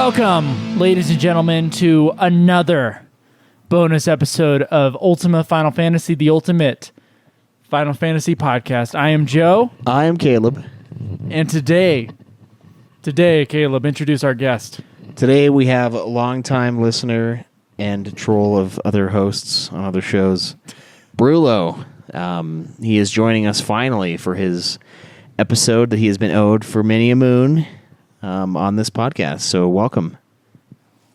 Welcome, ladies and gentlemen, to another bonus episode of Ultima Final Fantasy, the ultimate Final Fantasy podcast. I am Joe. I am Caleb. And today, Caleb, introduce our guest. Today we have a longtime listener and troll of other hosts on other shows, Brulo. He is joining us finally for his episode that he has been owed for many a moon on this podcast. So welcome.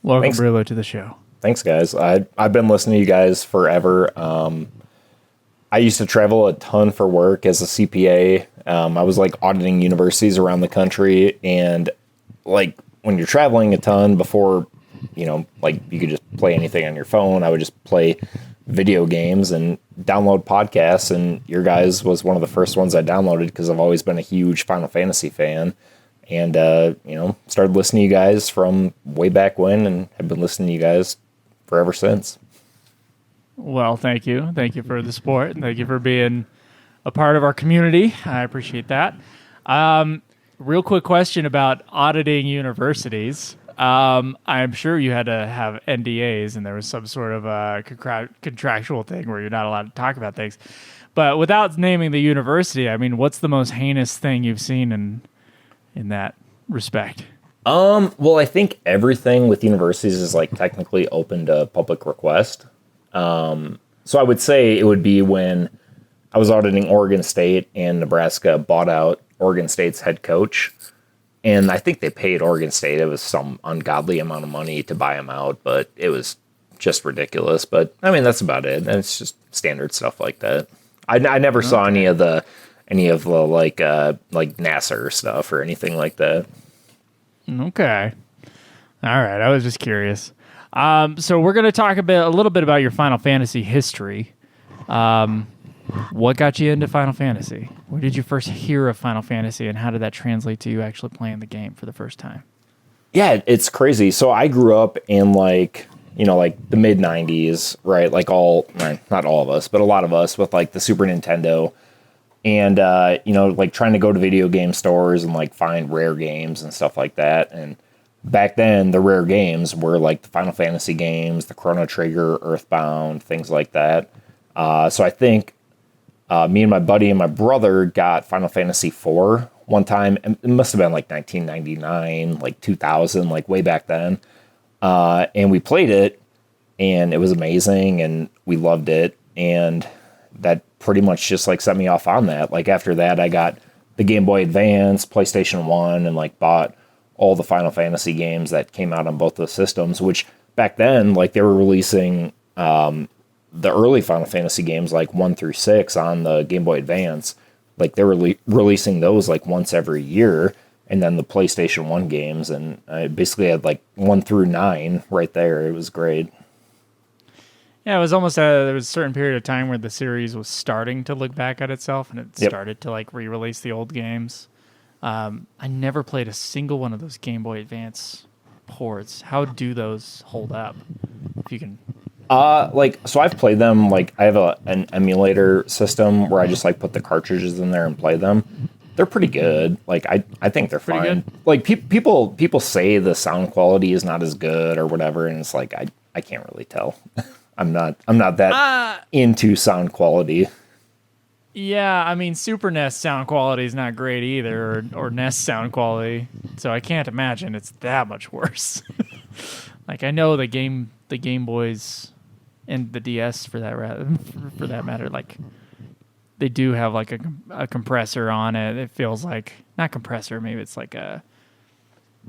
Welcome, Thanks. Brulo, to the show. Thanks, guys. I've been listening to you guys forever. I used to travel a ton for work as a CPA. I was like auditing universities around the country, and like when you're traveling a ton before, like you could just play anything on your phone. I would just play video games and download podcasts, and your guys was one of the first ones I downloaded because I've always been a huge Final Fantasy fan. And, started listening to you guys from way back when and have been listening to you guys forever since. Well, thank you. Thank you for the support. Thank you for being a part of our community. I appreciate that. Real quick question about auditing universities. I'm sure you had to have NDAs and there was some sort of a contractual thing where you're not allowed to talk about things. But without naming the university, I mean, what's the most heinous thing you've seen in that respect? Well, I think everything with universities is like technically open to public request. So I would say it would be when I was auditing Oregon State and Nebraska bought out Oregon State's head coach. And I think they paid Oregon State. It was some ungodly amount of money to buy him out, but it was just ridiculous. But I mean, that's about it. And it's just standard stuff like that. I never saw any of the like NASA stuff or anything like that. Okay. All right. I was just curious. So we're going to talk a little bit about your Final Fantasy history. What got you into Final Fantasy? Where did you first hear of Final Fantasy, and how did that translate to you actually playing the game for the first time? Yeah, it's crazy. So I grew up in like the mid 90s, right? Like not all of us, but a lot of us with like the Super Nintendo. And, like trying to go to video game stores and like find rare games and stuff like that. And back then the rare games were like the Final Fantasy games, the Chrono Trigger, Earthbound, things like that. So I think me and my buddy and my brother got Final Fantasy IV one time. It must have been like 1999, like 2000, like way back then. And we played it and it was amazing and we loved it. And that pretty much just like set me off on that. Like after that, I got the Game Boy Advance, PlayStation 1, and like bought all the Final Fantasy games that came out on both those systems, which back then, like they were releasing the early Final Fantasy games, like 1 through 6 on the Game Boy Advance. Like they were releasing those like once every year. And then the PlayStation 1 games. And I basically had like 1 through 9 right there. It was great. Yeah, it was almost there was a certain period of time where the series was starting to look back at itself, and it started to like re-release the old games. I never played a single one of those Game Boy Advance ports. How do those hold up? If you can. So I've played them. Like I have an emulator system where I just like put the cartridges in there and play them. They're pretty good. Like I think they're pretty fine. good? Like people say the sound quality is not as good or whatever, and it's like I can't really tell. I'm not that into sound quality. Yeah, I mean, Super NES sound quality is not great either, or NES sound quality, so I can't imagine it's that much worse. Like, I know the Game Boys and the DS for that matter, like, they do have like a compressor on it. It feels like, not compressor, maybe it's like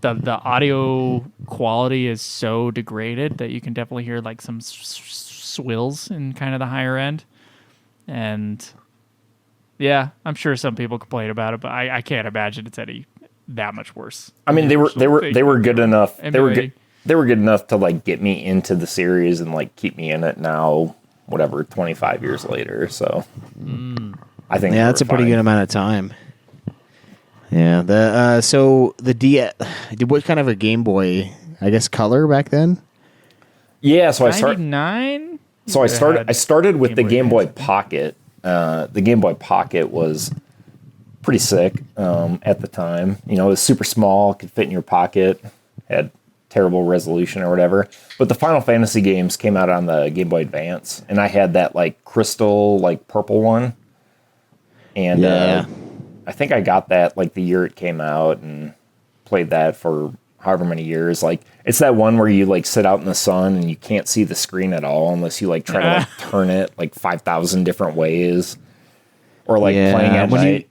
the audio quality is so degraded that you can definitely hear like some swills in kind of the higher end. And yeah, I'm sure some people complain about it, but I can't imagine it's any that much worse. I mean, they were good enough. Emulating. They were good enough to like get me into the series and like keep me in it now, whatever, 25 years later. So I think that's a pretty good amount of time. Yeah. So the DS, what kind of a Game Boy? I guess color back then. Yeah. So 99. I started with the Game Boy Pocket. The Game Boy Pocket was pretty sick at the time. You know, it was super small, could fit in your pocket, had terrible resolution or whatever. But the Final Fantasy games came out on the Game Boy Advance, and I had that like crystal, like purple one. And I think I got that like the year it came out and played that for however many years. Like it's that one where you like sit out in the sun and you can't see the screen at all unless you like try to like turn it like 5,000 different ways, or like playing at night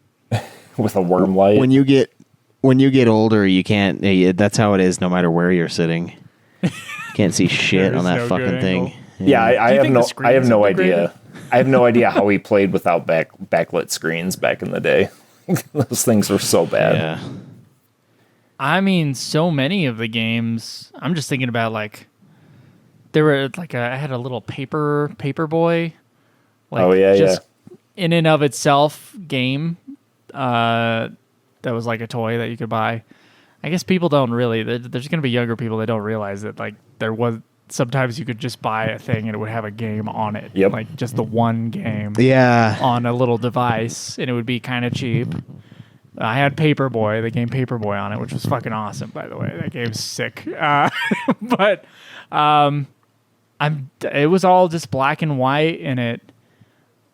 with a worm light. When you get older, you can't. That's how it is. No matter where you're sitting, you can't see shit on that no fucking thing. Yeah, I have no idea. I have no idea how we played without backlit screens back in the day. Those things were so bad. Yeah. I mean, so many of the games. I'm just thinking about like there were like I had a little paper boy. Like, just in and of itself game. That was like a toy that you could buy. I guess people don't really. There's going to be younger people that don't realize that like there was. Sometimes you could just buy a thing and it would have a game on it. Yep. Like just the one game on a little device, and it would be kind of cheap. I had Paperboy, the game Paperboy on it, which was fucking awesome, by the way. That game's sick. But it was all just black and white, and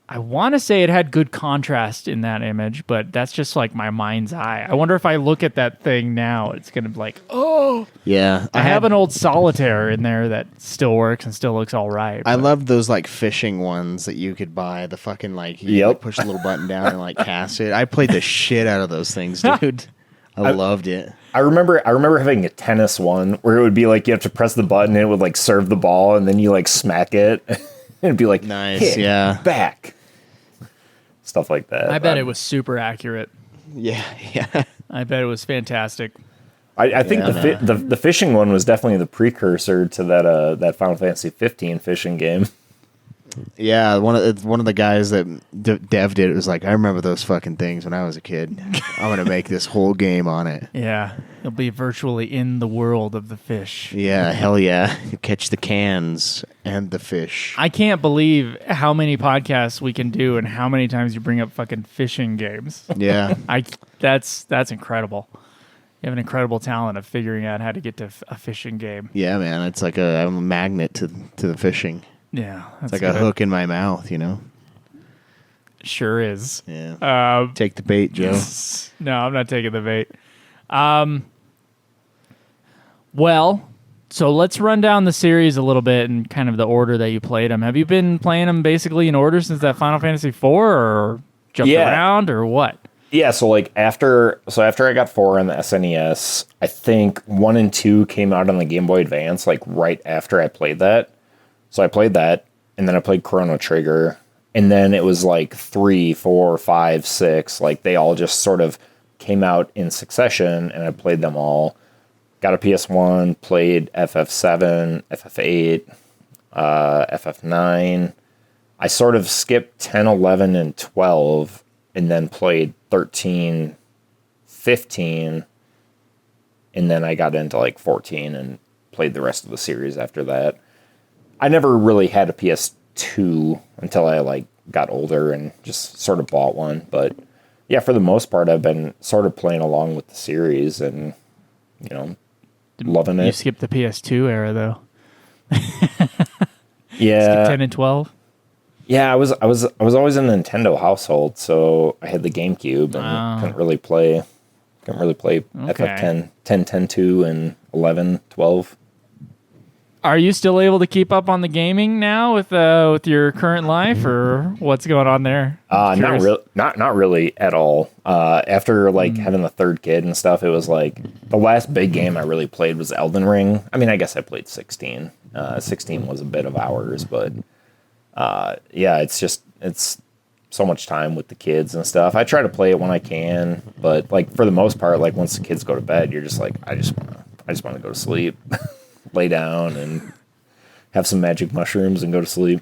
I want to say it had good contrast in that image, but that's just like my mind's eye. I wonder if I look at that thing now, it's going to be like, oh. Yeah. I have an old Solitaire in there that still works and still looks all right. I loved those like fishing ones that you could buy. The fucking like, you like, push the little button down and like cast it. I played the shit out of those things, dude. I loved it. I remember having a tennis one where it would be like you have to press the button and it would like serve the ball and then you like smack it. It'd be like, nice, yeah. Back. Stuff like that. I bet it was super accurate. Yeah. I bet it was fantastic. I think the fishing one was definitely the precursor to that Final Fantasy 15 fishing game. Yeah, one of the guys that Dev did it was like, I remember those fucking things when I was a kid. I'm gonna make this whole game on it. Yeah, you'll be virtually in the world of the fish. Yeah, hell yeah, you catch the cans and the fish. I can't believe how many podcasts we can do and how many times you bring up fucking fishing games. Yeah, that's incredible. You have an incredible talent of figuring out how to get to a fishing game. Yeah, man, it's like I'm a magnet to the fishing. Yeah, it's like a hook in my mouth, you know. Sure is. Yeah. Take the bait, Joe. No, I'm not taking the bait. Well, so let's run down the series a little bit and kind of the order that you played them. Have you been playing them basically in order since that Final Fantasy IV, or jumped around, or what? Yeah, so like after I got 4 on the SNES, I think 1 and 2 came out on the Game Boy Advance like right after I played that. So I played that, and then I played Chrono Trigger, and then it was like 3, 4, 5, 6. Like they all just sort of came out in succession, and I played them all. Got a PS1, played FF7, FF8, FF9. I sort of skipped 10, 11, and 12, and then played 13, 15, and then I got into like 14 and played the rest of the series after that. I never really had a PS2 until I like got older and just sort of bought one. But yeah, for the most part, I've been sort of playing along with the series and, you know, loving it. You skipped the PS2 era though. Yeah. Skipped 10 and 12. Yeah, I was always in a Nintendo household, so I had the GameCube and couldn't really play FF10, 10, 10, 2, and 11, 12. Are you still able to keep up on the gaming now with your current life, or what's going on there? Not really at all. After like having the third kid and stuff, it was like the last big game I really played was Elden Ring. I mean, I guess I played 16. 16 was a bit of hours, but yeah, it's so much time with the kids and stuff. I try to play it when I can, but like for the most part, like once the kids go to bed, you're just like, I just want to go to sleep. Lay down and have some magic mushrooms and go to sleep.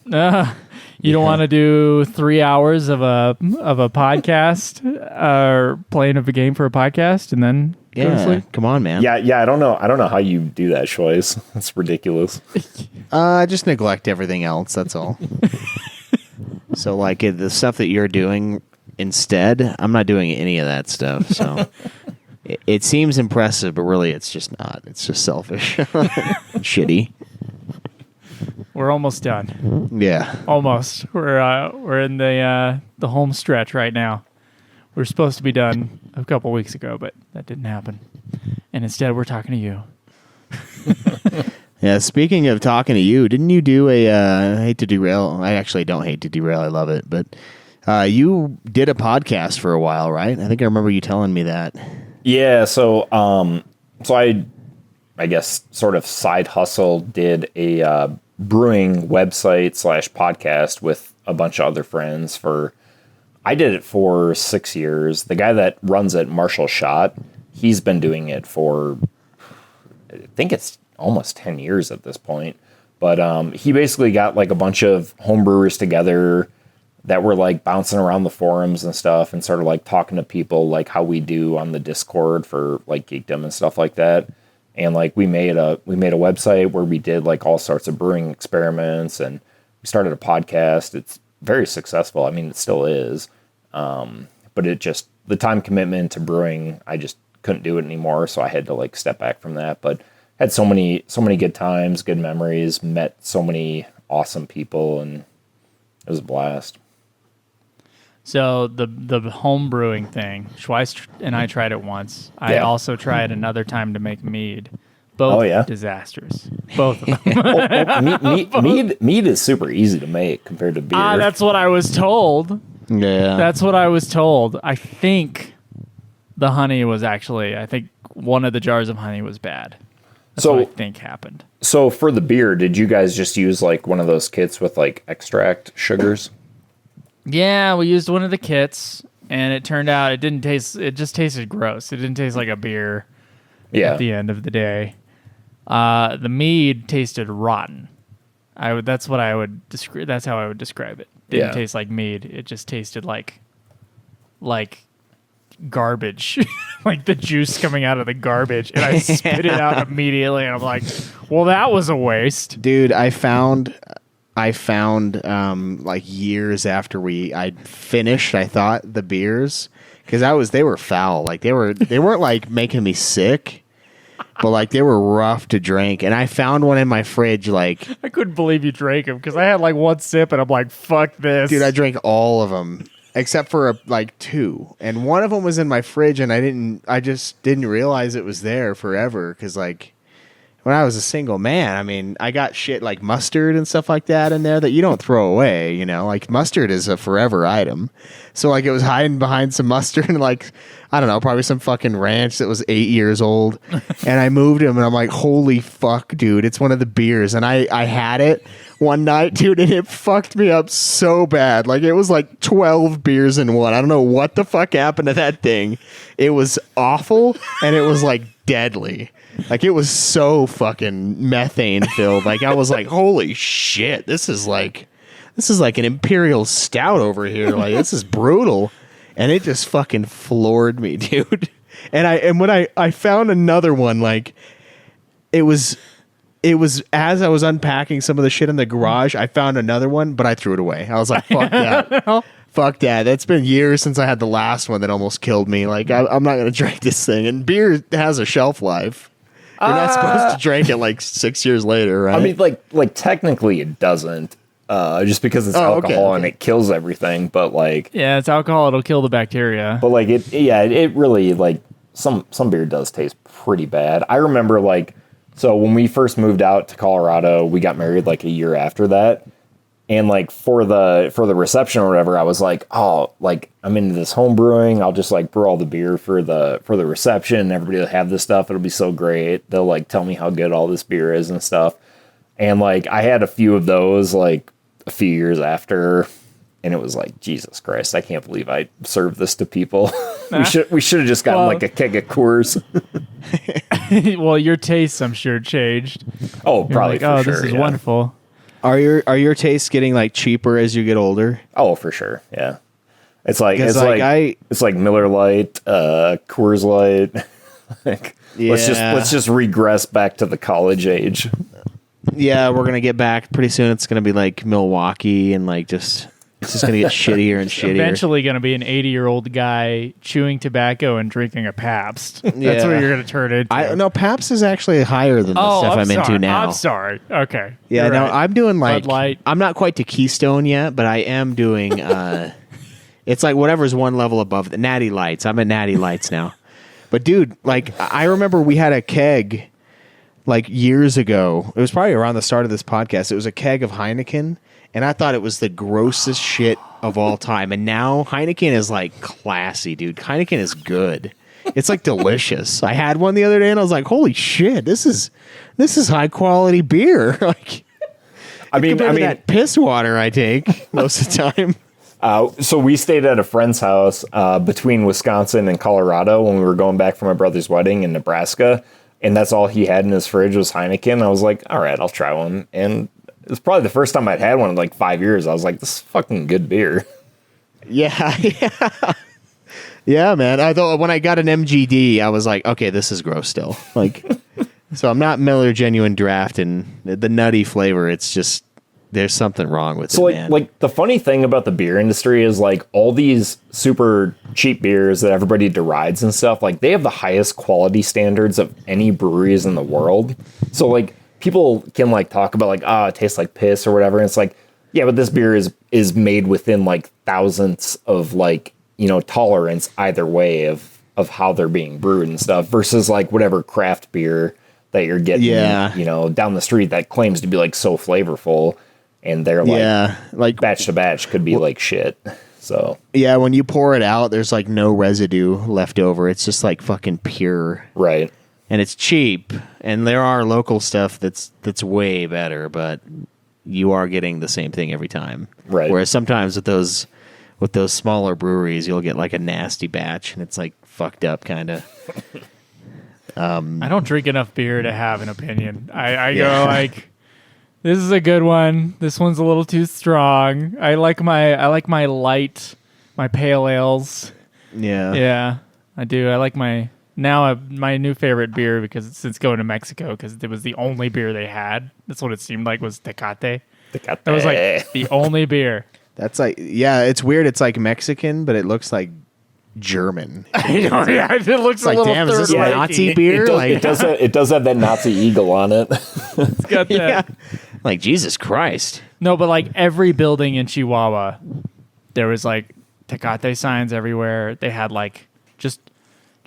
You don't want to do 3 hours of a podcast or playing of a game for a podcast and then go to sleep? Come on, man. Yeah. I don't know how you do that, Shoyce. That's ridiculous. I just neglect everything else. That's all. So, like the stuff that you're doing instead, I'm not doing any of that stuff. So, It seems impressive, but really it's just not. It's just selfish. Shitty. We're almost done. Yeah. Almost. We're in the home stretch right now. We're supposed to be done a couple weeks ago, but that didn't happen. And instead, we're talking to you. Yeah, speaking of talking to you, didn't you do I hate to derail. I actually don't hate to derail. I love it. But you did a podcast for a while, right? I think I remember you telling me that. Yeah, so I guess sort of side hustle did a brewing website / podcast with a bunch of other friends I did it for 6 years. The guy that runs it, Marshall Schott, he's been doing it for, I think it's almost 10 years at this point. But he basically got like a bunch of homebrewers together that were like bouncing around the forums and stuff and sort of like talking to people like how we do on the Discord for like Geekdom and stuff like that. And like we made a website where we did like all sorts of brewing experiments, and we started a podcast. It's very successful. I mean, it still is. But it just, the time commitment to brewing, I just couldn't do it anymore. So I had to like step back from that, but had so many good times, good memories, met so many awesome people, and it was a blast. So the home brewing thing, Schweiss and I tried it once. I Yeah. also tried another time to make mead. Both disasters. Both of them. Mead is super easy to make compared to beer. That's what I was told. Yeah. That's what I was told. I think the honey was I think one of the jars of honey was bad. That's what I think happened. So for the beer, did you guys just use like one of those kits with like extract sugars? Yeah, we used one of the kits, and it turned out it just tasted gross. It didn't taste like a beer at the end of the day. The mead tasted rotten. That's how I would describe it. Didn't taste like mead. It just tasted like garbage, like the juice coming out of the garbage, and I spit it out immediately, and I'm like, well, that was a waste. Dude, I found like years after I finished, I thought, the beers, because they were foul. Like they weren't like making me sick, but like they were rough to drink. And I found one in my fridge. Like, I couldn't believe you drank them, because I had like one sip and I'm like, fuck this. Dude, I drank all of them except for like 2, and one of them was in my fridge, and I just didn't realize it was there forever, because like when I was a single man, I mean, I got shit like mustard and stuff like that in there that you don't throw away, you know? Like mustard is a forever item. So like it was hiding behind some mustard and like, I don't know, probably some fucking ranch that was 8 years old. And I moved him and I'm like, holy fuck, dude, it's one of the beers. And I had it one night, dude, and it fucked me up so bad. Like it was like 12 beers in one. I don't know what the fuck happened to that thing. It was awful, and it was like deadly. Like it was so fucking methane filled. Like I was like, holy shit, this is like an imperial stout over here. Like this is brutal. And it just fucking floored me, dude. And when I found another one, like it was as I was unpacking some of the shit in the garage, I found another one, but I threw it away. I was like, fuck that. Fuck that. That's been years since I had the last one that almost killed me. Like I'm not gonna drink this thing. And beer has a shelf life. You're not supposed to drink it like 6 years later, right? I mean, like technically it doesn't, just because it's alcohol okay. and it kills everything. But like, Yeah, it's alcohol. It'll kill the bacteria. but like it really, like some beer does taste pretty bad. I remember like, so when we first moved out to Colorado, we got married like a year after that. And like for the reception or whatever, I was like, oh, like I'm into this home brewing. I'll just like brew all the beer for the reception. Everybody will have this stuff. It'll be so great. They'll like tell me how good all this beer is and stuff. And like I had a few of those like a few years after, and it was like, Jesus Christ, I can't believe I served this to people. we should have just gotten like a keg of Coors. Well, your tastes, I'm sure, changed. Oh, You're probably like, for oh, sure. this is yeah. wonderful. Are your tastes getting like cheaper as you get older? Oh, for sure. Yeah. It's like Because, it's like Miller Lite, Coors Light. Like, let's just regress back to the college age. Yeah, we're gonna get back pretty soon. It's gonna be like Milwaukee and like just It's just gonna get shittier and shittier. Eventually going to be an 80-year-old guy chewing tobacco and drinking a Pabst. That's what you're going to turn into. No, Pabst is actually higher than the stuff I'm into now. I'm sorry. Okay. Yeah, no, right. I'm doing like Bud Light. I'm not quite to Keystone yet, but I am doing. It's like whatever's one level above the Natty Lights. I'm at Natty Lights now. But dude, like I remember we had a keg like years ago. It was probably around the start of this podcast. It was a keg of Heineken, and I thought it was the grossest shit of all time. And now Heineken is like classy, dude. Heineken is good. It's like delicious. I had one the other day, and I was like, "Holy shit, this is high quality beer." Like, I mean, that piss water I take most of the time. So we stayed at a friend's house between Wisconsin and Colorado when we were going back from my brother's wedding in Nebraska, and that's all he had in his fridge was Heineken. I was like, all right, I'll try one. And it was probably the first time I'd had one in like 5 years. I was like, this is fucking good beer. Yeah. Yeah, man. I thought when I got an MGD, I was like, okay, this is gross still. Like, so I'm not Miller Genuine Draft and the nutty flavor. It's just there's something wrong with it, man. Like the funny thing about the beer industry is like all these super cheap beers that everybody derides and stuff, like they have the highest quality standards of any breweries in the world. So like people can like talk about like, it tastes like piss or whatever. And it's like, yeah, but this beer is made within like thousands of like, tolerance either way of how they're being brewed and stuff versus like whatever craft beer that you're getting, down the street that claims to be like so flavorful. And they're like batch to batch could be like shit. So yeah, when you pour it out, there's like no residue left over. It's just like fucking pure. Right. And it's cheap. And there are local stuff that's way better, but you are getting the same thing every time. Right. Whereas sometimes with those smaller breweries, you'll get like a nasty batch and it's like fucked up kind of. I don't drink enough beer to have an opinion. I go like, this is a good one. This one's a little too strong. I like my light, my pale ales. Yeah. Yeah, I do. I like my new favorite beer since going to Mexico because it was the only beer they had. That's what it seemed like was Tecate. That was like the only beer. That's like, yeah, it's weird. It's like Mexican, but it looks like German. I know, yeah, it looks like, damn, is this Nazi beer? It does have that Nazi eagle on it. It's got that. Yeah. Like, Jesus Christ. No, but like every building in Chihuahua, there was like Tecate signs everywhere. They had like just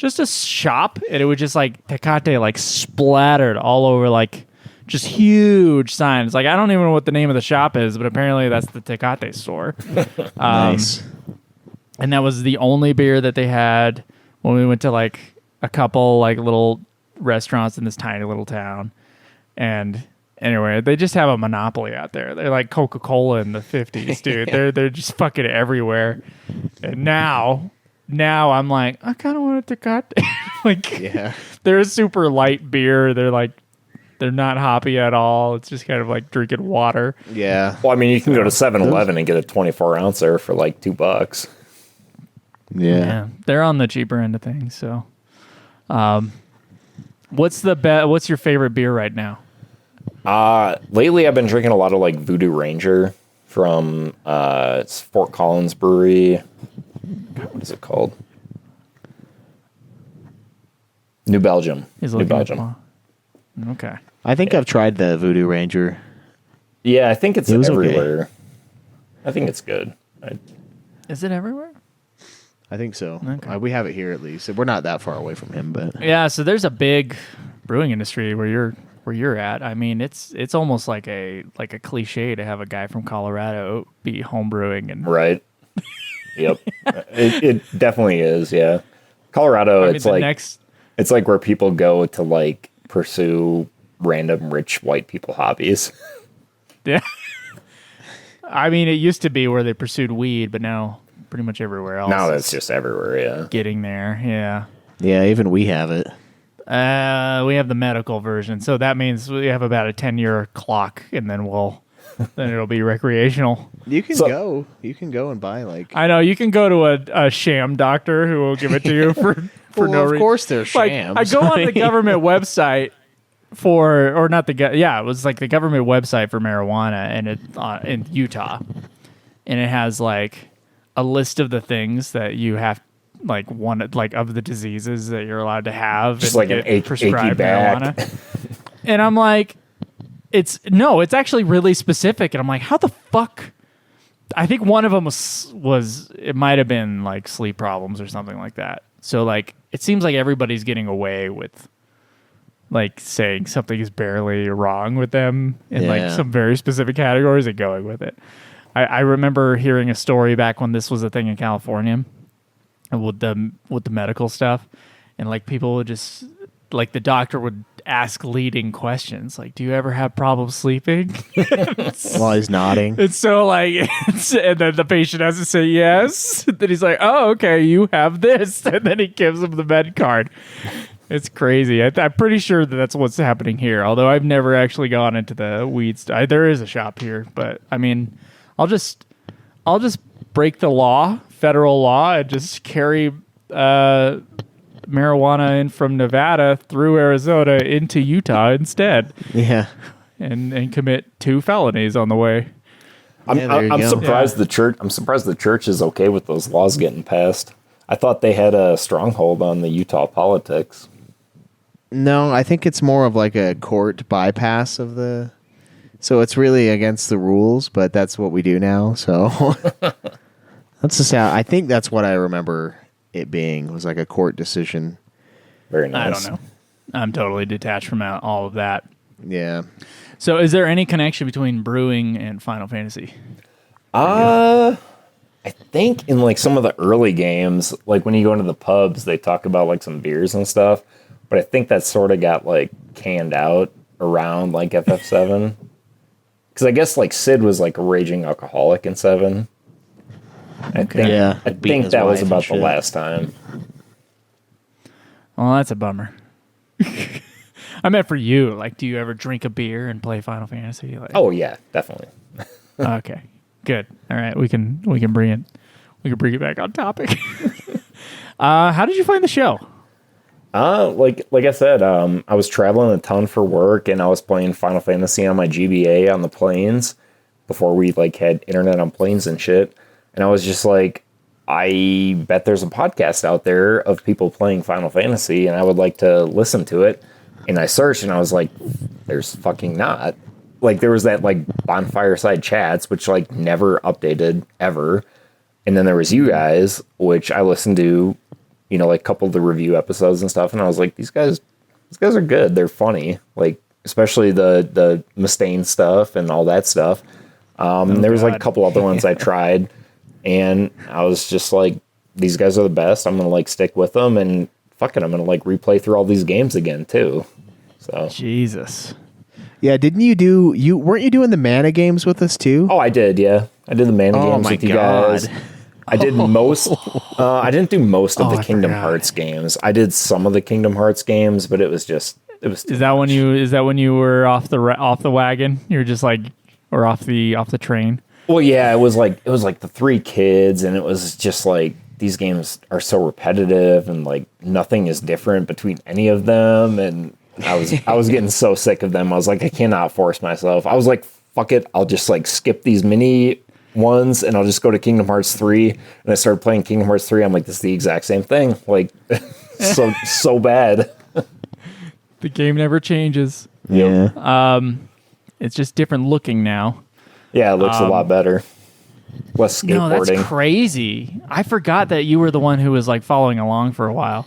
a shop, and it would just like Tecate like splattered all over, like just huge signs. Like I don't even know what the name of the shop is, but apparently that's the Tecate store. Nice. And that was the only beer that they had when we went to like a couple like little restaurants in this tiny little town. And anyway, they just have a monopoly out there. They're like Coca-Cola in the 50s, dude. They're just fucking everywhere. And now I'm like, I kind of want a Tecate. Like, yeah, they're a super light beer. They're not hoppy at all. It's just kind of like drinking water. Yeah. Well, I mean, you can go to 7-Eleven and get a 24-ouncer for like $2. Yeah. They're on the cheaper end of things. So, what's your favorite beer right now? Lately I've been drinking a lot of like Voodoo Ranger from it's Fort Collins Brewery. God, what is it called? New Belgium. New Belgium. Okay. I think I've tried the Voodoo Ranger. Yeah, I think it's everywhere. Okay. I think it's good. Is it everywhere? I think so. Okay. We have it here at least. We're not that far away from him, but yeah. So there's a big brewing industry where you're at. I mean, it's almost like a cliche to have a guy from Colorado be homebrewing and right. Yep, it definitely is. Yeah, Colorado. I mean, it's like where people go to like pursue random rich white people hobbies. Yeah. I mean, it used to be where they pursued weed, but now pretty much everywhere else. Now that's just everywhere. Yeah, getting there. Yeah. Yeah, even we have it. We have the medical version, so that means we have about a 10-year clock, and then then it'll be recreational. You can go and buy like. I know you can go to a sham doctor who will give it to you for well, no reason. Of course, they're shams. Like, I go on the government website it was like the government website for marijuana, and it in Utah, and it has like a list of the things that you have, like one like of the diseases that you're allowed to have, Just and like an get prescribed achy back. marijuana. And I'm like, it's actually really specific, and I'm like, how the fuck? I think one of them was it might have been like sleep problems or something like that. So like it seems like everybody's getting away with like saying something is barely wrong with them in like some very specific categories and going with it. I remember hearing a story back when this was a thing in California with the medical stuff, and like people would just like the doctor would ask leading questions like, do you ever have problems sleeping? While he's nodding. It's so like, and then the patient has to say yes. Then he's like, oh, okay, you have this. And then he gives him the med card. It's crazy. I'm pretty sure that that's what's happening here. Although I've never actually gone into the weeds. There is a shop here, but I mean, I'll just break the law, federal law, and just carry marijuana in from Nevada through Arizona into Utah instead. Yeah. And commit 2 felonies on the way. I'm surprised the church. I'm surprised the church is okay with those laws getting passed. I thought they had a stronghold on the Utah politics. No, I think it's more of like a court bypass of the. So it's really against the rules, but that's what we do now. So that's just how I think that's what I remember it being, was like a court decision. Very nice. I don't know. I'm totally detached from all of that. Yeah. So is there any connection between brewing and Final Fantasy? I think in like some of the early games, like when you go into the pubs, they talk about like some beers and stuff. But I think that sort of got like canned out around like FF7. Because I guess like Sid was like a raging alcoholic in 7. I think that was about the last time. Well, that's a bummer. I meant for you. Like, do you ever drink a beer and play Final Fantasy? Like, oh yeah, definitely. Okay, good. All right, we can bring it back on topic. How did you find the show? Like I said, I was traveling a ton for work, and I was playing Final Fantasy on my GBA on the planes before we like had internet on planes and shit. And I was just like, I bet there's a podcast out there of people playing Final Fantasy, and I would like to listen to it. And I searched, and I was like, there's fucking not. Like, there was that, like, Bonfireside Chats, which, like, never updated, ever. And then there was you guys, which I listened to, you know, like, a couple of the review episodes and stuff, and I was like, these guys are good. They're funny. Like, especially the Mustaine stuff and all that stuff. There was, like, a couple other ones I tried, and I was just like, these guys are the best. I'm going to, like, stick with them, and fuck it, I'm going to, like, replay through all these games again, too. So Jesus. Yeah, weren't you doing the mana games with us too? Oh, I did, yeah. I did the mana games with you guys. I did most I didn't do most of the Kingdom Hearts games. I did some of the Kingdom Hearts games, but it was Is that when you were off the wagon? You were just like, or off the train? Well, yeah, it was like the 3 kids, and it was just like, these games are so repetitive, and like nothing is different between any of them, and I was getting so sick of them. I was like, I cannot force myself. I was like, fuck it, I'll just like skip these mini ones, and I'll just go to Kingdom Hearts 3. And I started playing Kingdom Hearts 3. I'm like, this is the exact same thing. Like, so bad. The game never changes. Yeah. It's just different looking now. Yeah, it looks a lot better. Less skateboarding. No, that's crazy. I forgot that you were the one who was like following along for a while.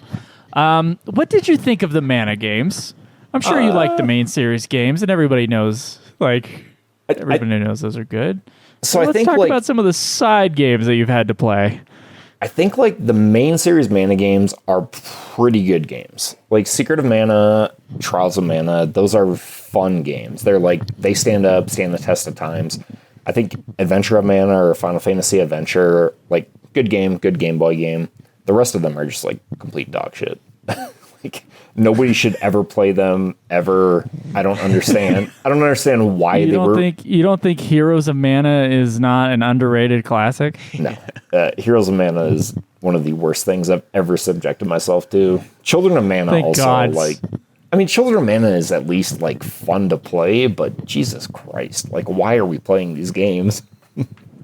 What did you think of the mana games? I'm sure you like the main series games, and everybody knows. Like, everybody knows those are good. So let's I think talk like, about some of the side games that you've had to play. I think like the main series mana games are pretty good games. Like Secret of Mana, Trials of Mana, those are fun games. They're like, they stand the test of times. I think Adventure of Mana or Final Fantasy Adventure, like good Game Boy game. The rest of them are just like complete dog shit. Like nobody should ever play them ever. I don't understand. I don't understand why You don't think Heroes of Mana is not an underrated classic? No. Heroes of Mana is one of the worst things I've ever subjected myself to. Children of Mana Thank also God. like. I mean, Children of Mana is at least like fun to play, but Jesus Christ, like why are we playing these games?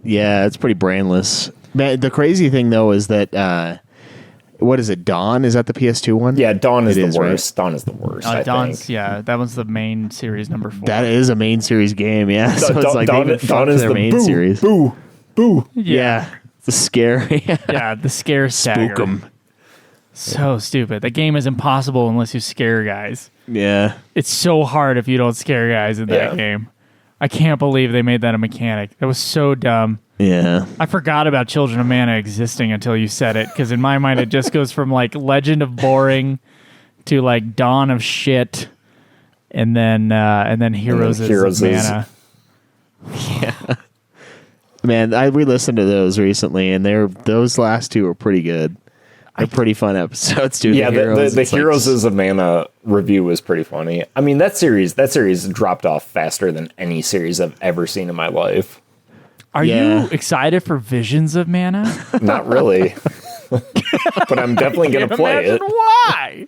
Yeah, it's pretty brainless. Man, the crazy thing though is that what is it? Dawn, is that the PS2 one? Yeah, Dawn is It the is, right? worst. Dawn is the worst. I Dawn's, think. yeah, that one's the main series number 4. That is a main series game. Yeah, so it's like Dawn, they even Dawn fucked is their the main boo, series. boo, boo. Yeah, the scare. Yeah, the scare stagger. Spook 'em. So stupid. The game is impossible unless you scare guys. Yeah. It's so hard if you don't scare guys in that Yeah. game. I can't believe they made that a mechanic. That was so dumb. Yeah. I forgot about Children of Mana existing until you said it, because in my mind it just goes from like Legend of Boring to like Dawn of Shit, and then Heroes of Heroes is- Mana. Man, I re-listened to those recently, and those last two are pretty good. They're pretty fun episodes, too. Yeah, the it's like- Heroes of Mana review was pretty funny. I mean, that series dropped off faster than any series I've ever seen in my life. Are Yeah. you excited for Visions of Mana? Not really, but I'm definitely gonna play it. Imagine why.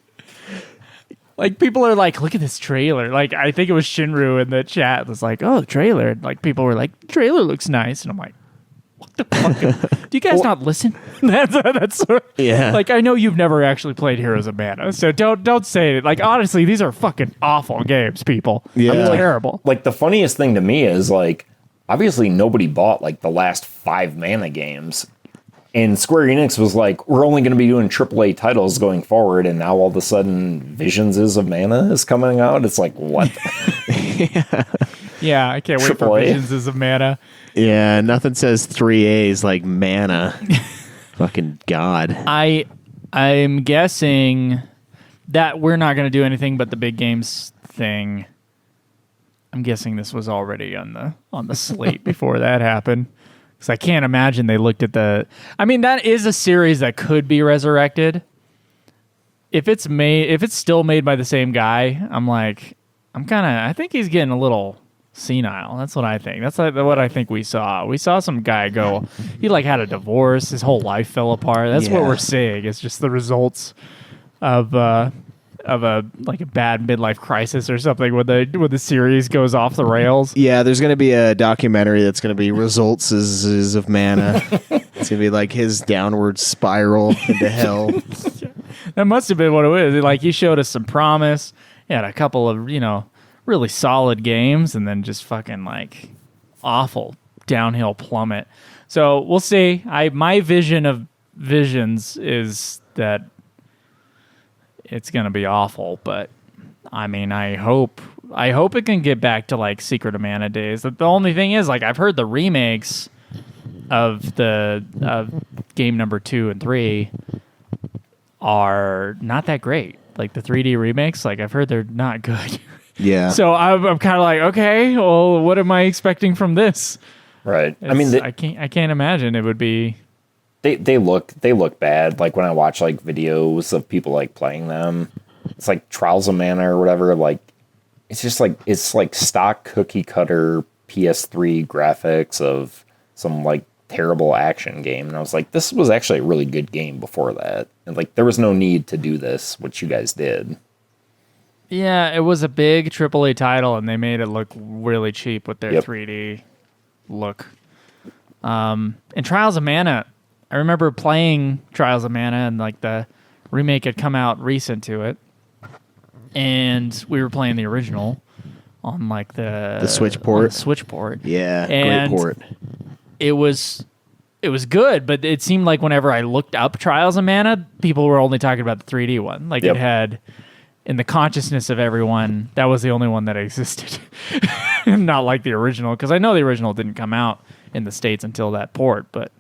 Like, people are like, look at this trailer. Like, I think it was Shinru in the chat was like, oh, the trailer. And, like, people were like, the trailer looks nice. And I'm like, what the fuck? Do you guys not listen? that's Yeah. Like, I know you've never actually played Heroes of Mana, so don't say it. Like, honestly, these are fucking awful games, people. Yeah. I mean, Like- terrible. Like, the funniest thing to me is, like, obviously nobody bought like the last 5 Mana games. And Square Enix was like, we're only going to be doing AAA titles going forward, and now all of a sudden Visions of Mana is coming out. It's like, what? Yeah, I can't wait for AAA. Visions of Mana. Yeah, nothing says 3A's like mana. Fucking God. I'm guessing that we're not going to do anything but the big games thing. I'm guessing this was already on the slate before that happened. Because I can't imagine they looked at the... I mean, that is a series that could be resurrected. If it's still made by the same guy, I think he's getting a little senile. That's what I think. That's what I think we saw. We saw some guy go... He like had a divorce. His whole life fell apart. That's what Yeah. we're seeing. It's just the results of a bad midlife crisis or something when the series goes off the rails. Yeah, there's going to be a documentary that's going to be results of mana. It's going to be like his downward spiral into hell. That must have been what it was. Like, he showed us some promise. He had a couple of, really solid games, and then just fucking like awful downhill plummet. So we'll see. My vision of Visions is that it's gonna be awful, but I mean, I hope it can get back to like Secret of Mana days. The only thing is, like, I've heard the remakes of game number 2 and 3 are not that great. Like the 3D remakes, like I've heard they're not good. Yeah. So I'm kind of like, okay, well, what am I expecting from this? Right. I mean, I can't imagine it would be. they look bad. Like when I watch like videos of people like playing them, it's like Trials of Mana or whatever. Like it's just like stock cookie cutter PS3 graphics of some like terrible action game. And I was like, this was actually a really good game before that. And like there was no need to do this, what you guys did. Yeah, it was a big AAA title, and they made it look really cheap with their Yep. 3D look. And Trials of Mana, I remember playing Trials of Mana, and like the remake had come out recent to it, and we were playing the original on like the Switch port? on the Switch port. Yeah, And great port. It was good, but it seemed like whenever I looked up Trials of Mana, people were only talking about the 3D one. Like Yep. it had, in the consciousness of everyone, that was the only one that existed. Not like the original, because I know the original didn't come out in the States until that port, but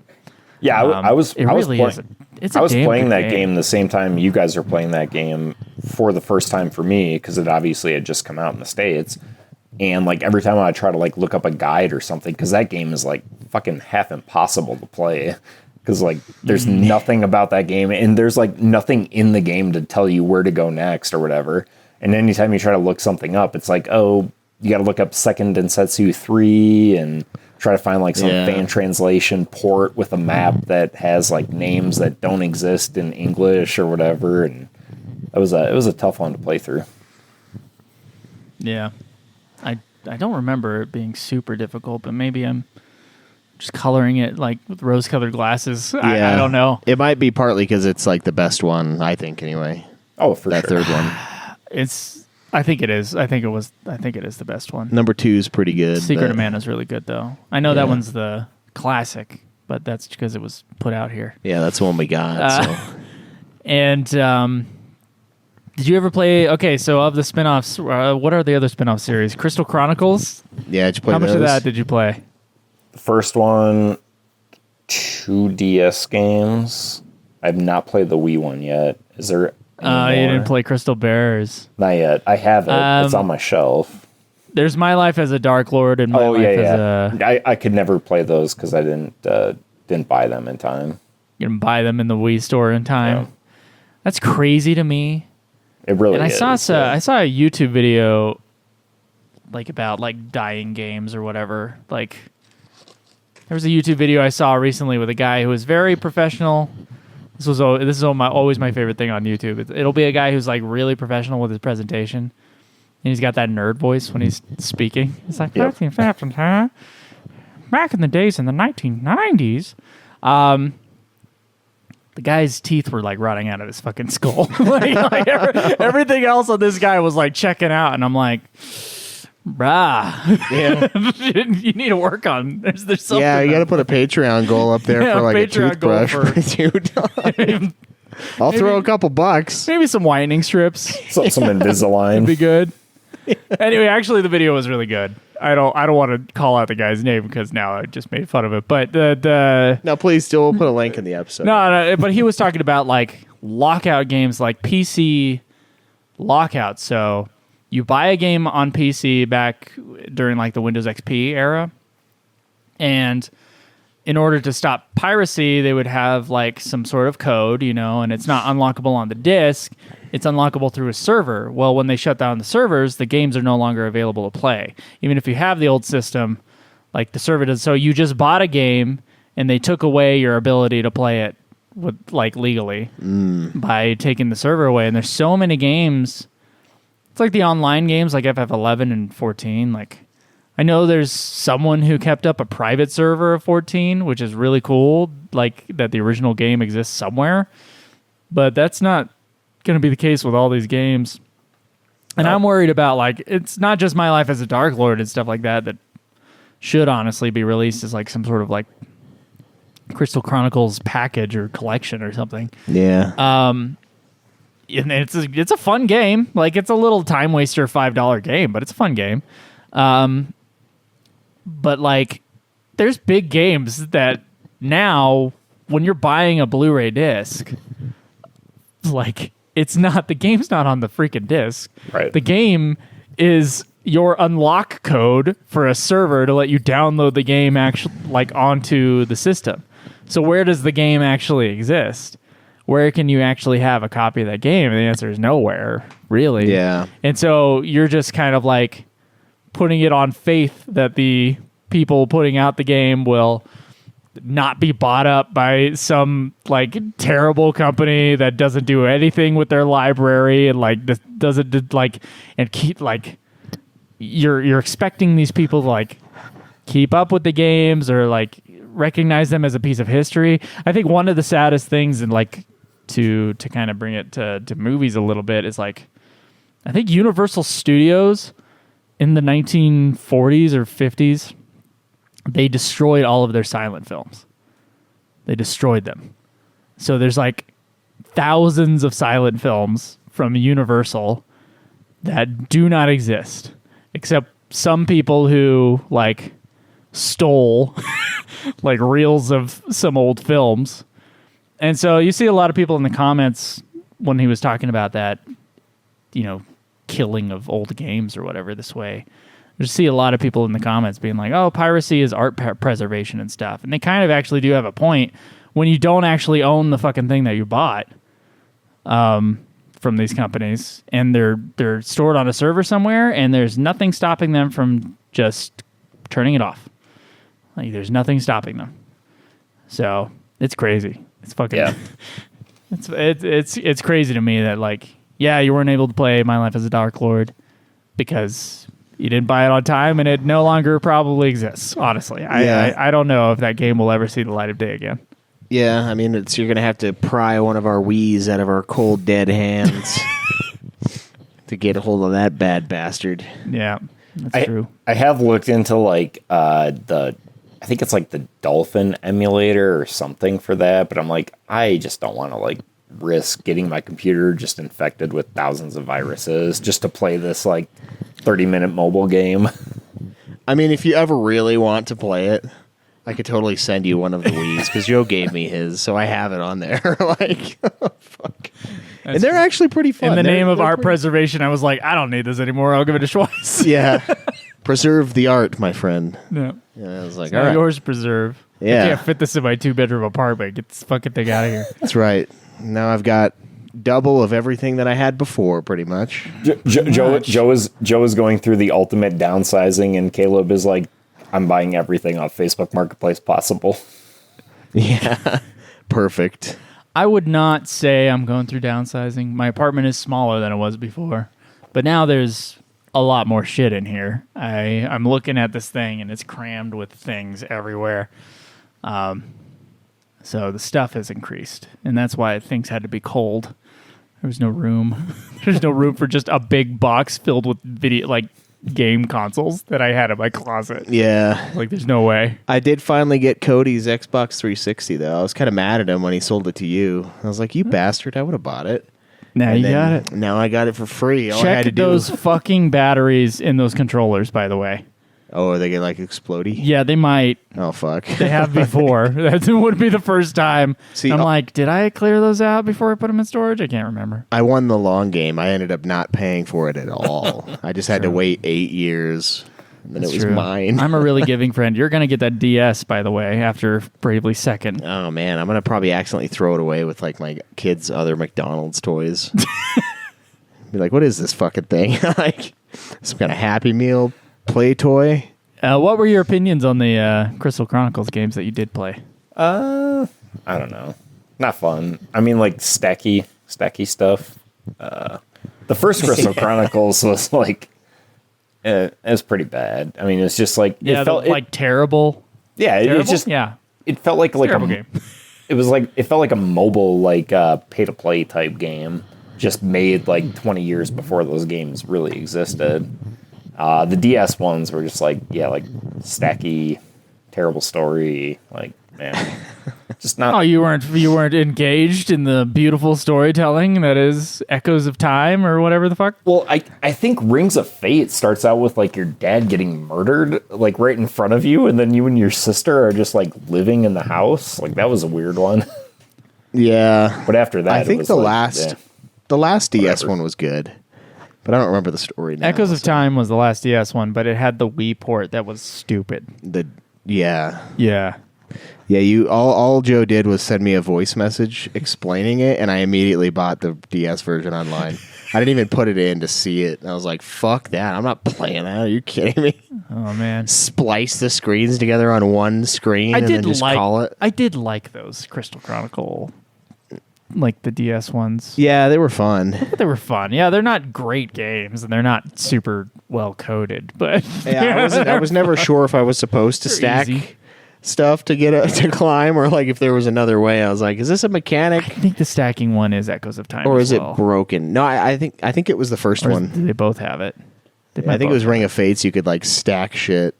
Yeah, I was it really is. It's a I was damn playing good that game the same time you guys are playing that game for the first time for me, because it obviously had just come out in the States. And like every time I try to like look up a guide or something, because that game is like fucking half impossible to play, because like there's nothing about that game, and there's like nothing in the game to tell you where to go next or whatever. And anytime you try to look something up, it's like, oh, you got to look up Second Densetsu 3 and try to find like some fan translation port with a map that has like names that don't exist in English or whatever. And it was a tough one to play through. Yeah. I don't remember it being super difficult, but maybe I'm just coloring it like with rose-colored glasses. I don't know. It might be partly because it's like the best one, I think. Anyway. Oh, for that sure. third one. I think it is. I think it is the best one. Number 2 is pretty good. Secret of Mana is really good though. I know that one's the classic, but that's because it was put out here. Yeah, that's the one we got. And did you ever play? Okay, so of the spinoffs, what are the other spinoff series? Crystal Chronicles. Yeah, did you play How much of those? that did you play? The first one, 2 DS games. I've not played the Wii one yet. Is there? You didn't play Crystal Bears. Not yet. I have it. It's on my shelf. There's My Life as a Dark Lord and My Life as a... I could never play those because I didn't buy them in time. You can buy them in the Wii store in time. Yeah. That's crazy to me. It really and is. I saw a YouTube video like about like dying games or whatever. Like there was a YouTube video I saw recently with a guy who was very professional. This is always my favorite thing on YouTube. It'll be a guy who's like really professional with his presentation, and he's got that nerd voice when he's speaking. It's like, back in the days in the 1990s, the guy's teeth were like rotting out of his fucking skull. Everything else on this guy was like checking out, and I'm like, brah, you need to work on. There's something. Yeah, you got to put a Patreon goal up there for like a toothbrush. I'll throw a couple bucks. Maybe some whitening strips. Some Invisalign. It'd be good. Anyway, actually, the video was really good. I don't want to call out the guy's name because now I just made fun of it. But no, please still put a link in the episode. No. But he was talking about like lockout games, like PC lockout. So you buy a game on PC back during like the Windows XP era, and in order to stop piracy, they would have like some sort of code, and it's not unlockable on the disk. It's unlockable through a server. Well, when they shut down the servers, the games are no longer available to play. Even if you have the old system, like the server does. So you just bought a game and they took away your ability to play it with like legally by taking the server away. And there's so many games. It's like the online games like FF11 and 14. Like I know there's someone who kept up a private server of 14, which is really cool, like that the original game exists somewhere. But that's not going to be the case with all these games. And I'm worried about like it's not just My Life as a Dark Lord and stuff like that should honestly be released as like some sort of like Crystal Chronicles package or collection or something. Yeah. And it's a fun game. Like it's a little time waster $5 game, but it's a fun game. But like there's big games that now when you're buying a Blu-ray disc, like the game's not on the freaking disc. Right. The game is your unlock code for a server to let you download the game actually like onto the system. So where does the game actually exist? Where can you actually have a copy of that game? And the answer is nowhere, really. Yeah. And so you're just kind of like putting it on faith that the people putting out the game will not be bought up by some like terrible company that doesn't do anything with their library and like doesn't like and keep like you're expecting these people to like keep up with the games or like recognize them as a piece of history. I think one of the saddest things and like to kind of bring it to movies a little bit is like I think Universal Studios in the 1940s or 50s, they destroyed all of their silent films. They destroyed them. So there's like thousands of silent films from Universal that do not exist, except some people who like stole like reels of some old films. And so you see a lot of people in the comments when he was talking about that, killing of old games or whatever this way. You see a lot of people in the comments being like, oh, piracy is art preservation and stuff. And they kind of actually do have a point when you don't actually own the fucking thing that you bought from these companies and they're stored on a server somewhere and there's nothing stopping them from just turning it off. Like there's nothing stopping them. So it's crazy. It's fucking it's crazy to me that like, yeah, you weren't able to play My Life as a Dark Lord because You didn't buy it on time, and it no longer probably exists. Honestly, Yeah. I don't know if that game will ever see the light of day again. Yeah, I mean, you're going to have to pry one of our Wiis out of our cold, dead hands to get a hold of that bad bastard. Yeah, that's true. I have looked into like I think it's like the Dolphin emulator or something for that, but I'm like, I just don't want to like risk getting my computer just infected with thousands of viruses just to play this like 30-minute mobile game. I mean, if you ever really want to play it, I could totally send you one of the Wiis because Joe gave me his, so I have it on there. Like, fuck. And they're actually pretty fun. In the name of art preservation, I was like, I don't need this anymore. I'll give it a Schweiss. Yeah. Preserve the art, my friend. No. Yeah, I was like, All all right. right. Yours preserve. Yeah. I can't fit this in my 2-bedroom apartment. Get this fucking thing out of here. That's right. Now I've got double of everything that I had before, pretty much. Joe is going through the ultimate downsizing, and Caleb is like, I'm buying everything off Facebook Marketplace possible. Yeah. Perfect. I would not say I'm going through downsizing. My apartment is smaller than it was before, but now there's a lot more shit in here. I'm looking at this thing, and it's crammed with things everywhere. So the stuff has increased, and that's why things had to be cold. There was no room. There's no room for just a big box filled with video, like game consoles that I had in my closet. Yeah. Like, there's no way. I did finally get Cody's Xbox 360, though. I was kind of mad at him when he sold it to you. I was like, you bastard, I would have bought it. Now And you then got it. Now I got it for free. All I had to Check do those fucking batteries in those controllers, by the way. Oh, are they get like explodey? Yeah, they might. Oh, fuck. They have before. That wouldn't be the first time. See, I'm like, did I clear those out before I put them in storage? I can't remember. I won the long game. I ended up not paying for it at all. I just had to wait 8 years, and then it was True. mine. I'm a really giving friend. You're going to get that DS, by the way, after Bravely Second. Oh, man. I'm going to probably accidentally throw it away with like my kids' other McDonald's toys. Be like, what is this fucking thing? Like, some kind of Happy Meal play toy? What were your opinions on the Crystal Chronicles games that you did play? I don't know. Not fun. I mean, like stacky stuff. The first Crystal Chronicles was like, it was pretty bad. I mean, it's just like Yeah, it felt like terrible. Yeah, Terrible? it just Yeah. It felt like a Terrible game. It was like it felt like a mobile like pay to play type game, just made like 20 years before those games really existed. The DS ones were just like like stacky, terrible story. Like, man, just not. Oh, you weren't engaged in the beautiful storytelling that is Echoes of Time or whatever the fuck? Well, I think Rings of Fate starts out with like your dad getting murdered like right in front of you, and then you and your sister are just like living in the house. Like, that was a weird one. Yeah. But after that, I it think was the like, last DS Whatever. one was good, but I don't remember the story now. Echoes of Time was the last DS one, but it had the Wii port that was stupid. Yeah. Yeah. You all Joe did was send me a voice message explaining it, and I immediately bought the DS version online. I didn't even put it in to see it. And I was like, fuck that. I'm not playing that. Are you kidding me? Oh, man. Splice the screens together on one screen and then just call it. I did like those Crystal Chronicle, like the DS ones. Yeah, they were fun. They were fun. Yeah, they're not great games, and they're not super well coded, but Yeah, I was never sure if I was supposed to They're stack easy. stuff to climb, or like if there was another way. I was like, is this a mechanic, I think the stacking one is Echoes of Time, or as is well. it broken? No, I think it was the first Or one. do they both have it? They I might think it both was have Ring of Fates. You could like stack shit.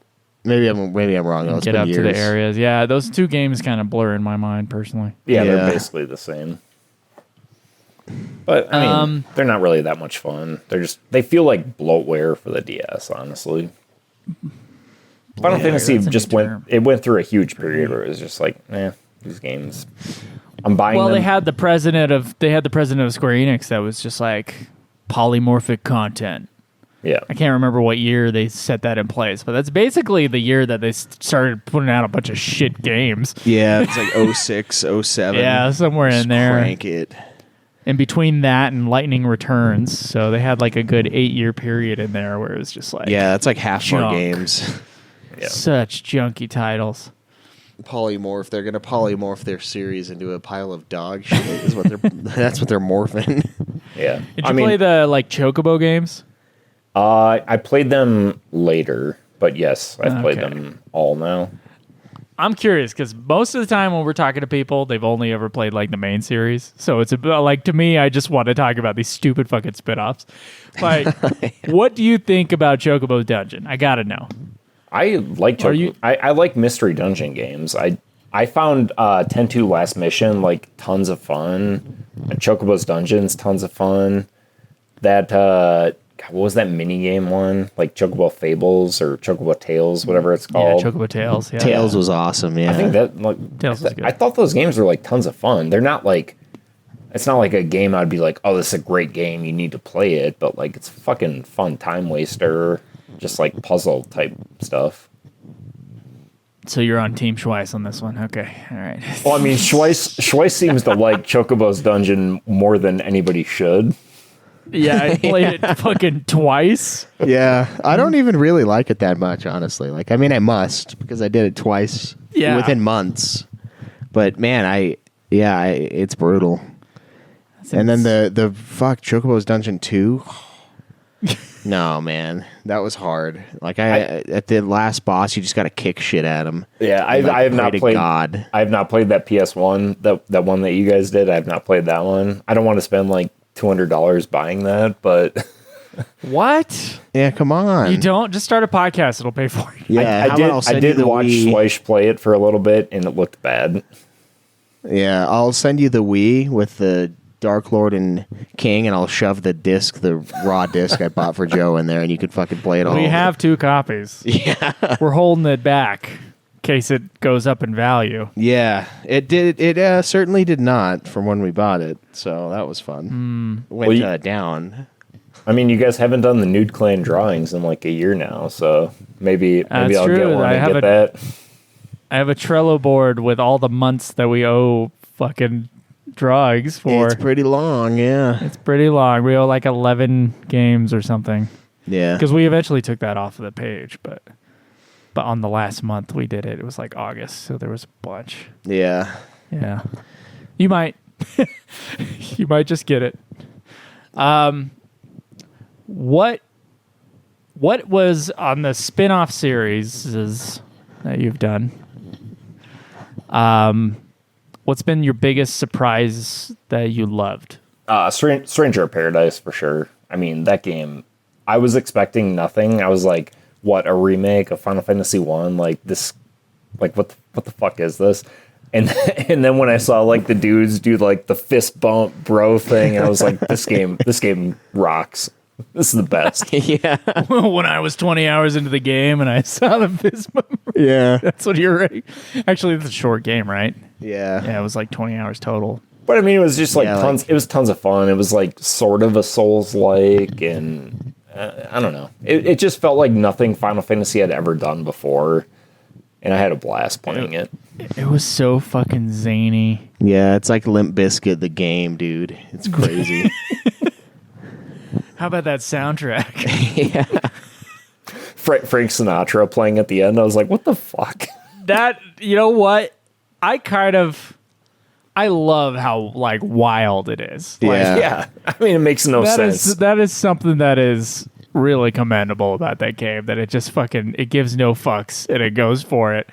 Maybe I'm wrong. Though. It's Get been up years. to the areas. Yeah, those two games kind of blur in my mind personally. Yeah, Yeah. they're basically the same. But I mean, they're not really that much fun. They feel like bloatware for the DS, honestly. Final Fantasy that's a just new term. went through a huge period where it was just like, these games, I'm buying Well, them. they had the president of Square Enix that was just like polymorphic content. Yeah. I can't remember what year they set that in place, but that's basically the year that they started putting out a bunch of shit games. Yeah, it's like 06, 07. Yeah, somewhere Just in there. Crank it. In between that and Lightning Returns, so they had like a good 8-year period in there where it was just like Yeah, that's like half more Junk. games. Yeah. such junky titles. Polymorph. They're gonna polymorph their series into a pile of dog shit. That's what they're morphing. Yeah. Did you play the like Chocobo games? I played them later, but yes, I've played them all now. I'm curious because most of the time when we're talking to people, they've only ever played like the main series. So it's about like, to me, I just want to talk about these stupid fucking spinoffs. Like, what do you think about Chocobo's Dungeon? I gotta know. I like I like mystery dungeon games. I found 10-2 Last Mission like tons of fun. Chocobo's Dungeon's tons of fun. That what was that mini game one? Like Chocobo Fables or Chocobo Tales, whatever it's called. Yeah, Chocobo Tales. Yeah. Tales was awesome. Yeah, I think that like Tales was good. I thought those games were like tons of fun. They're not like it's not like a game I'd be like, oh, this is a great game. You need to play it, but like it's fucking fun time waster, just like puzzle type stuff. So you're on Team Schweiss on this one. Okay. All right. Well, I mean, Schweiss seems to like Chocobo's Dungeon more than anybody should. Yeah, I played it fucking twice. Yeah, I don't even really like it that much, honestly. Like, I mean, I must because I did it twice within months. But man, it's brutal. And then the Chocobo's Dungeon 2. No, man, that was hard. Like at the last boss, you just got to kick shit at him. Yeah, I have not played. God. I have not played that PS1. That one that you guys did. I have not played that one. I don't want to spend like $200 buying that, but what? Yeah, come on. You don't just start a podcast; it'll pay for it. Yeah, I did watch Schweiss play it for a little bit, and it looked bad. Yeah, I'll send you the Wii with the Dark Lord and King, and I'll shove the raw disc I bought for Joe in there, and you can fucking play it all. We have 2 copies. Yeah, we're holding it back in case it goes up in value. Yeah, it did. It certainly did not from when we bought it, so that was fun. Went down. I mean, you guys haven't done the Nude Clan drawings in like a year now, so maybe I'll true. get one and get that. I have a Trello board with all the months that we owe fucking drawings for. It's pretty long, yeah. It's pretty long. We owe like 11 games or something. Yeah. Because we eventually took that off of the page, but on the last month we did it. It was like August, so there was a bunch. Yeah. Yeah. You might just get it. What was on the spin-off series that you've done? What's been your biggest surprise that you loved? Stranger of Paradise for sure. I mean, that game, I was expecting nothing. I was like, what, a remake of Final Fantasy 1? Like this, like what the fuck is this? And then when I saw like the dudes do like the fist bump bro thing, I was like, this game rocks. This is the best. Yeah. When I was 20 hours into the game and I saw the fist bump. Yeah. That's what you're right. Actually, it's a short game, right? Yeah. Yeah, it was like 20 hours total. But I mean, it was just like tons. It was tons of fun. It was like sort of a Souls-like, and I don't know. It just felt like nothing Final Fantasy had ever done before, and I had a blast playing it. It was so fucking zany. Yeah, it's like Limp Bizkit, the game, dude. It's crazy. How about that soundtrack? Yeah. Frank Sinatra playing at the end. I was like, what the fuck? That, you know what? I love how like wild it is. Like, yeah. I mean, it makes no sense. That is something that is really commendable about that game. That it just it gives no fucks and it goes for it.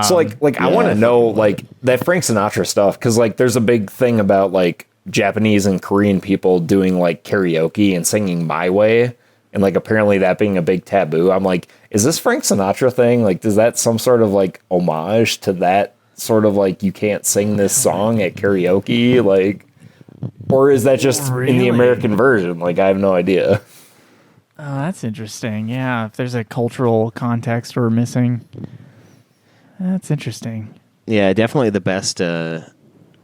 So like I want to know like that Frank Sinatra stuff, because like there's a big thing about like Japanese and Korean people doing like karaoke and singing My Way, and like apparently that being a big taboo. I'm like, is this Frank Sinatra thing? Like, is that some sort of like homage to that sort of like you can't sing this song at karaoke, like, or is that just in the American version? Like, I have no idea. Oh, that's interesting. Yeah, if there's a cultural context we're missing, that's interesting. Yeah, definitely the best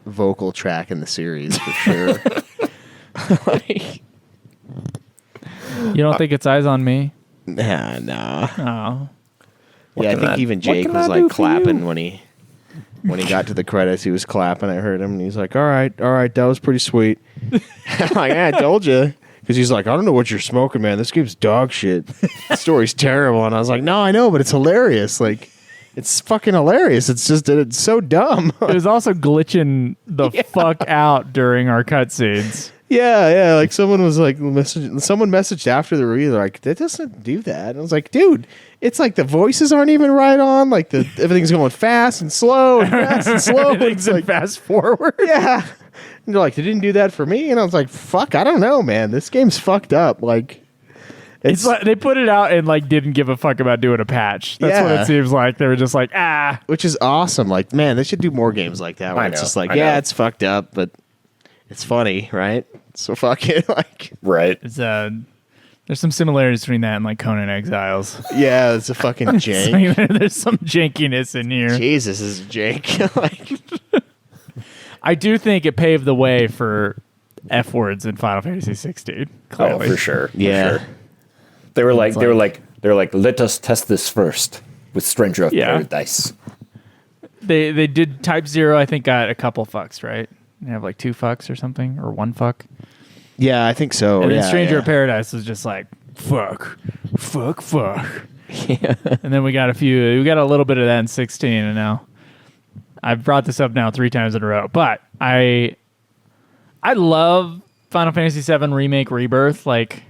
vocal track in the series for sure. Like, you don't think it's Eyes on Me? Nah, no. Oh. Yeah, I think even Jake was like clapping when he got to the credits. He was clapping. I heard him, and he's like, "All right, that was pretty sweet." I'm like, "Yeah, I told you." Because he's like, "I don't know what you're smoking, man. This game's dog shit. The story's terrible." And I was like, "No, I know, but it's hilarious. Like, it's fucking hilarious. It's just it's so dumb." It was also glitching the fuck out during our cutscenes. Yeah. Like someone was like, someone messaged after the review. They're like, that doesn't do that. And I was like, dude, it's like the voices aren't even right on. Like everything's going fast and slow and fast and slow. Everything's in fast forward. Yeah. And they're like, they didn't do that for me. And I was like, fuck, I don't know, man. This game's fucked up. Like, It's like they put it out and like didn't give a fuck about doing a patch. That's what it seems like. They were just like, which is awesome. Like, man, they should do more games like that. Where it's just like, it's fucked up, but it's funny, right? So fuck it, like, right. It's there's some similarities between that and like Conan Exiles. Yeah, it's a fucking jank. There's some jankiness in here. Jesus, is jank. Like, I do think it paved the way for F words in Final Fantasy 16. Clearly. Oh, for sure. Yeah. For sure. They were like, let us test this first with Stranger of Paradise. They did Type 0, I think, got a couple fucks, right? They have like 2 fucks or something, or 1 fuck. Yeah, I think so. And then Stranger of Paradise was just like, fuck. Yeah. And then we got a little bit of that in 16, and now I've brought this up now 3 times in a row. But I love Final Fantasy VII Remake Rebirth. Like,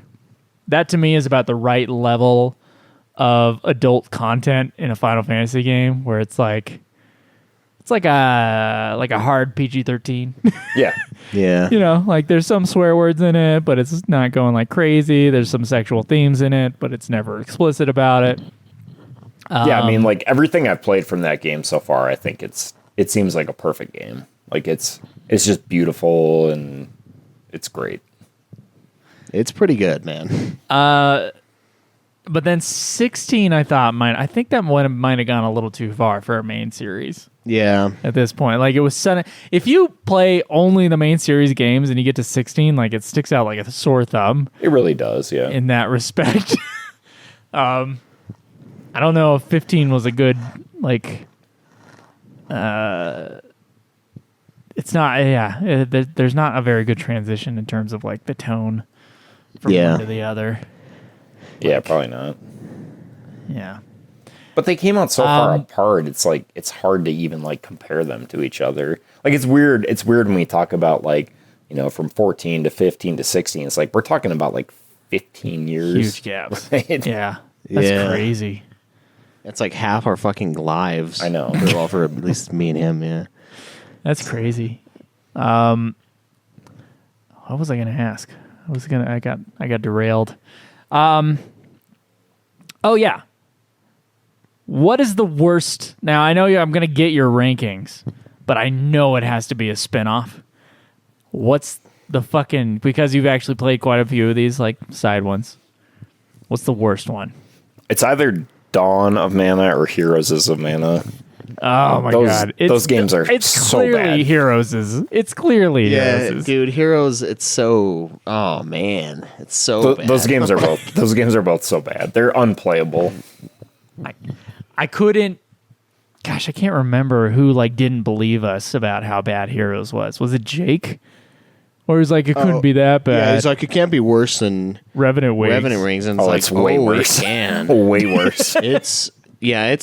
that to me is about the right level of adult content in a Final Fantasy game, where it's like a hard PG-13. Yeah. Yeah. You know, like there's some swear words in it, but it's not going like crazy. There's some sexual themes in it, but it's never explicit about it. Yeah, I mean, like everything I've played from that game so far, I think it seems like a perfect game. Like it's just beautiful and it's great. It's pretty good, man. But then 16, I think that one might have gone a little too far for a main series. Yeah. At this point, like it was sudden. If you play only the main series games and you get to 16, like it sticks out like a sore thumb. It really does, yeah. In that respect, I don't know if 15 was a good like. It's not. Yeah, there's not a very good transition in terms of like the tone from one to the other. Yeah, probably not. Yeah. But they came out so far apart. It's like it's hard to even like compare them to each other. Like it's weird. It's weird when we talk about like, you know, from 14 to 15 to 16. It's like we're talking about like 15 years. Huge gaps. Right? Yeah. That's crazy. That's like half our fucking lives. I know. Well, for at least me and him, yeah. That's crazy. What was I going to ask? I got derailed. Oh yeah. What is the worst? Now I know I'm going to get your rankings, but I know it has to be a spinoff. What's the fucking, because you've actually played quite a few of these like side ones. What's the worst one? It's either Dawn of Mana or Heroes of Mana. Oh my god. Those games are so bad. It's clearly Heroes. Dude, Heroes, it's so, oh man, it's so bad. Those games are both so bad. They're unplayable. I couldn't, gosh, I can't remember who like didn't believe us about how bad Heroes was. Was it Jake? Or he's like, it couldn't be that bad. Yeah, he's like, it can't be worse than Revenant Wings. And it's like, it's way worse. It can. Way worse. It's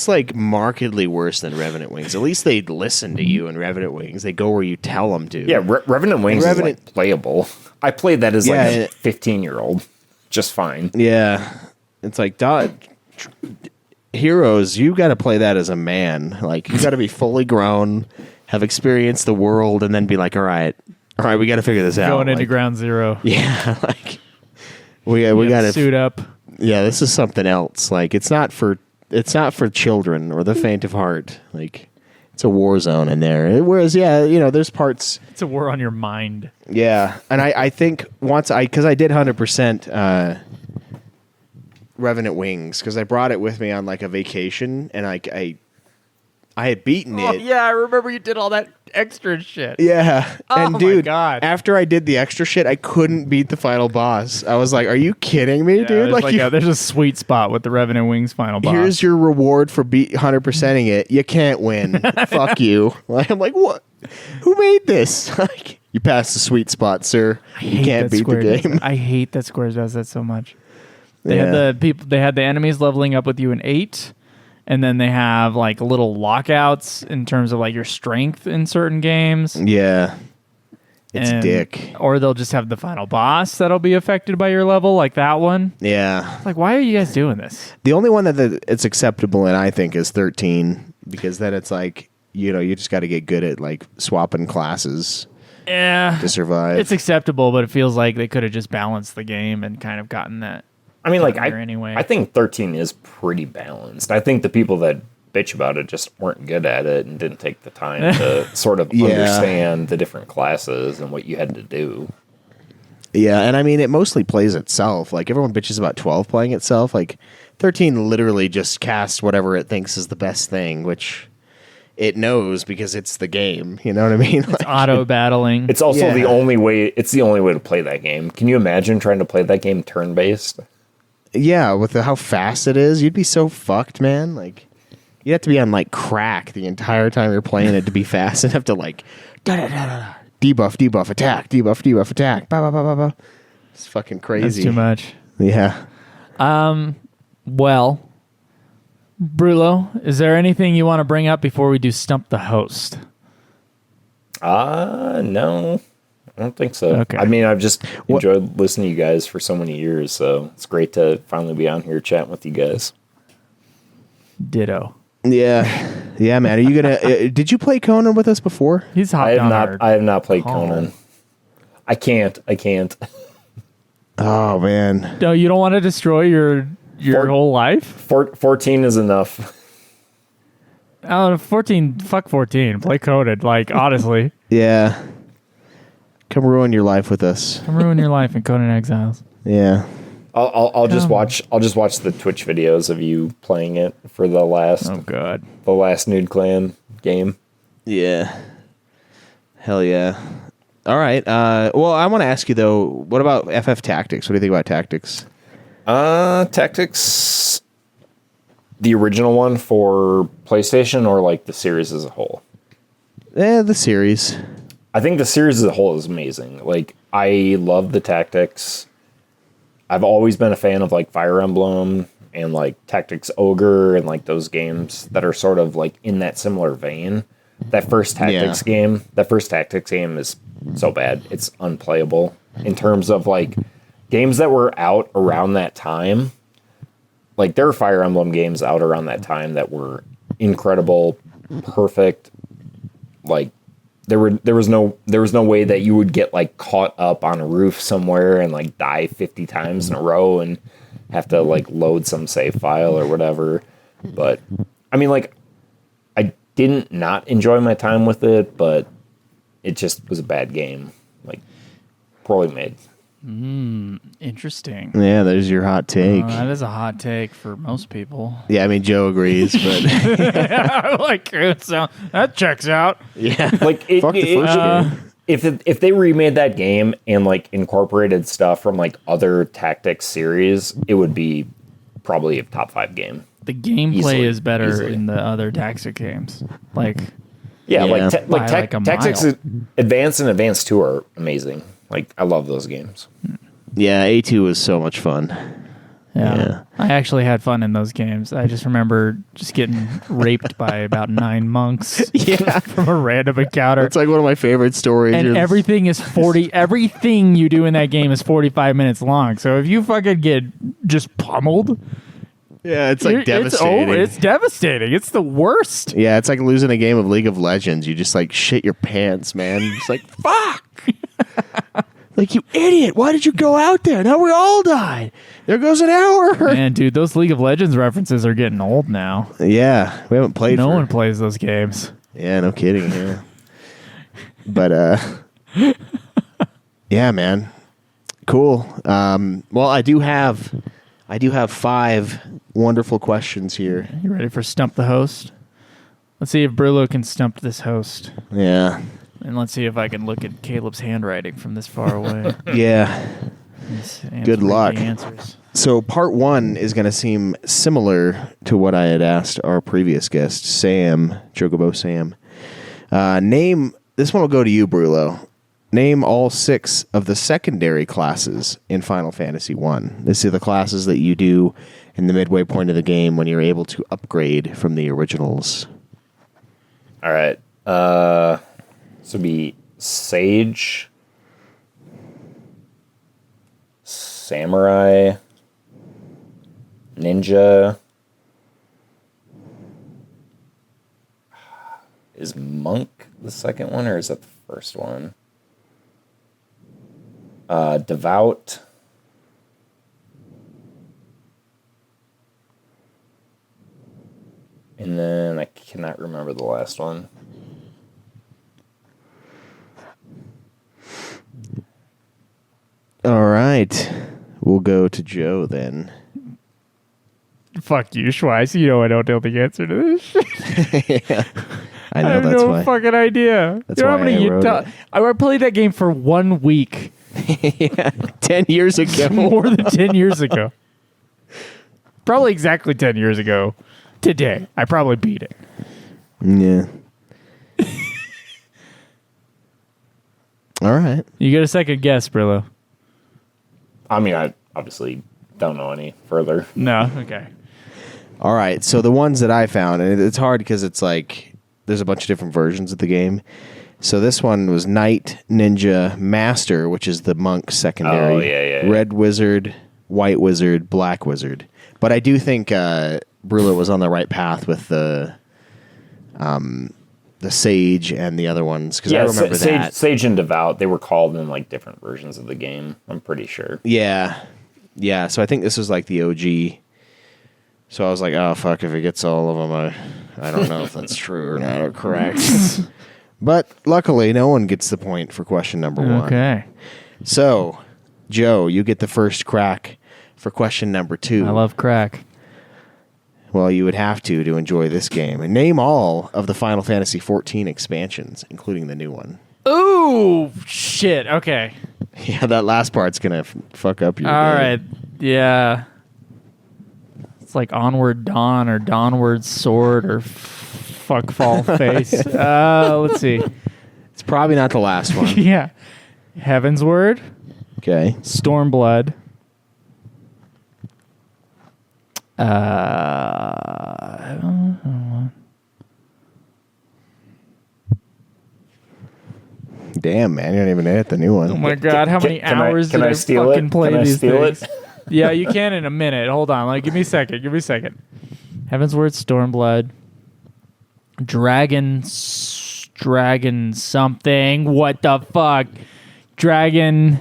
like markedly worse than Revenant Wings. At least they listen to you in Revenant Wings. They go where you tell them to. Yeah, Revenant Wings is like playable. I played that as like a 15-year-old. Just fine. Yeah. It's like, Heroes, you got to play that as a man. Like, you got to be fully grown, have experienced the world, and then be like, all right, we got to figure this out. Going into ground zero. Yeah, like, we got to suit up. Yeah, this is something else. Like, it's not for children or the faint of heart. Like, it's a war zone in there. Whereas, there's parts. It's a war on your mind. Yeah, and I think because I did 100%. Revenant Wings, because I brought it with me on like a vacation, and I had beaten it. Yeah, I remember you did all that extra shit. Yeah, and dude, my God. After I did the extra shit, I couldn't beat the final boss. I was like, "Are you kidding me, dude?" There's a sweet spot with the Revenant Wings final boss. Here's your reward for 100%ing it. You can't win. Fuck you. I'm like, what? Who made this? Like, you passed the sweet spot, sir. You can't beat the game. I hate that Square does that so much. They had the enemies leveling up with you in 8, and then they have like little lockouts in terms of like your strength in certain games. Yeah. It's dick. Or they'll just have the final boss that'll be affected by your level, like that one. Yeah. Like, why are you guys doing this? The only one that it's acceptable in, I think, is 13, because then it's like, you just got to get good at like swapping classes Yeah. to survive. It's acceptable, but it feels like they could have just balanced the game and kind of gotten that. I mean, like, anyway. I think 13 is pretty balanced. I think the people that bitch about it just weren't good at it and didn't take the time to sort of understand the different classes and what you had to do. Yeah, and I mean, it mostly plays itself. Like, everyone bitches about 12 playing itself. Like, 13 literally just casts whatever it thinks is the best thing, which it knows because it's the game. You know what I mean? It's auto battling. It's also the only way. It's the only way to play that game. Can you imagine trying to play that game turn-based? Yeah, with how fast it is, you'd be so fucked, man. Like, you'd have to be on, like, crack the entire time you're playing it to be fast and have to, like, da-da-da-da-da. Debuff, attack, debuff, attack. Ba, ba, ba, ba, ba. It's fucking crazy. That's too much. Yeah. Well, Brulo, is there anything you want to bring up before we do Stump the Host? No. I don't think so. Okay. I mean, I've just enjoyed listening to you guys for so many years, so it's great to finally be on here chatting with you guys. Yeah. Ditto. Yeah, man. Are you going to... did you play Conan with us before? He's hot. I have not played Conan. I can't. Oh, man. No, you don't want to destroy your whole life? 14 is enough. 14. Fuck 14. Play Conan. Like, honestly. Yeah. Come ruin your life with us. Come ruin your life in Conan Exiles. Yeah. I'll just watch the Twitch videos of you playing it for the last Nude Clan game. Yeah. Hell yeah. All right. Well, I want to ask you though, what about FF Tactics? What do you think about Tactics? Tactics, the original one for PlayStation or like the series as a whole? The series. I think the series as a whole is amazing. Like, I love the Tactics. I've always been a fan of like Fire Emblem and like Tactics Ogre and like those games that are sort of like in that similar vein. That first Tactics game is so bad. It's unplayable in terms of like games that were out around that time. Like, there are Fire Emblem games out around that time that were incredible, perfect. Like, there was no way that you would get like caught up on a roof somewhere and like die 50 times in a row and have to like load some save file or whatever. But I mean, like, I didn't not enjoy my time with it, but it just was a bad game. Like, poorly made. Interesting. Yeah, there's your hot take. That is a hot take for most people. Yeah, I mean, Joe agrees, but Like, so that checks out. yeah, Like, fuck the first game. if they remade that game and like incorporated stuff from like other Tactics series, it would be probably a top 5 game. The gameplay Easily. is better in the other Tactics games. Like, Yeah, Yeah. like By like a Tactics mile. Advance and Advance 2 are amazing. Like, I love those games. Yeah, A2 was so much fun. Yeah. I actually had fun in those games. I just remember just getting raped by about 9 monks from a random encounter. It's like one of my favorite stories. And everything is 40. Everything you do in that game is 45 minutes long. So if you fucking get just pummeled, yeah, it's like it's devastating. over. It's devastating. It's the worst. Yeah, it's like losing a game of League of Legends. You just like shit your pants, man. It's like, fuck. Like, you idiot. Why did you go out there? Now we all died. There goes an hour. Man, dude, those League of Legends references are getting old now. Yeah, we haven't played No one plays those games. Yeah, no kidding. Yeah. But, yeah, man. Cool. Well, I do have 5 wonderful questions here. You ready for Stump the Host? Let's see if Brulo can stump this host. Yeah. And let's see if I can look at Caleb's handwriting from this far away. Yeah. Good luck. Answers. So part 1 is going to seem similar to what I had asked our previous guest, Sam, Chocobo Sam. This one will go to you, Brulo. Name all 6 of the secondary classes in Final Fantasy 1. This is the classes that you do in the midway point of the game when you're able to upgrade from the originals. All right. So be Sage, Samurai, Ninja. Is Monk the second one, or is that the first one? Devout. And then I cannot remember the last one. All right. We'll go to Joe then. Fuck you, Schweiss. You know I don't know the answer to this shit. Yeah. I I know have that's no why. fucking idea. That's you know how why many I wrote it. I played that game for 1 week. Yeah. 10 years ago. More than 10 years ago. Probably exactly 10 years ago today. I probably beat it. Yeah. All right. You get a second guess, Brillo. I mean, I obviously don't know any further. No? Okay. All right. So the ones that I found, and it's hard because it's like there's a bunch of different versions of the game. So this one was Knight, Ninja, Master, which is the monk secondary. Oh, yeah. Red Wizard, White Wizard, Black Wizard. But I do think Brulo was on the right path with the Sage and the other ones, because I remember that. Sage and Devout, they were called in like different versions of the game, I'm pretty sure. Yeah. Yeah. So I think this was like the OG. So I was like, oh, fuck, if it gets all of them, I don't know if that's true or not or correct. But luckily, no one gets the point for question number one. Okay. So, Joe, you get the first crack for question number 2. I love crack. Well, you would have to enjoy this game. And name all of the Final Fantasy XIV expansions, including the new one. Ooh, shit. Okay. Yeah, that last part's going to fuck up your All game. right. Yeah. It's like Onward Dawn or Dawnward Sword or Fuck Fall Face. Let's see. It's probably not the last one. Yeah. Heaven's Word, Okay. Stormblood. Damn, man, you don't even hit the new one. Oh my god, how many Can I- hours can did I I steal fucking it? play Can I these steal things? it? Yeah, you can in a minute. Hold on. Give me a second. Heaven's Word, Stormblood. Dragon something. What the fuck? Dragon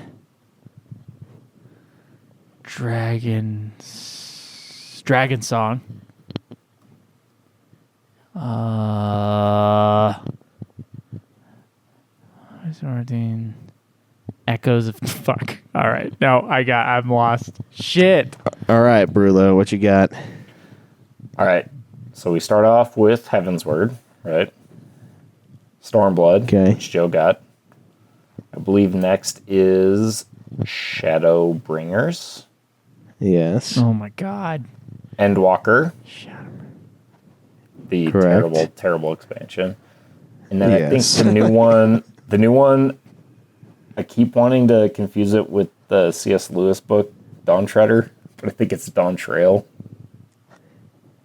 Song. Echoes of fuck. All right. No, I'm lost. Shit. All right, Brulo, what you got? All right. So we start off with Heaven's Word, right? Stormblood, Okay. which Joe got. I believe next is Shadowbringers, Yes. Oh my god. Endwalker, Shadow. the Correct. terrible expansion. And then I think Yes. the new one, I keep wanting to confuse it with the C.S. Lewis book, Dawn Treader, but I think it's Dawn Trail.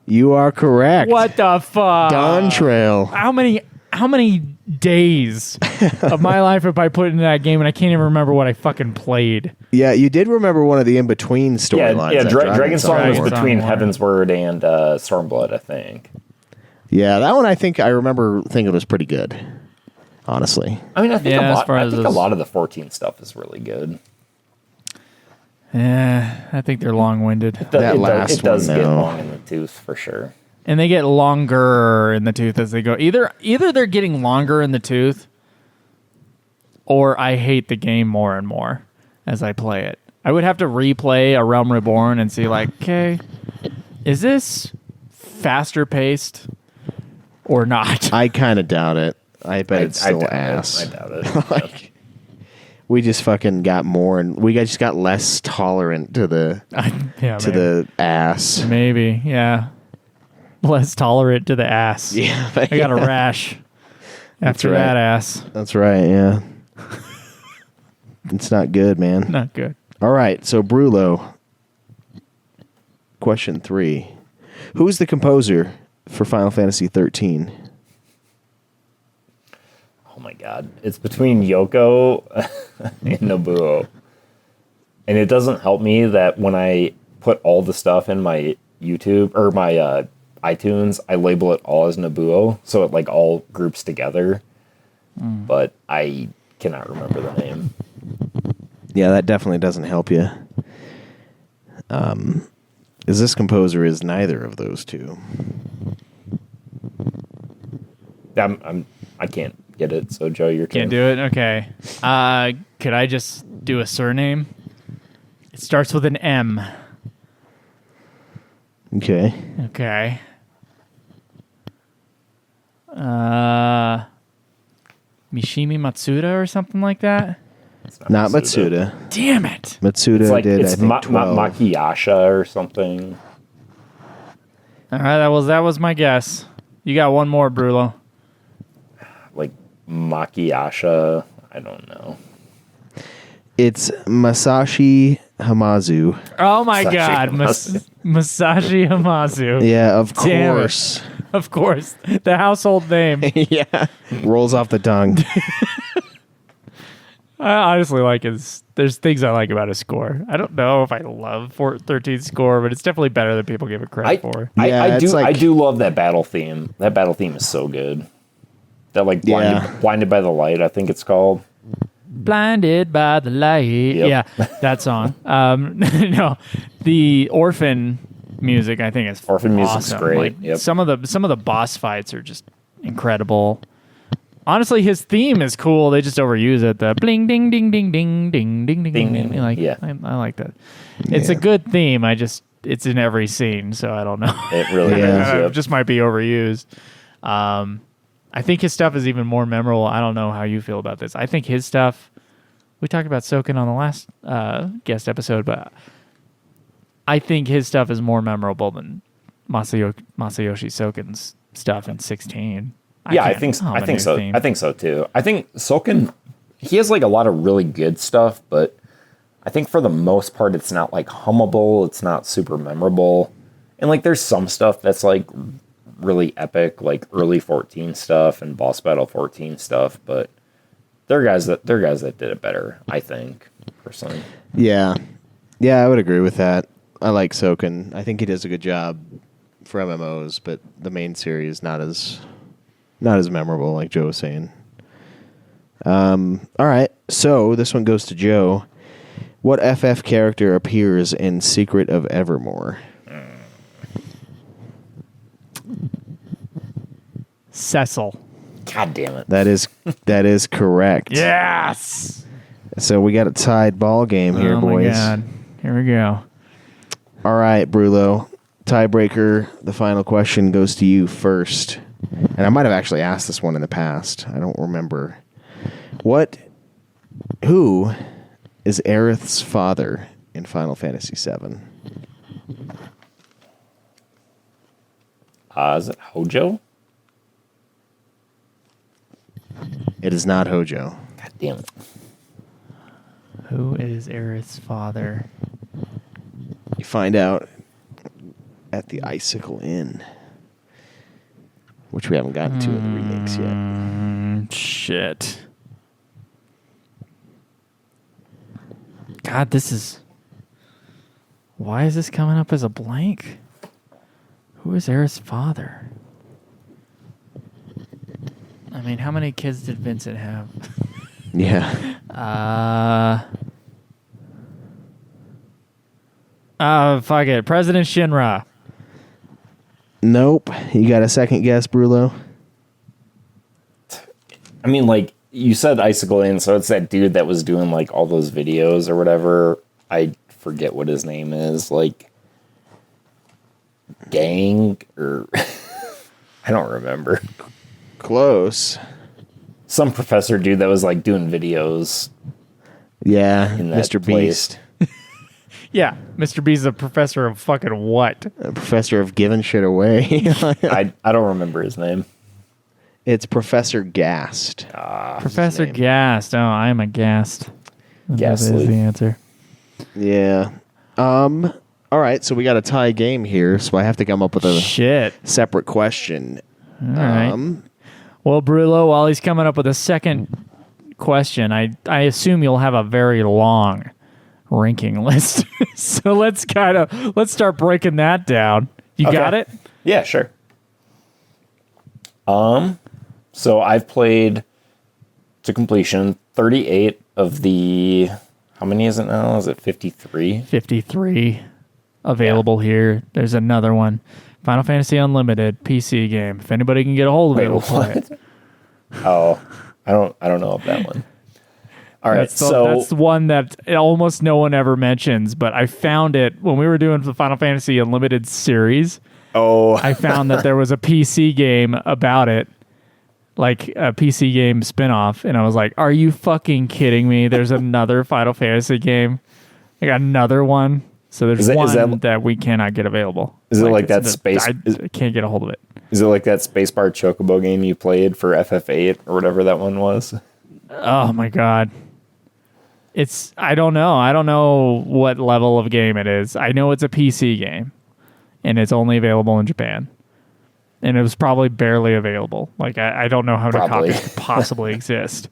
You are correct. What the fuck? Dawn Trail. How many days of my life have I put into that game and I can't even remember what I fucking played? Yeah, you did remember one of the in-between storylines. Yeah, that Dragon Song was Dragon between Song. Heaven's Word and Stormblood, I think. Yeah, that one I remember thinking was pretty good, honestly. I mean, I think, Yeah, as far I as think a those- lot of the 14 stuff is really good. Yeah, I think they're long-winded. That last it does one, get though. long in the tooth, for sure. And they get longer in the tooth as they go. Either they're getting longer in the tooth, or I hate the game more and more as I play it. I would have to replay A Realm Reborn and see, like, okay, is this faster paced or not? I kind of doubt it. I bet it's still doubt ass. it. I doubt it. Like, we just fucking got more, and we just got less tolerant to the Yeah, to the ass. maybe, yeah. Less tolerant to the ass. Yeah, I got a rash after right. that ass. That's right. Yeah, it's not good, man. Not good. All right, so Brulo. Question 3: Who's the composer for Final Fantasy 13? Oh my god. It's between Yoko and Nobuo. And it doesn't help me that when I put all the stuff in my YouTube or my iTunes, I label it all as Nabuo, so it like all groups together. But I cannot remember the name. Yeah, that definitely doesn't help you. Is this composer is neither of those two. I can't get it. So Joe, you're Can't do it. Okay. Could I just do a surname? It starts with an M. Okay. Okay. Mishimi Matsuda or something like that. It's Not Matsuda. Damn it! Matsuda It's like did, it's I think, 12. Makiyasha or something. All right, that was my guess. You got one more, Brulo. Like Makiyasha. I don't know. It's Masashi Hamazu. Oh my Masashi God, Masashi Hamazu. Yeah, of Damn it. course. Of course, the household name. Yeah. Rolls off the tongue. I honestly like his. There's things I like about his score. I don't know if I love 13's score, but it's definitely better than people give it credit for. Yeah, I it's like- do love that battle theme. That battle theme is so good. That like Yeah. blinded by the light, I think it's called. Blinded by the light. Yep. Yeah, that song. No, the Orphan music I think is Orphan music's awesome. great. Like, Yep. some of the boss fights are just incredible. Honestly, his theme is cool. They just overuse it. The bling ding ding ding ding ding ding ding ding. Ding. Like, Yeah. I like that. It's a good theme. It's in every scene, so I don't know. It really Yeah. is. It Yep. just might be overused. I think his stuff is even more memorable. I don't know how you feel about this. I think his stuff. We talked about Soken on the last guest episode, but I think his stuff is more memorable than Masayoshi Soken's stuff in 16. Yeah, I can't think hum a think new so. theme. I think so too. I think Soken, he has like a lot of really good stuff, but I think for the most part, it's not like hummable. It's not super memorable, and like there's some stuff that's like really epic, like early 14 stuff and boss battle 14 stuff, but there are guys that did it better. I think personally. Yeah. Yeah, I would agree with that. I like Soken. I think he does a good job for MMOs, but the main series not as memorable, like Joe was saying. All right, so this one goes to Joe. What FF character appears in Secret of Evermore? Cecil. God damn it! That is correct. Yes. So we got a tied ball game here, Oh boys. my God. Here we go. All right, Brulo. Tiebreaker. The final question goes to you first. And I might have actually asked this one in the past. I don't remember. Who is Aerith's father in Final Fantasy VII? Is it Hojo? It is not Hojo. God damn it! Who is Aerith's father? You find out at the Icicle Inn, which we haven't gotten to in the remakes yet. Shit. God, why is this coming up as a blank? Who is Aerith's father? I mean, how many kids did Vincent have? Yeah. Fuck it. President Shinra. Nope. You got a second guess, Brulo? I mean, like you said, Icicle Inn, so it's that dude that was doing like all those videos or whatever. I forget what his name is. Like Gang or I don't remember. Close. Some professor dude that was like doing videos. Yeah, In that Mr. place. Beast. Yeah, Mr. B's a professor of fucking what? A professor of giving shit away. I don't remember his name. It's Professor Gast. Professor Gast. Oh, I am a Gast. That Ghastly. is the answer. Yeah. All right, so we got a tie game here, so I have to come up with a Shit. separate question. All right. Well, Brulo, while he's coming up with a second question, I assume you'll have a very long ranking list. So let's start breaking that down. You got it? Yeah, sure. So I've played to completion 38 of the, how many is it now? Is it 53? 53 available here. There's another one. Final Fantasy Unlimited PC game. If anybody can get a hold of it, we'll play it. Oh, I don't know of that one. All right, that's the one that almost no one ever mentions, but I found it when we were doing the Final Fantasy Unlimited series. Oh, I found that there was a PC game about it, like a PC game spinoff, and I was like, "Are you fucking kidding me? There's another Final Fantasy game. I got another one." So there's one that we cannot get available. Is it like that space? I can't get a hold of it. Is it like that Spacebar Chocobo game you played for FF8 or whatever that one was? Oh my god. I don't know. I don't know what level of game it is. I know it's a PC game, and it's only available in Japan. And it was probably barely available. Like, I don't know how many copies could possibly exist.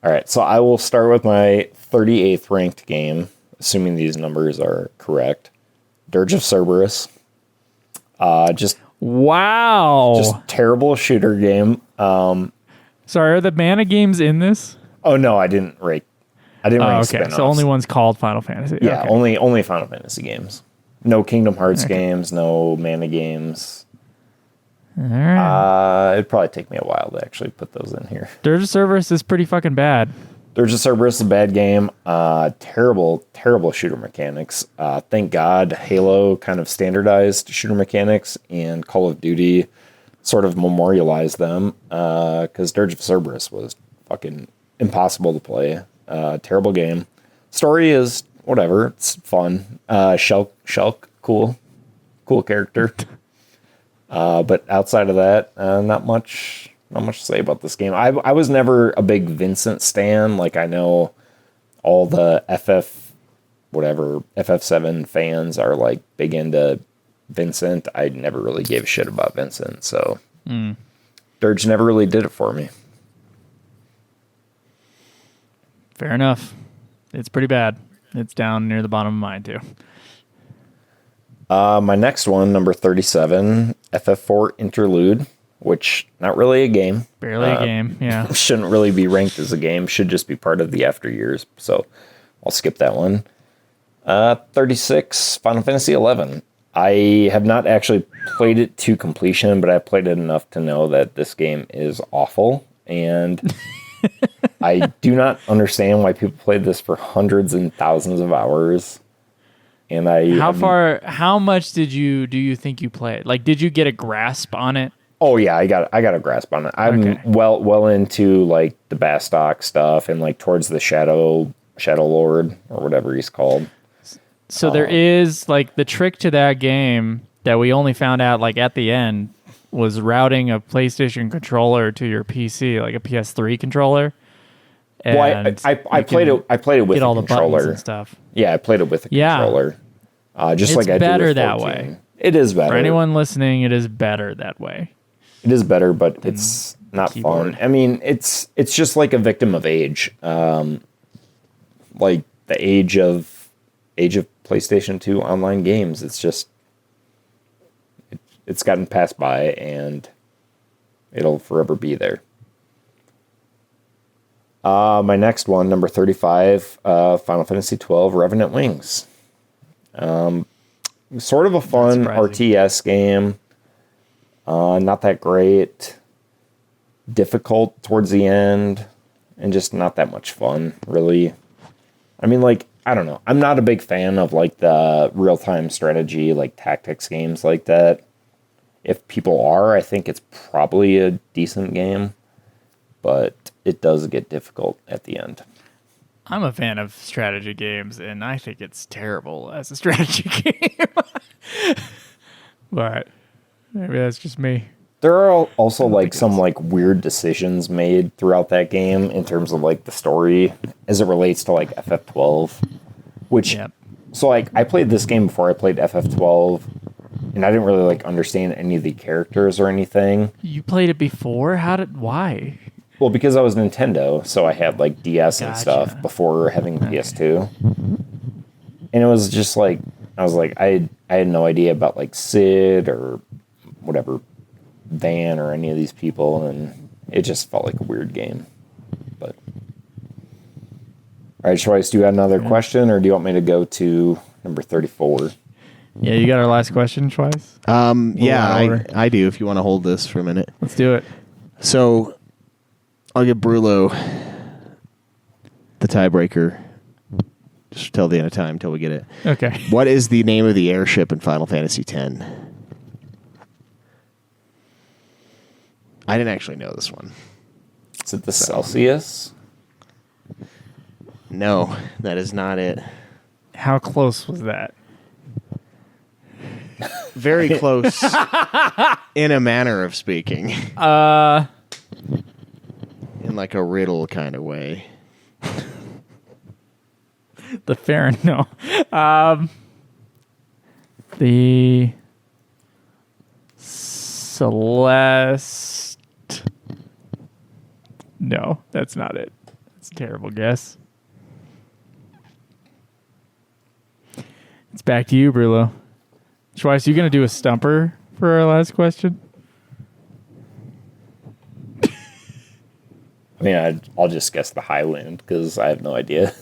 All right, so I will start with my 38th ranked game, assuming these numbers are correct. Dirge of Cerberus. Just terrible shooter game. Sorry, are the mana games in this? Oh no, I didn't rank. Okay, spin-offs. So only one's called Final Fantasy. Yeah, okay. only Final Fantasy games. No Kingdom Hearts games, no mana games. All right. It'd probably take me a while to actually put those in here. Dirge of Cerberus is pretty fucking bad. Dirge of Cerberus is a bad game. Terrible shooter mechanics. Thank God Halo kind of standardized shooter mechanics and Call of Duty sort of memorialized them, because Dirge of Cerberus was fucking impossible to play. Terrible game. Story is whatever. It's fun. Shulk, cool character. But outside of that, not much to say about this game. I was never a big Vincent stan. Like, I know all the FF7 fans are like big into Vincent. I never really gave a shit about Vincent, so Dirge never really did it for me. Fair enough. It's pretty bad. It's down near the bottom of mine too. My next one, number 37, FF4 Interlude, which not really a game. Barely a game, yeah. Shouldn't really be ranked as a game. Should just be part of the after years. So I'll skip that one. 36, Final Fantasy 11. I have not actually played it to completion, but I've played it enough to know that this game is awful. And I do not understand why people played this for hundreds and thousands of hours. And how much do you think you played? Like, did you get a grasp on it? Oh yeah, I got a grasp on it. I'm well into like the Bastok stuff and like towards the Shadow Lord or whatever he's called. So there is like the trick to that game that we only found out like at the end was routing a PlayStation controller to your PC, like a PS3 controller. And well, I played it with all a the controller buttons and stuff. Yeah, I played it with a controller. Just like I do with 14. It's better that way. It is better. For anyone listening, it is better that way. It is better, but it's not fun. I mean, it's just like a victim of age. Like the age of PlayStation 2 online games. It's just it's gotten passed by, and it'll forever be there. My next one, number 35, Final Fantasy 12, Revenant Wings. Sort of a fun RTS game. Not that great. Difficult towards the end, and just not that much fun, really. I mean, like, I don't know. I'm not a big fan of, like, the real-time strategy, like, tactics games like that. If people are, I think it's probably a decent game, but it does get difficult at the end. I'm a fan of strategy games, and I think it's terrible as a strategy game. But maybe that's just me. There are also like some like weird decisions made throughout that game in terms of like the story as it relates to like FF12, which so like I played this game before I played FF12, and I didn't really like understand any of the characters or anything. You played it before? Why? Well, because I was Nintendo, so I had like DS and stuff before having PS2. And it was just like, I was like, I had no idea about like Sid or whatever, Van or any of these people, and it just felt like a weird game. But all right, Schweiss, do you have another question, or do you want me to go to number 34? Yeah, you got our last question, Schweiss? Yeah, I do, if you want to hold this for a minute. Let's do it. So, I'll give Brulo the tiebreaker just till the end of time, till we get it. Okay. What is the name of the airship in Final Fantasy X? I didn't actually know this one. Is it the Celsius? No, that is not it. How close was that? Very close in a manner of speaking. In like a riddle kind of way. The Farron, no. The Celeste. No, that's not it. That's a terrible guess. It's back to you, Brulo. Schweiss, you going to do a stumper for our last question? I mean, I'll just guess the Highwind because I have no idea.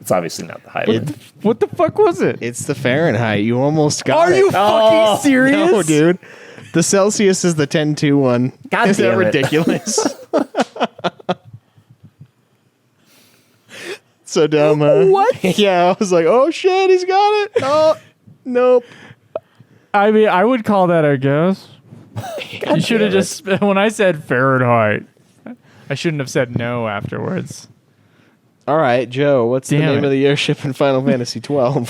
It's obviously not the Highwind. What the fuck was it? It's the Fahrenheit. You almost got it. Are you fucking serious? No, dude. The Celsius is the 10-2 one. God Is that damn it. ridiculous? So dumb, huh? What? Yeah, I was like, oh shit, he's got it. Oh, nope. I mean, I would call that a guess. You should have damn it. just, when I said Fahrenheit, I shouldn't have said no afterwards. All right, Joe, what's the Damn name it. of the airship in Final Fantasy 12?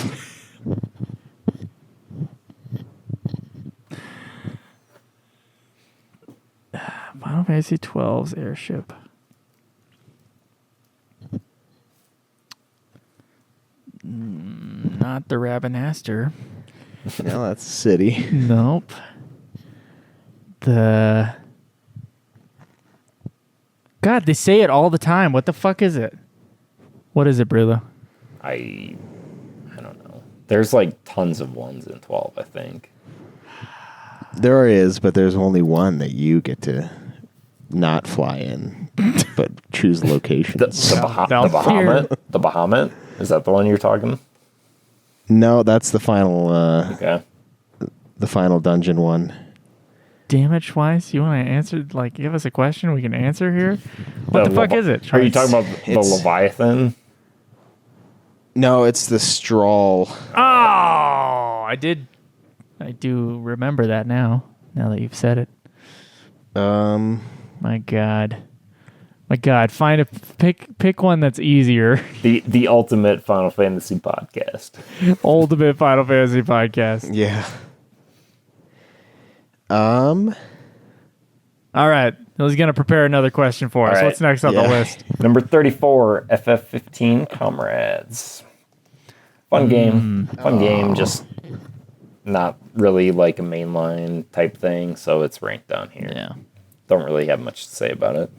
Final Fantasy 12's airship. Not the Rabinaster. No, that's a city. Nope. The... God, they say it all the time. What the fuck is it? What is it, Brulo? I don't know. There's like tons of ones in 12, I think. There is, but there's only one that you get to not fly in, but choose locations. The Now Bahamut? The Bahamut? Is that the one you're talking? No, that's the final Okay. the final dungeon one. Damn it, Schweiss. You want to answer, like, give us a question we can answer here? What the fuck is it, Are you Schweiss? talking about the It's- Leviathan? No, it's the Stroll. Oh, I do remember that now that you've said it. My God. Pick one that's easier. The ultimate Final Fantasy podcast. Ultimate Final Fantasy podcast. Yeah. All right. I was going to prepare another question for us. right. What's next on the Yeah. list? Number 34, FF15 Comrades. Fun game. Fun game, just not really like a mainline type thing, so it's ranked down here. Yeah. Don't really have much to say about it.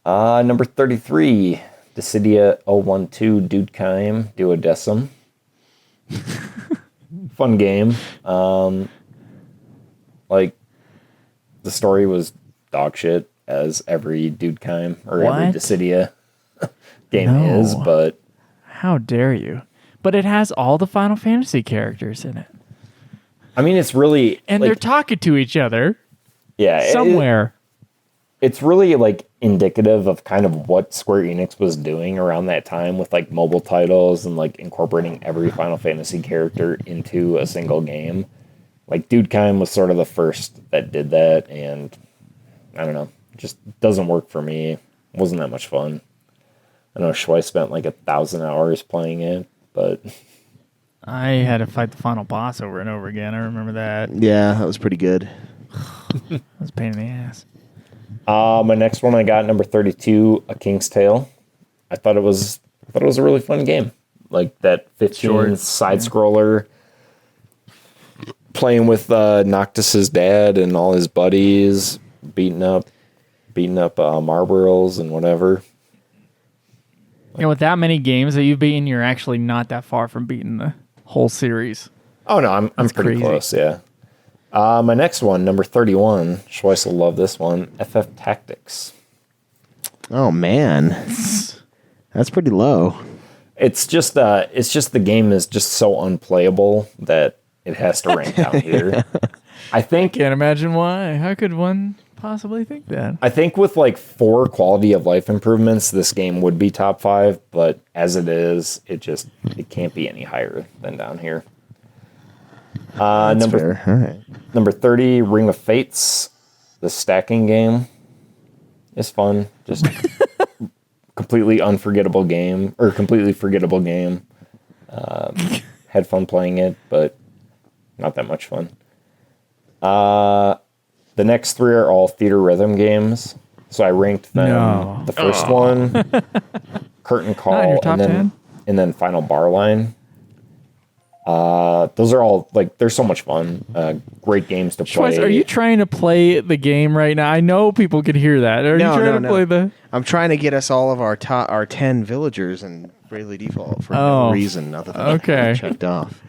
Number 33, Dissidia 012 Dudekheim Duodecim. Fun game. Like, the story was dog shit, as every Dudekheim or every What? Dissidia game No. is, but How dare you? But it has all the Final Fantasy characters in it. I mean, it's really And like, they're talking to each other yeah, somewhere. it's really like indicative of kind of what Square Enix was doing around that time with like mobile titles and like incorporating every Final Fantasy character into a single game. Like Dudekheim was sort of the first that did that, and I don't know, just doesn't work for me. Wasn't that much fun. I know Schweiss spent like 1,000 hours playing it, but I had to fight the final boss over and over again. I remember that. Yeah, that was pretty good. It was a pain in the ass. my next one I got number 32, A King's Tale. I thought it was a really fun game. Like that 15 side scroller, playing with Noctis's dad and all his buddies, beating up Marlboros and whatever. with that many games that you've beaten, you're actually not that far from beating the whole series. Oh no, I'm pretty crazy. close. Yeah. My next one, number 31. Schweiss will love this one. FF Tactics. Oh man, that's pretty low. It's just the game is just so unplayable that it has to rank down here. I think Can't imagine why. How could one possibly think that? I think with like 4 quality of life improvements, this game would be top 5. But as it is, it can't be any higher than down here. That's fair. All right. Number 30, Ring of Fates, the stacking game. It's fun. Just completely forgettable game. Had fun playing it, but not that much fun. The next 3 are all theater rhythm games. So I ranked them. No. The first one, Curtain Not in your Call, top 10? and then Final Bar Line. Those are all like they're so much fun. Great games to play. Schweiss, are you trying to play the game right now? I know people can hear that. Are you trying to play the? I'm trying to get us all of our 10 villagers in Bravely Default for no reason other than okay. checked off.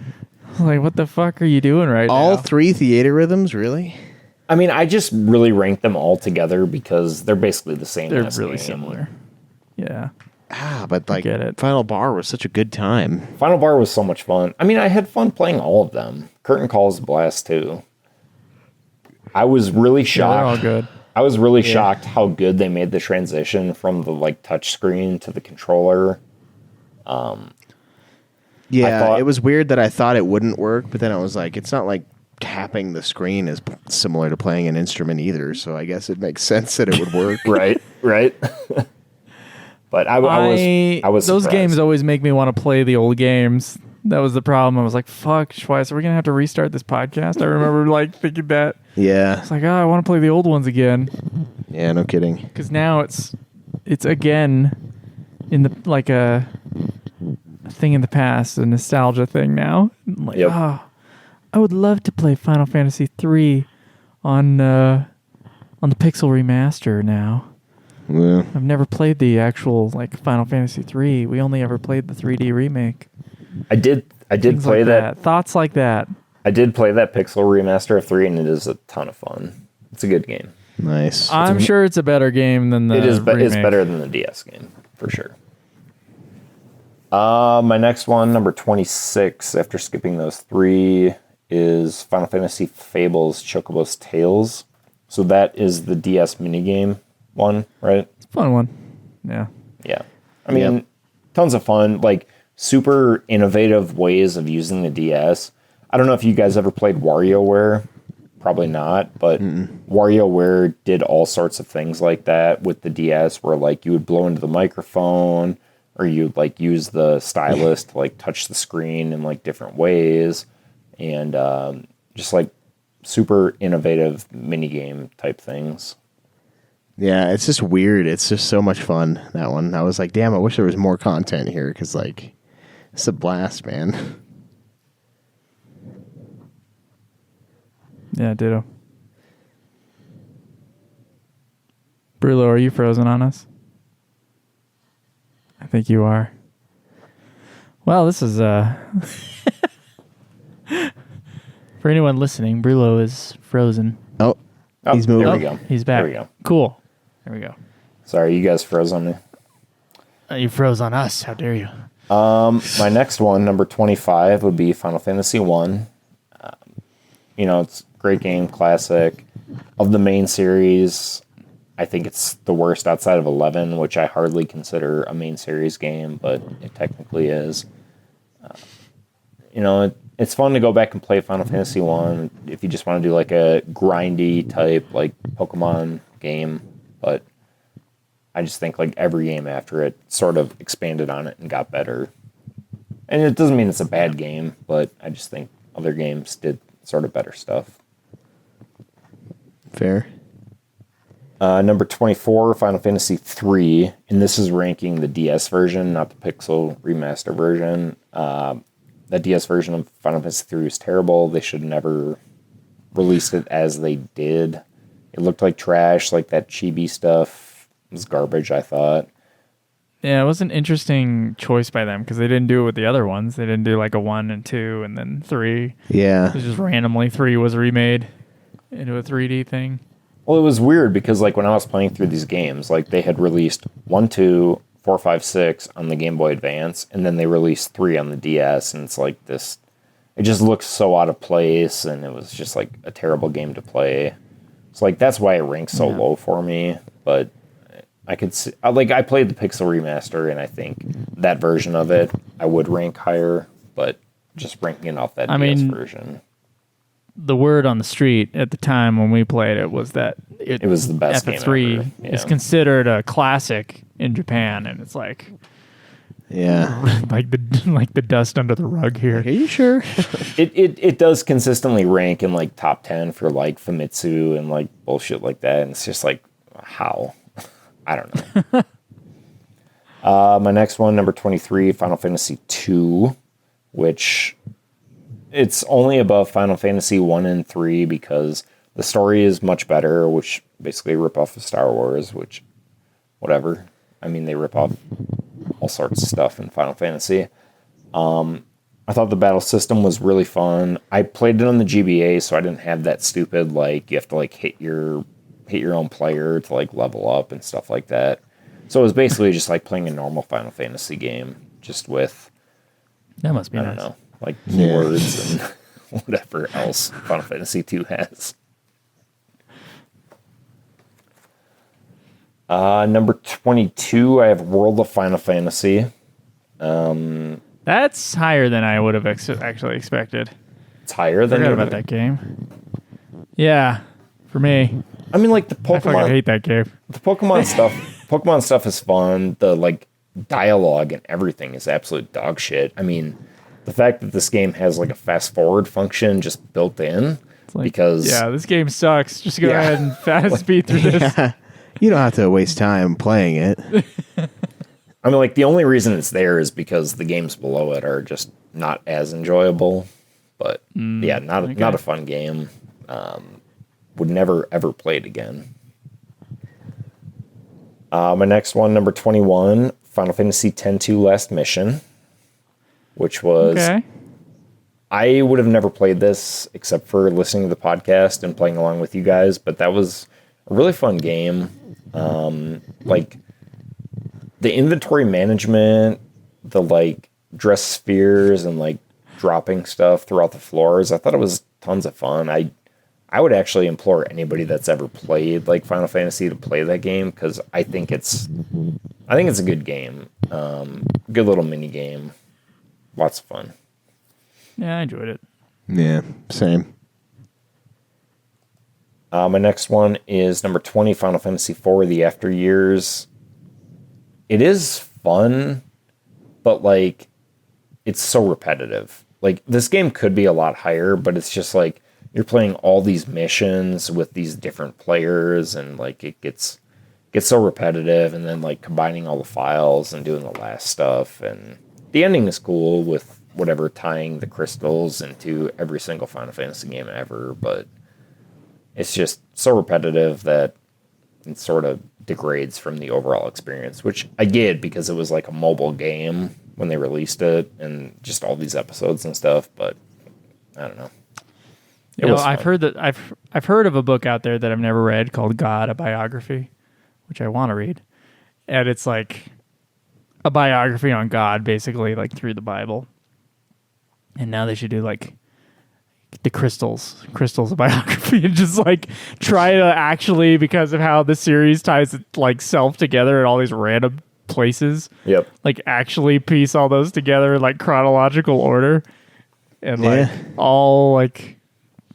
Like, what the fuck are you doing right now? All 3 theater rhythms, really? I mean, I just really ranked them all together because they're basically the same. They're really similar. Yeah. But like, get it. Final Bar was such a good time. Final Bar was so much fun. I mean, I had fun playing all of them. Curtain Call is a blast too. I was really shocked. They're all good. I was really shocked how good they made the transition from the like touch screen to the controller. It was weird that I thought it wouldn't work, but then I was like, it's not like tapping the screen is similar to playing an instrument either, so I guess it makes sense that it would work. right. But I was those surprised. games always make me want to play the old games. That was the problem. I was like, fuck, Schweiss, are we going to have to restart this podcast? I remember like thinking that. Yeah. It's like, I want to play the old ones again. Yeah, no kidding. Because now it's again in the like a thing in the past, a nostalgia thing now. I'm like, I would love to play Final Fantasy 3 on the Pixel remaster now. Yeah. I've never played the actual like Final Fantasy 3. We only ever played the 3D remake. I did Things play like that. Thoughts like that. I did play that Pixel remaster of 3, and it is a ton of fun. It's a good game. Nice. I'm sure it's a better game than the It's remake. better than the DS game, for sure. My next one, number 26, after skipping those 3, is Final Fantasy Fables Chocobo's Tales. So that is the DS minigame one, right? It's a fun one. Yeah. Yeah. I mean, tons of fun, like super innovative ways of using the DS. I don't know if you guys ever played WarioWare. Probably not, but WarioWare did all sorts of things like that with the DS where like you would blow into the microphone or you'd like use the stylus to like touch the screen in like different ways and just like super innovative minigame type things. Yeah, it's just weird. It's just so much fun, that one. I was like, damn, I wish there was more content here because like it's a blast, man. Yeah, ditto. Brulo, are you frozen on us? I think you are. Well, this is for anyone listening, Brulo is frozen. Oh, he's moving. There we go. He's back. There we go. Cool. There we go. Sorry, you guys froze on me. You froze on us. How dare you? My next one, number 25, would be Final Fantasy 1. It's a great game, classic. Of the main series, I think it's the worst outside of 11, which I hardly consider a main series game, but it technically is. It's fun to go back and play Final Fantasy 1 if you just want to do like a grindy type, like Pokemon game, but I just think like every game after it sort of expanded on it and got better. And it doesn't mean it's a bad game, but I just think other games did sort of better stuff. Fair. Number 24, Final Fantasy 3, and this is ranking the DS version, not the Pixel remaster version. The DS version of Final Fantasy 3 was terrible. They should have never released it as they did. It looked like trash, like that chibi stuff was garbage, I thought. Yeah, it was an interesting choice by them because they didn't do it with the other ones. They didn't do like a 1 and 2 and then 3. Yeah. It was just randomly 3 was remade into a 3D thing. Well, it was weird because like when I was playing through these games, like they had released 1, 2, 4, 5, 6 on the Game Boy Advance, and then they released 3 on the DS, and it's like this. It just looks so out of place, and it was just like a terrible game to play. So like that's why it ranks so low for me. But I could see, like I played the Pixel Remaster, and I think that version of it I would rank higher. But just ranking it off that DS version. The word on the street at the time when we played it was that it was the best game FF3 ever. is considered a classic in Japan, and it's like like the dust under the rug here. Are you sure? It does consistently rank in like top 10 for like Famitsu and like bullshit like that, and it's just like how I don't know. My next one, number 23, Final Fantasy 2, which it's only above Final Fantasy 1 and 3 because the story is much better, which basically rip off of Star Wars, which whatever. I mean, they rip off all sorts of stuff in Final Fantasy. I thought the battle system was really fun. I played it on the GBA, so I didn't have that stupid like you have to like hit your own player to like level up and stuff like that. So it was basically just like playing a normal Final Fantasy game, just with That must be I nice. don't know, like keywords and whatever else Final Fantasy 2 has. Number 22, I have World of Final Fantasy. That's higher than I would have actually expected. It's higher than Forgot about that game. Yeah, for me. I mean, like the I fucking Pokemon, hate that game. the Pokemon stuff. Pokemon stuff is fun. The like dialogue and everything is absolute dog shit. I mean, the fact that this game has like a fast forward function just built in Like, because this game sucks. Just go Yeah. ahead and fast speed through this. Yeah. You don't have to waste time playing it. I mean, like the only reason it's there is because the games below it are just not as enjoyable. But yeah, not a fun game. Would never ever play it again. My next one, number 21, Final Fantasy X-2 Last Mission, which was Okay. I would have never played this except for listening to the podcast and playing along with you guys, but that was a really fun game. Like the inventory management, the like dress spheres and like dropping stuff throughout the floors. I thought it was tons of fun. I would actually implore anybody that's ever played like Final Fantasy to play that game because I think it's a good game. Good little mini game. Lots of fun. Yeah, I enjoyed it. Yeah, same. My next one is number 20, Final Fantasy IV, The After Years. It is fun, but like it's so repetitive. Like this game could be a lot higher, but it's just like you're playing all these missions with these different players, and like it gets so repetitive, and then like combining all the files and doing the last stuff, and the ending is cool with whatever tying the crystals into every single Final Fantasy game ever, but it's just so repetitive that it sort of degrades from the overall experience, which I get because it was like a mobile game when they released it and just all these episodes and stuff, but I don't know. Yeah, well, I've heard of a book out there that I've never read called God, a Biography, which I want to read. And it's like a biography on God, basically, like through the Bible. And now they should do like the crystals a biography, and just like try to actually, because of how the series ties like self together in all these random places. Yep. Like actually piece all those together in like chronological order, and like all like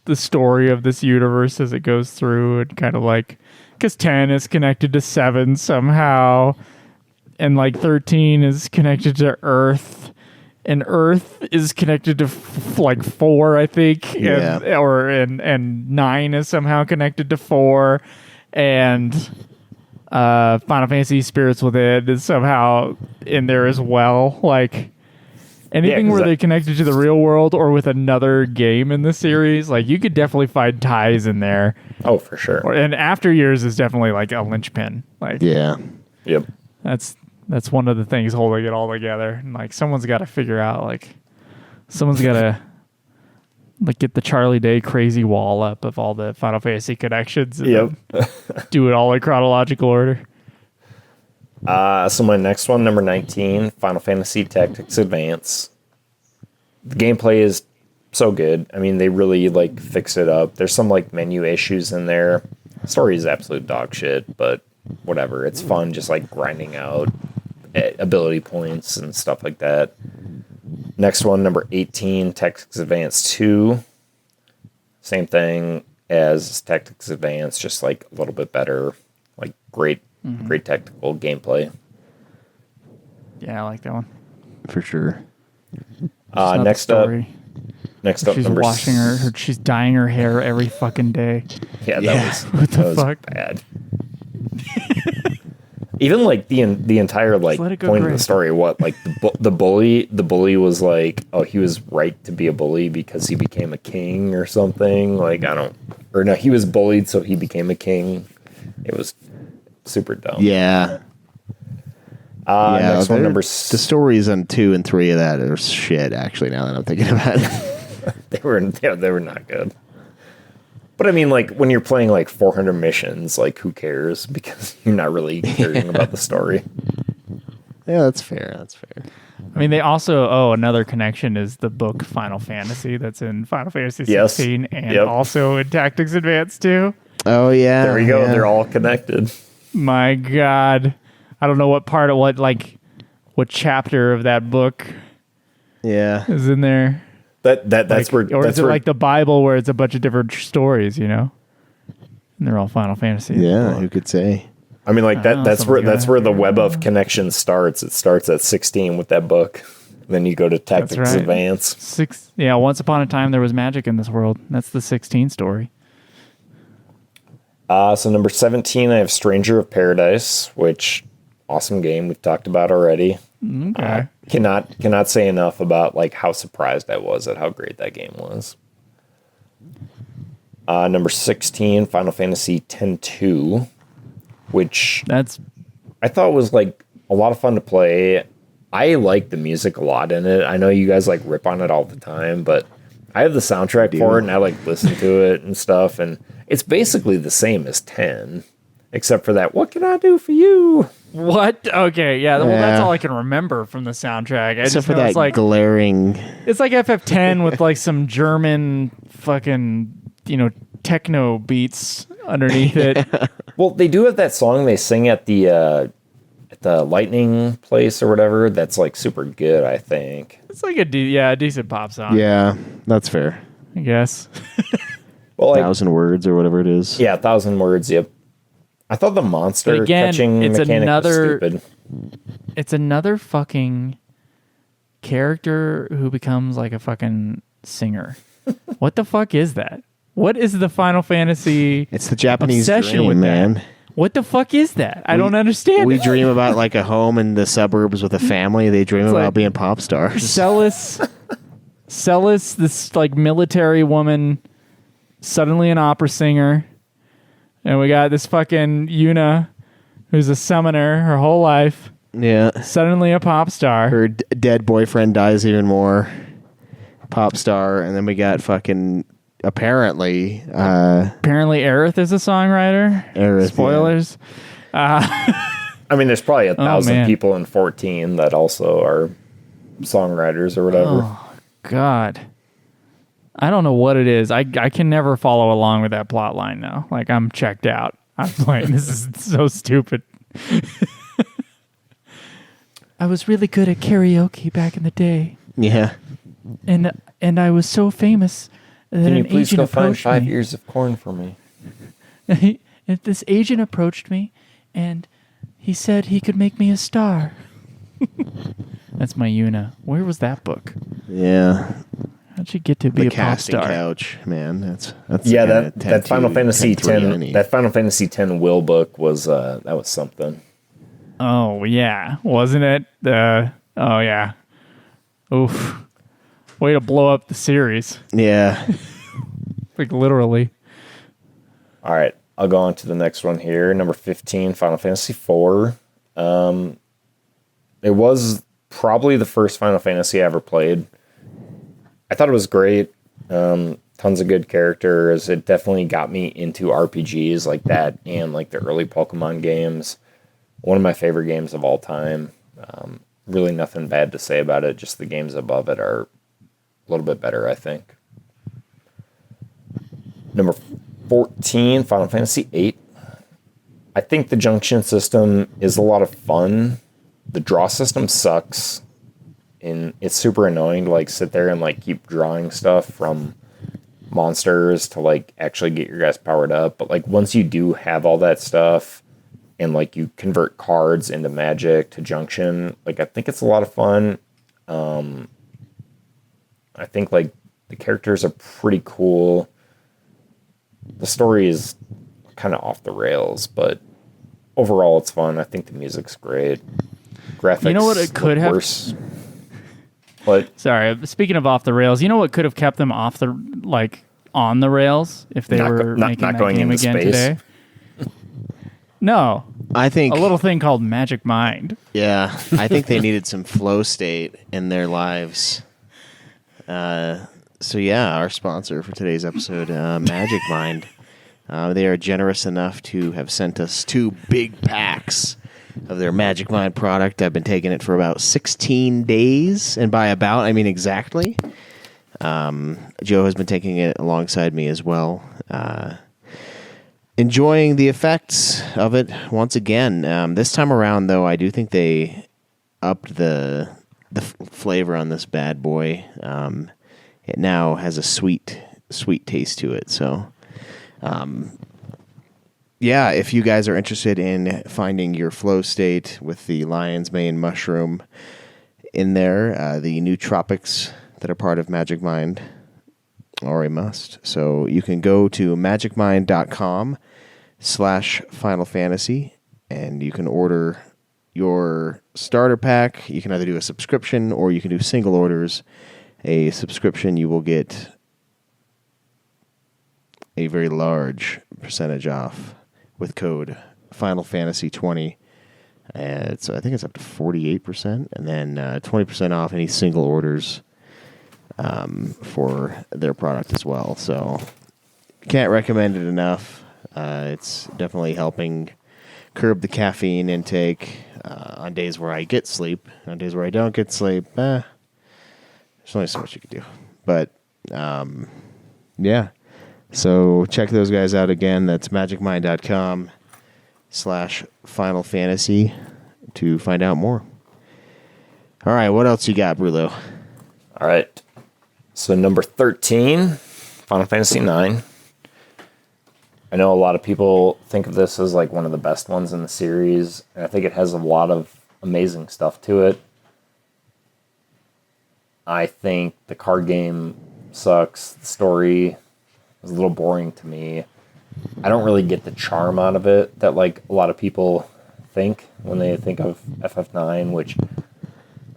the story of this universe as it goes through, and kind of like because 10 is connected to 7 somehow, and like 13 is connected to Earth. And Earth is connected to like 4, I think, and 9 is somehow connected to 4, and Final Fantasy Spirits Within is somehow in there as well. Like anything where they connected to the real world or with another game in the series, like you could definitely find ties in there. Oh, for sure. And After Years is definitely like a linchpin. Like Yeah. Yep. that's That's one of the things holding it all together. And like someone's got to figure out someone's got to get the Charlie Day crazy wall up of all the Final Fantasy connections and then do it all in chronological order. So my next one, number 19, Final Fantasy Tactics Advance. The gameplay is so good. I mean, they really like fix it up. There's some like menu issues in there. The story is absolute dog shit, but whatever. It's fun just like grinding out ability points and stuff like that. Next one, number 18, Tactics Advance 2. Same thing as Tactics Advance, just like a little bit better. Like great tactical gameplay. Yeah, I like that one. For sure. Next up, she's number washing she's dyeing her hair every fucking day. Yeah, that What the was fuck? bad. Even like the entire like point of the story, like the bully was like, oh, he was right to be a bully because he became a king or something. Like he was bullied so he became a king. It was super dumb. Yeah. Next one, the stories on 2 and 3 of that are shit. Actually, now that I'm thinking about it, they were not good. But I mean, like when you're playing like 400 missions, like who cares? Because you're not really caring about the story. Yeah, that's fair. That's fair. I mean, they also another connection is the book Final Fantasy that's in Final Fantasy 16 and also in Tactics Advance 2. Oh yeah, there we go. Yeah. They're all connected. My God, I don't know what part of what chapter of that book. Yeah, is in there. That's where, or is it like the Bible where it's a bunch of different stories, you know? And they're all Final Fantasy. Yeah, who could say? I mean, like that's where the web of connections starts. It starts at 16 with that book. Then you go to Tactics Advance. Once upon a time there was magic in this world. That's the 16 story. So number 17, I have Stranger of Paradise, which awesome game we've talked about already. Okay. Cannot say enough about like how surprised I was at how great that game was. Number 16, Final Fantasy X-2, which I thought was like a lot of fun to play. I like the music a lot in it. I know you guys like rip on it all the time, but I have the soundtrack for it and I like listen to it and stuff. And it's basically the same as 10, except for that, what can I do for you? What? Okay, yeah. Well, that's all I can remember from the soundtrack. Except for that glaring. It's like FF10 with like some German fucking, techno beats underneath it. Well, they do have that song they sing at the lightning place or whatever. That's like super good, I think. It's like a decent pop song. Yeah, that's fair. I guess. Well, like, 1,000 words or whatever it is. Yeah, 1,000 words. Yep. I thought the monster catching mechanic was stupid. It's another fucking character who becomes like a fucking singer. What the fuck is that? What is the Final Fantasy? It's the Japanese obsession dream, with man. That? What the fuck is that? I don't understand. We dream about like a home in the suburbs with a family. They dream about being pop stars. Celis, this like military woman, suddenly an opera singer. And we got this fucking Yuna, who's a summoner her whole life. Yeah. Suddenly a pop star. Her dead boyfriend dies even more. Pop star. And then we got fucking, apparently Aerith is a songwriter. Aerith, spoilers. Yeah. I mean, there's probably 1,000 people in 14 that also are songwriters or whatever. Oh, God. I don't know what it is. I can never follow along with that plot line now. Like, I'm checked out. I'm like, this is so stupid. I was really good at karaoke back in the day. Yeah. And I was so famous that Can you an please agent go find 5 me. ears of corn for me? And this agent approached me, and he said he could make me a star. That's my Yuna. Where was that book? Yeah. How'd she get to be a pop star? Couch, man. That's yeah. That Final Fantasy X that Final Fantasy X will book was that was something. Oh yeah, wasn't it? Oh yeah. Oof. Way to blow up the series. Yeah. Like literally. All right, I'll go on to the next one here. Number 15, Final Fantasy IV. It was probably the first Final Fantasy I ever played. I thought it was great. Tons of good characters. It definitely got me into RPGs like that and like the early Pokemon games. One of my favorite games of all time. Really nothing bad to say about it. Just the games above it are a little bit better, I think. Number 14, Final Fantasy VIII. I think the junction system is a lot of fun. The draw system sucks. And it's super annoying to like sit there and like keep drawing stuff from monsters to like actually get your guys powered up. But like once you do have all that stuff and like you convert cards into magic to junction, like I think it's a lot of fun. I think like the characters are pretty cool. The story is kind of off the rails, but overall it's fun. I think the music's great. Graphics, you know what it could have worse. But sorry, speaking of off the rails, you know what could have kept them off the on the rails if they were making that going game into again space. today? No, I think a little thing called Magic Mind. Yeah, I think they needed some flow state in their lives. So yeah, our sponsor for today's episode, Magic Mind. They are generous enough to have sent us 2 big packs of their Magic Mind product. I've been taking it for about 16 days, and by about, I mean exactly. Joe has been taking it alongside me as well. Enjoying the effects of it once again. This time around, though, I do think they upped the flavor on this bad boy. It now has a sweet taste to it. So, yeah, if you guys are interested in finding your flow state with the lion's mane mushroom in there, the nootropics that are part of Magic Mind are a must. So you can go to magicmind.com/Final Fantasy and you can order your starter pack. You can either do a subscription or you can do single orders. A subscription, you will get a very large percentage off with code Final Fantasy 20. So I think it's up to 48%, and then 20% off any single orders for their product as well. So can't recommend it enough. It's definitely helping curb the caffeine intake on days where I get sleep. On days where I don't get sleep, there's only so much you can do. But yeah. So check those guys out again. That's magicmind.com/Final Fantasy to find out more. All right, what else you got, Brulo? all right. So number 13, Final Fantasy IX. I know a lot of people think of this as like one of the best ones in the series, and I think it has a lot of amazing stuff to it. I think the card game sucks. The story is a little boring to me. I don't really get the charm out of it that like a lot of people think when they think of FF9, which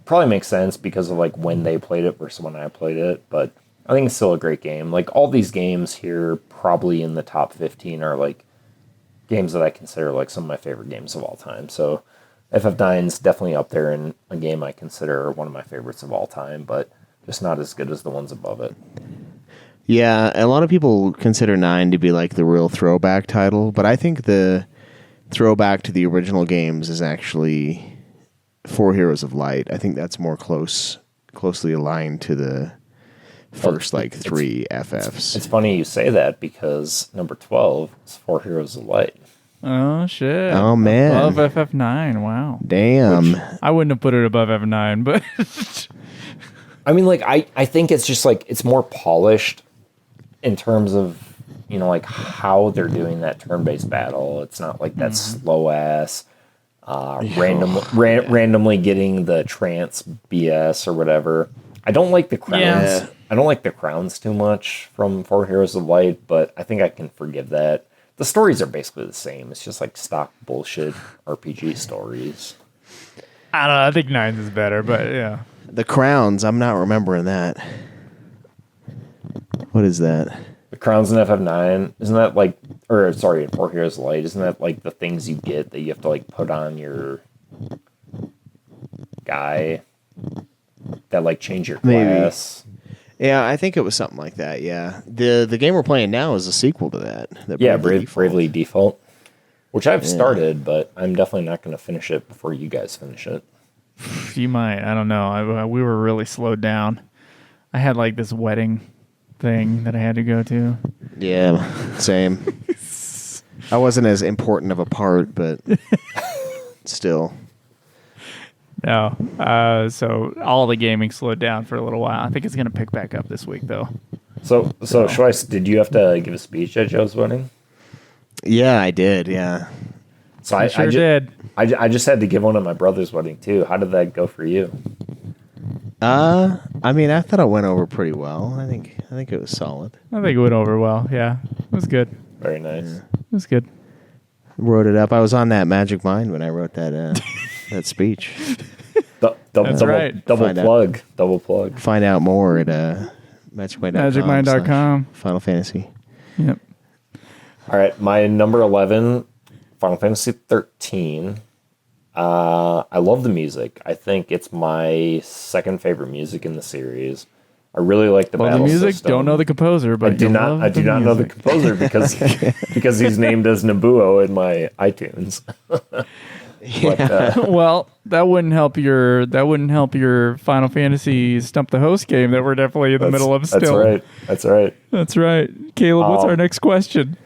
probably makes sense because of like when they played it versus when I played it, but I think it's still a great game. Like all these games here probably in the top 15 are like games that I consider like some of my favorite games of all time. So FF9 is definitely up there in a game I consider one of my favorites of all time, but just not as good as the ones above it. Yeah, a lot of people consider 9 to be like the real throwback title, but I think the throwback to the original games is actually 4 Heroes of Light. I think that's more closely aligned to the first like 3 FFs. It's funny you say that because number 12 is 4 Heroes of Light. Oh shit! Oh man! Above FF9. Wow. Damn. I wouldn't have put it above F9, but I mean, like I think it's just like it's more polished in terms of, you know, like how they're doing that turn-based battle. It's not like that slow ass randomly getting the trance BS or whatever. I don't like the crowns. Yeah. I don't like the crowns too much from 4 Heroes of Light, but I think I can forgive that. The stories are basically the same. It's just like stock bullshit RPG stories. I don't know. I think 9 is better, but yeah. The crowns, I'm not remembering that. What is that? The crowns in FF9, isn't that like, or sorry, in 4 Heroes of Light, isn't that like the things you get that you have to like put on your guy that like changed your Maybe. class. Yeah, I think it was something like that. Yeah, the game we're playing now is a sequel to that. Yeah, Default. Bravely Default, which I've started, but I'm definitely not going to finish it before you guys finish it. You might. I don't know. We were really slowed down. I had like this wedding thing that I had to go to. Yeah, same. I wasn't as important of a part, but still. No. So all the gaming slowed down for a little while. I think it's going to pick back up this week, though. So did you have to give a speech at Joe's wedding? Yeah, I did. Yeah. So I sure did. I just had to give one at my brother's wedding too. How did that go for you? I mean, I thought it went over pretty well. I think it was solid. I think it went over well. Yeah. It was good. Very nice. It was good. Wrote it up. I was on that Magic Mind when I wrote that that speech. That's right. Double plug. Find out more at magicmind.com. Magicmind.com. Final Fantasy. Yep. All right, my number 11, Final Fantasy 13. I love the music. I think it's my second favorite music in the series. I really like the battle music. system. Don't know the composer, but I do not know the composer because he's named as Nobuo in my iTunes. But, well, that wouldn't help your Final Fantasy Stump the Host game that we're definitely in the middle of still. That's right. That's right. Caleb, what's our next question?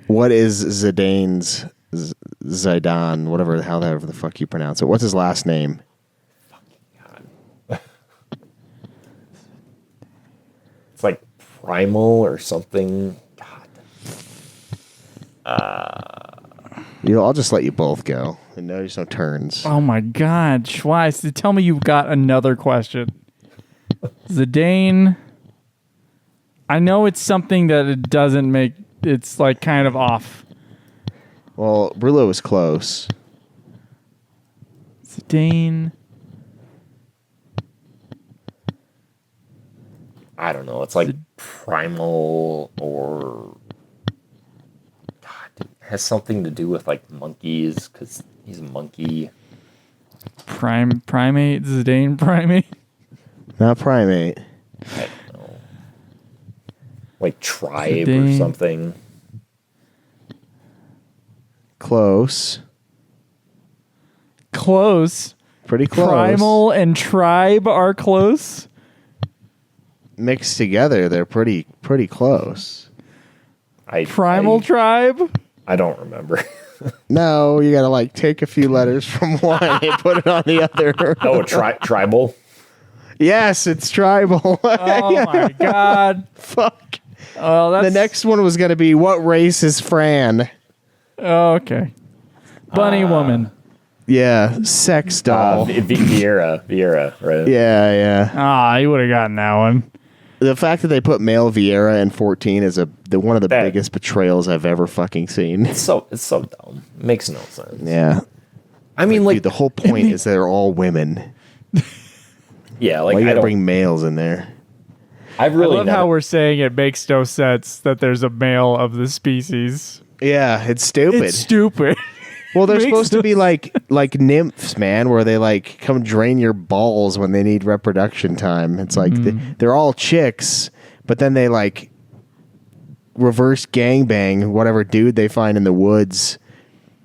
What is Zidane's Zidane, however the fuck you pronounce it? What's his last name? It's like Primal or something. I'll just let you both go. And there's no turns. Oh my God, Schweiss, tell me you've got another question. Zidane. I know it's something that it doesn't make. It's like kind of off. Well, Brulo was close. Zidane. I don't know. It's like Primal or God, it has something to do with like monkeys because he's a monkey. Primate. Zidane Primate. Not Primate. I don't know. Like Tribe Zidane. or something. Close. Close. Pretty close. Primal and Tribe are close. Mixed together, they're pretty close. Primal Tribe? I don't remember. No, you gotta take a few letters from one and put it on the other. Oh, Tribal? Yes, it's tribal. Oh my God. Fuck. Oh, that's... The next one was gonna be, what race is Fran? Oh, okay. Bunny woman. Yeah, sex doll. Vieira, right? Yeah. You would have gotten that one. The fact that they put male Vieira in 14 is one of the biggest betrayals I've ever fucking seen. It's so dumb. It makes no sense. Yeah. I mean, Dude, the whole point is they're all women. Yeah, Why you gotta bring males in there? I love how we're saying it makes no sense that there's a male of the species. Yeah, it's stupid. It's stupid. Well, they're supposed to be like nymphs, man, where they come drain your balls when they need reproduction time. It's like they're all chicks, but then they reverse gangbang whatever dude they find in the woods,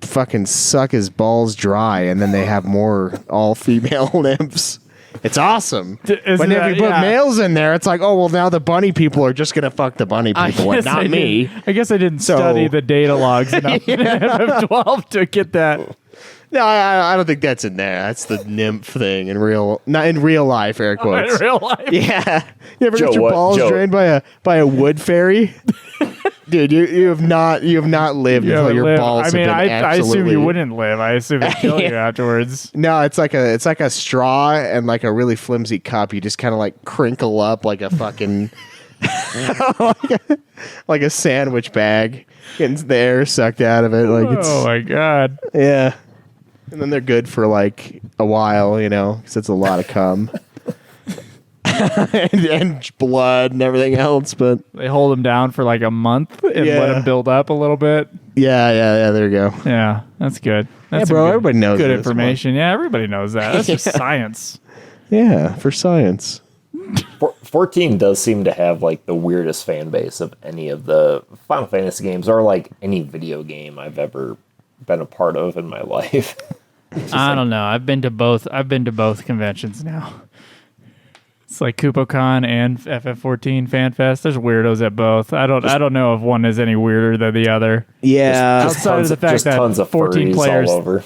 fucking suck his balls dry, and then they have more all female nymphs. It's awesome. But if you put males in there, it's like, oh, well, now the bunny people are just going to fuck the bunny people, and not me. I guess I didn't study the data logs enough in FF12 to get that. No, I don't think that's in there. That's the nymph thing not in real life, air quotes. In real life? Yeah. You ever get your balls drained by a wood fairy? Dude, you have not lived until your balls have been I assume you wouldn't live. I assume it'd kill you afterwards. No, it's like a straw and a really flimsy cup. You just kind of crinkle up like a fucking like a sandwich bag, getting the air sucked out of it. Oh my God. Yeah. And then they're good for a while, because it's a lot of cum. and blood and everything else, but they hold them down for a month and let them build up a little bit. Yeah. There you go. Yeah, that's good. That's bro, some everybody knows good this. information. Yeah, everybody knows that. That's just science. Yeah, for science. 14 does seem to have like the weirdest fan base of any of the Final Fantasy games, or like any video game I've ever been a part of in my life. I don't know. I've been to both conventions now. It's like KupoCon and FF14 FanFest. There's weirdos at both. I don't know if one is any weirder than the other. Yeah. Outside of the fact that tons of 14 furries players all over.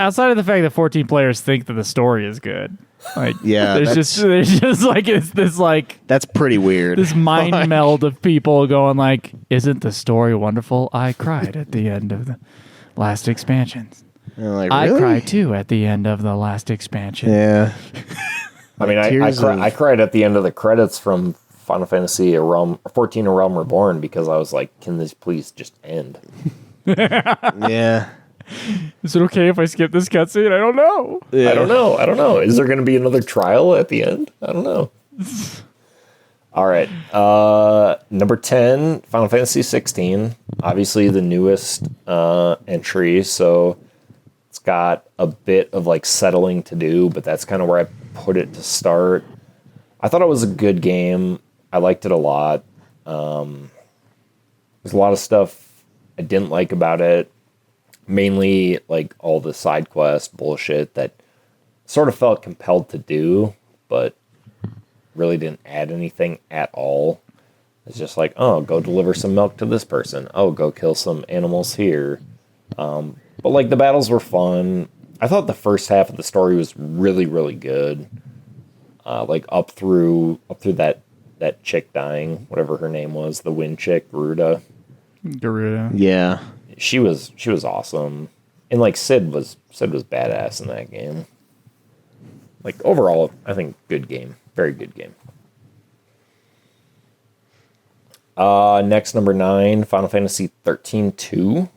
Outside of the fact that 14 players think that the story is good. Like, Yeah, there's just like, it's this like that's pretty weird. this mind meld of people going like, isn't the story wonderful? I cried at the end of the last expansion. Like, I really? cried too at the end of the last expansion. Yeah. I mean, I cried at the end of the credits from Final Fantasy 14 A Realm Reborn because I was like, can this please just end? Yeah. Is it okay if I skip this cutscene? I don't know. Yeah. I don't know. Is there going to be another trial at the end? I don't know. All right. Number 10, Final Fantasy 16. Obviously the newest entry, so it's got a bit of like settling to do, but that's kind of where I put it to start. I thought it was a good game. I liked it a lot. There's a lot of stuff I didn't like about it. Mainly like all the side quest bullshit that sort of felt compelled to do, but really didn't add anything at all. It's just like, oh, go deliver some milk to this person. Oh, go kill some animals here. But like the battles were fun. I thought the first half of the story was really, really good. Like up through that chick dying, whatever her name was, the wind chick, Garuda. Yeah. She was awesome. And like Sid was badass in that game. Like overall, I think good game. Very good game. Next, number 9, Final Fantasy 13-2.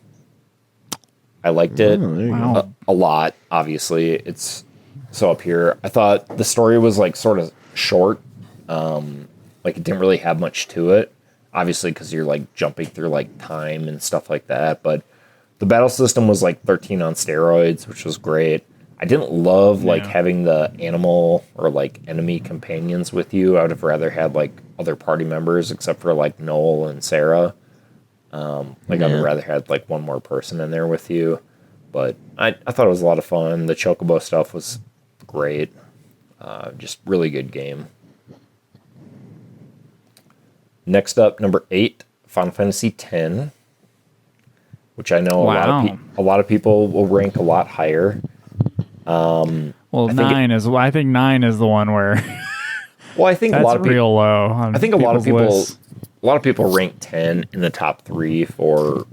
I liked it a lot, obviously. It's so up here. I thought the story was like sort of short. Like it didn't really have much to it. Obviously, because you're like jumping through like time and stuff like that. But the battle system was like 13 on steroids, which was great. I didn't love like having the animal or like enemy companions with you. I would have rather had like other party members, except for like Noel and Sarah. I would have rather had like one more person in there with you. But I thought it was a lot of fun. The Chocobo stuff was great. Just really good game. Next up, number 8, Final Fantasy X, which I know a lot of people will rank a lot higher. Well, I think 9 is the one where well, I think that's a lot of people real low. I think a lot of people rank 10 in the top 3 for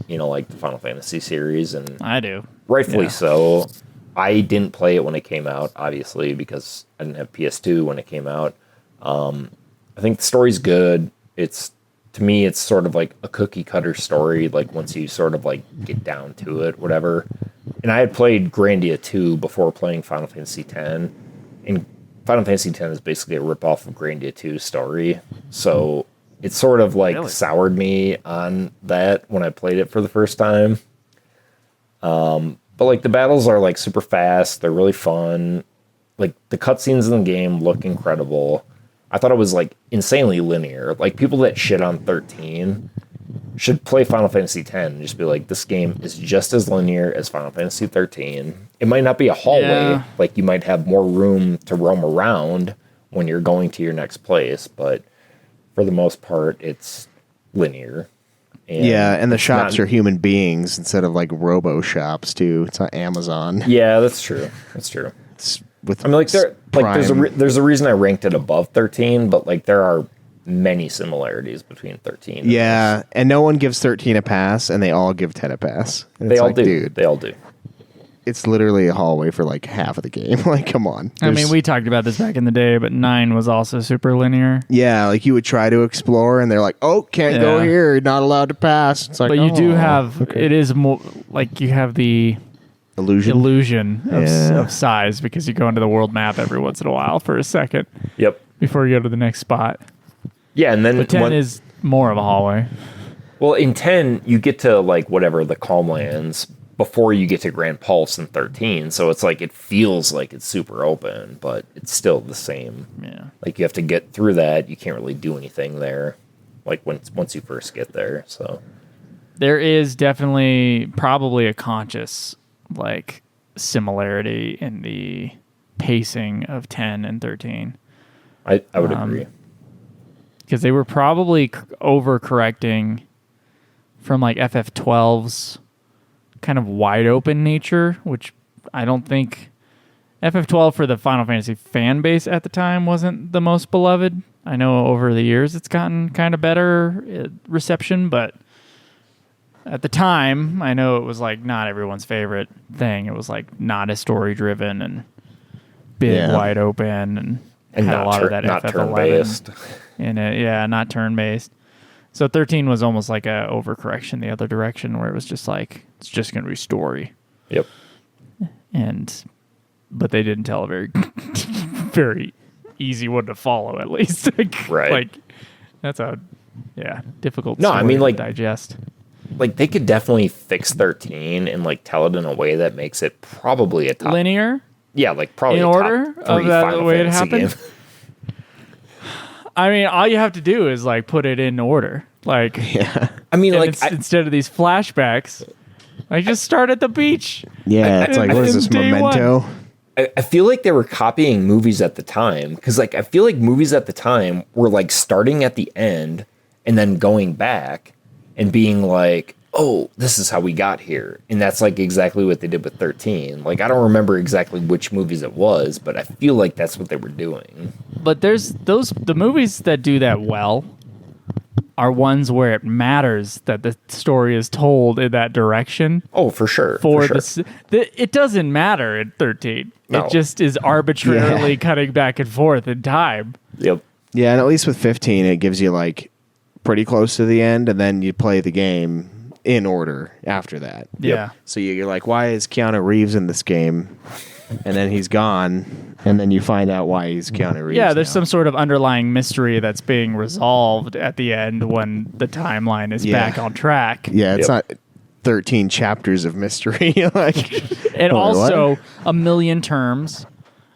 like the Final Fantasy series, and I do, rightfully so. I didn't play it when it came out, obviously, because I didn't have PS2 when it came out. I think the story's good. To me, it's sort of like a cookie cutter story, like once you sort of like get down to it, whatever. And I had played Grandia 2 before playing Final Fantasy X, and Final Fantasy X is basically a ripoff of Grandia 2's story. So it sort of like soured me on that when I played it for the first time. But like the battles are like super fast, they're really fun. Like the cutscenes in the game look incredible. I thought it was like insanely linear. Like people that shit on 13 should play Final Fantasy X and just be like, this game is just as linear as Final Fantasy 13. It might not be a hallway, like you might have more room to roam around when you're going to your next place, but for the most part, it's linear. And the shops are human beings instead of like robo shops too. It's on Amazon. Yeah, that's true. It's with there's a reason I ranked it above 13, but like there are many similarities between 13 and this. And no one gives 13 a pass, and they all give 10 a pass. And they all do. Dude, they all do. It's literally a hallway for like half of the game. Like, come on. I mean, we talked about this back in the day, but 9 was also super linear. Yeah, like you would try to explore, and they're like, "Oh, can't go here. You're not allowed to pass." It's like, but you do have it is more like you have the illusion of size because you go into the world map every once in a while for a second. Yep. Before you go to the next spot. Yeah, and then but 10 is more of a hallway. Well, in 10, you get to like whatever the Calm Lands before you get to Grand Pulse in 13. So it's like it feels like it's super open, but it's still the same. Yeah. Like you have to get through that. You can't really do anything there. Like once you first get there. So There is definitely probably a conscious like similarity in the pacing of 10 and 13. I would agree. Because they were probably overcorrecting from like FF12's kind of wide open nature, which I don't think FF12 for the Final Fantasy fan base at the time wasn't the most beloved. I know over the years it's gotten kind of better reception, but at the time, I know it was like not everyone's favorite thing. It was like not as story driven and big, wide open, and had not a lot of that not FF11 turn-based. in it. Yeah, not turn based. So 13 was almost like a overcorrection the other direction, where it was just like it's just going to be story. Yep. But they didn't tell a very very easy one to follow, at least. Right. Like that's a difficult. No, I story mean, to like, digest. Like they could definitely fix 13 and like tell it in a way that makes it probably a top. Linear. Yeah, like probably In a order top of 3 that Final way it Fantasy happened? game. I mean, all you have to do is like put it in order. Like, I mean, like instead of these flashbacks, I just start at the beach. Yeah, it's like, what is this, Day Memento? I feel like they were copying movies at the time because like I feel like movies at the time were like starting at the end and then going back and being like, oh, this is how we got here. And that's like exactly what they did with 13. Like, I don't remember exactly which movies it was, but I feel like that's what they were doing. But there's the movies that do that well are ones where it matters that the story is told in that direction. Oh, for sure. It doesn't matter in 13. No. It just is arbitrarily cutting back and forth in time. Yep. Yeah, and at least with 15, it gives you like pretty close to the end, and then you play the game in order after that. Yeah. So you're like, why is Keanu Reeves in this game? And then he's gone, and then you find out why he's Keanu Reeves. Yeah, there's now. some sort of underlying mystery that's being resolved at the end when the timeline is back on track. Yeah, it's not 13 chapters of mystery. Like, And what? also a million terms,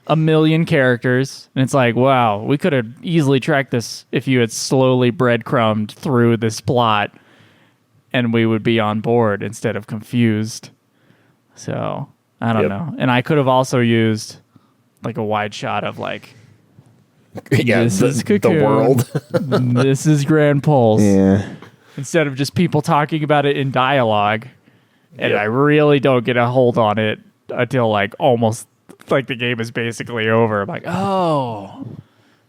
a million characters. And it's like, wow, we could have easily tracked this if you had slowly breadcrumbed through this plot and we would be on board instead of confused. So, I don't know. And I could have also used like a wide shot of like, Yeah, this is the Cocoon. world. This is Grand Pulse. Yeah. Instead of just people talking about it in dialogue. And Yep. I really don't get a hold on it until like almost like the game is basically over. I'm like, oh,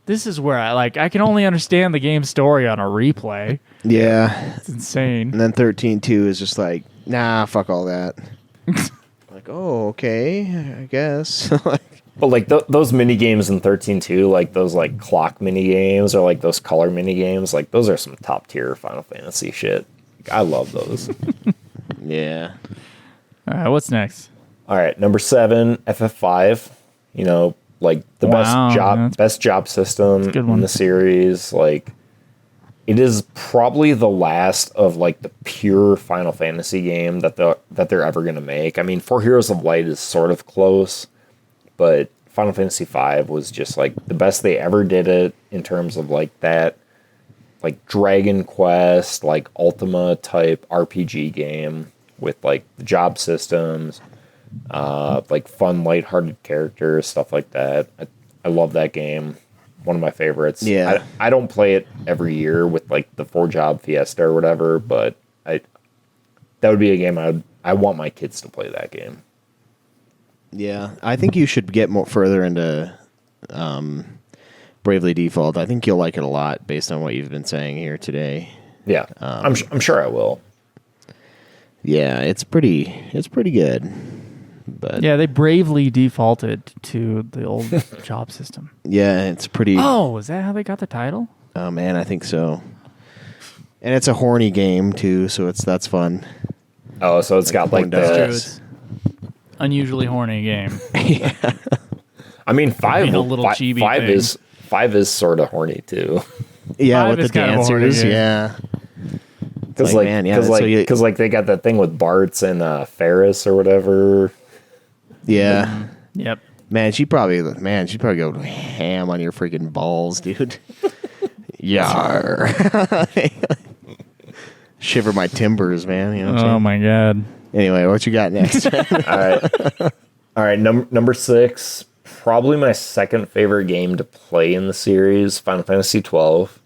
this is where I can only understand the game story on a replay. Yeah. It's insane. And then 13.2 is just like, nah, fuck all that. Like, oh, okay, I guess. But like those mini games in 13 too, like those like clock mini games or like those color mini games, like those are some top tier Final Fantasy shit. Like, I love those. Yeah. All right, what's next? All right, number 7, FF5. You know, like the Wow, best job system good one. in the series. Like, it is probably the last of like the pure Final Fantasy game that they're ever gonna make. I mean, For Heroes of Light is sort of close, but Final Fantasy V was just like the best they ever did it in terms of like that, like Dragon Quest, like Ultima type RPG game with like the job systems, like fun, lighthearted characters, stuff like that. I love that game. One of my favorites. Yeah. I don't play it every year with like the 4-job Fiesta or whatever, but that would be a game I want my kids to play that game. Yeah, I think you should get more further into Bravely Default. I think you'll like it a lot based on what you've been saying here today. Yeah, I'm sure I will. Yeah, it's pretty good. But Yeah, they bravely defaulted to the old job system. yeah, it's pretty. Oh, is that how they got the title? Oh man, I think so. And it's a horny game too, so that's fun. Oh, so it's got like porn does. True, the. it's unusually horny game. I mean, five a little chibi five thing. five is sort of horny too. Yeah, Five with is the kind of a horny dancers. game. Yeah, Because like, man, yeah, because like they got that thing with Bart's and Ferris or whatever. yeah. Yep. Man, she'd probably go ham on your freaking balls, dude. Yar. Shiver my timbers, man. You know what I'm Oh saying? my god. Anyway, what you got next? All right. Number 6, probably my second favorite game to play in the series, Final Fantasy 12.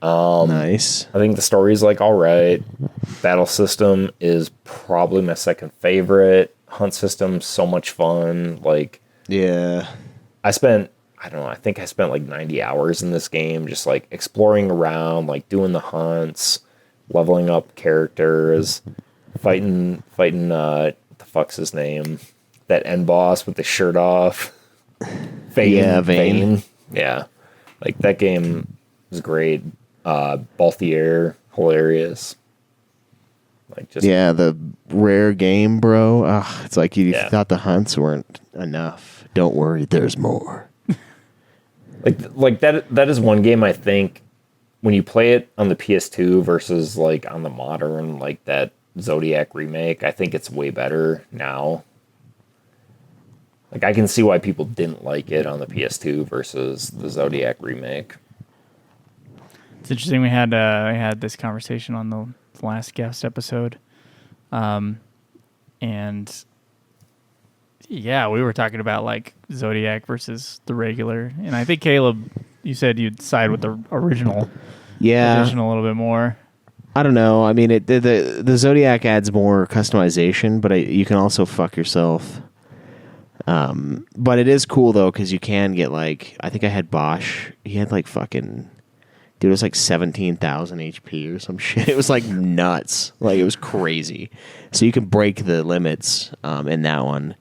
Nice. I think the story's like all right. Battle system is probably my second favorite. Hunt system, so much fun. Like, Yeah. I don't know, I think I spent like 90 hours in this game, just like exploring around, like doing the hunts, leveling up characters, fighting, what the fuck's his name? That end boss with the shirt off. Vayne. Yeah. Like that game was great. Balthier, hilarious. Like just The rare game, bro. Ugh, it's like you Yeah. thought the hunts weren't enough. Don't worry, there's more. like that is one game I think when you play it on the PS2 versus like on the modern, like that Zodiac remake, I think it's way better now. Like I can see why people didn't like it on the PS2 versus the Zodiac remake. It's interesting. We had this conversation on the last guest episode, and yeah, we were talking about like Zodiac versus the regular, and I think Caleb, you said you'd side with the original. Yeah. Edition a little bit more. I don't know. I mean, the Zodiac adds more customization, but you can also fuck yourself. But it is cool though because you can get like I think I had Bosch. He had like fucking dude. It was like 17,000 HP or some shit. It was like nuts. Like it was crazy. So you can break the limits in that one.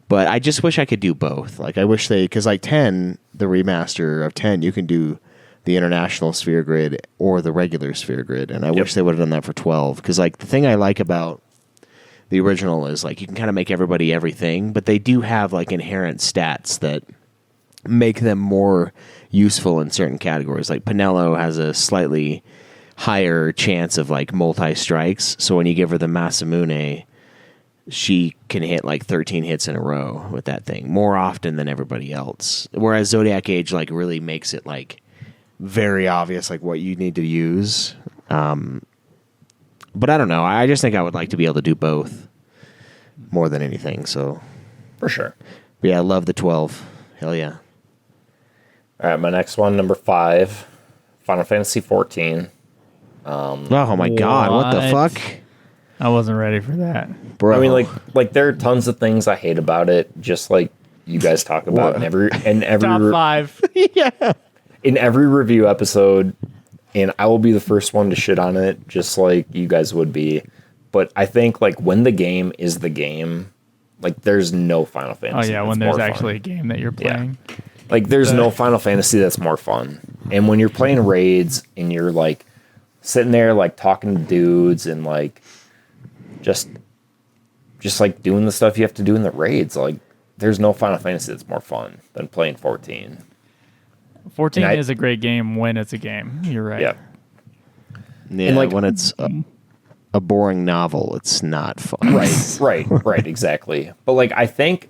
But I just wish I could do both. Like I wish because like 10, the remaster of 10, you can do the international sphere grid or the regular sphere grid, and I wish they would have done that for 12. Because like the thing I like about the original is like you can kind of make everybody everything, but they do have like inherent stats that make them more useful in certain categories. Like Pinello has a slightly higher chance of like multi-strikes, so when you give her the Masamune, she can hit like 13 hits in a row with that thing more often than everybody else. Whereas Zodiac Age like really makes it like very obvious like what you need to use. But I don't know. I just think I would like to be able to do both more than anything. So For sure. But yeah, I love the 12. Hell yeah. All right, my next one, number 5, Final Fantasy 14. Oh my God! What the What? fuck, I wasn't ready for that. bro? I mean, like there are tons of things I hate about it, just like you guys talk about What? in every Top 5. yeah. in every review episode, and I will be the first one to shit on it, just like you guys would be. But I think like when the game is the game, like there's no Final Oh Fantasy. yeah, that's when there's more fun. actually a game that you're playing. Like there's no Final Fantasy that's more fun. And when you're playing raids and you're like sitting there like talking to dudes and like just like doing the stuff you have to do in the raids, like there's no Final Fantasy that's more fun than playing 14. 14 And is a great game when it's a game. You're right. Yeah. Yeah, like- when it's a boring novel, it's not fun. Right, exactly. But like I think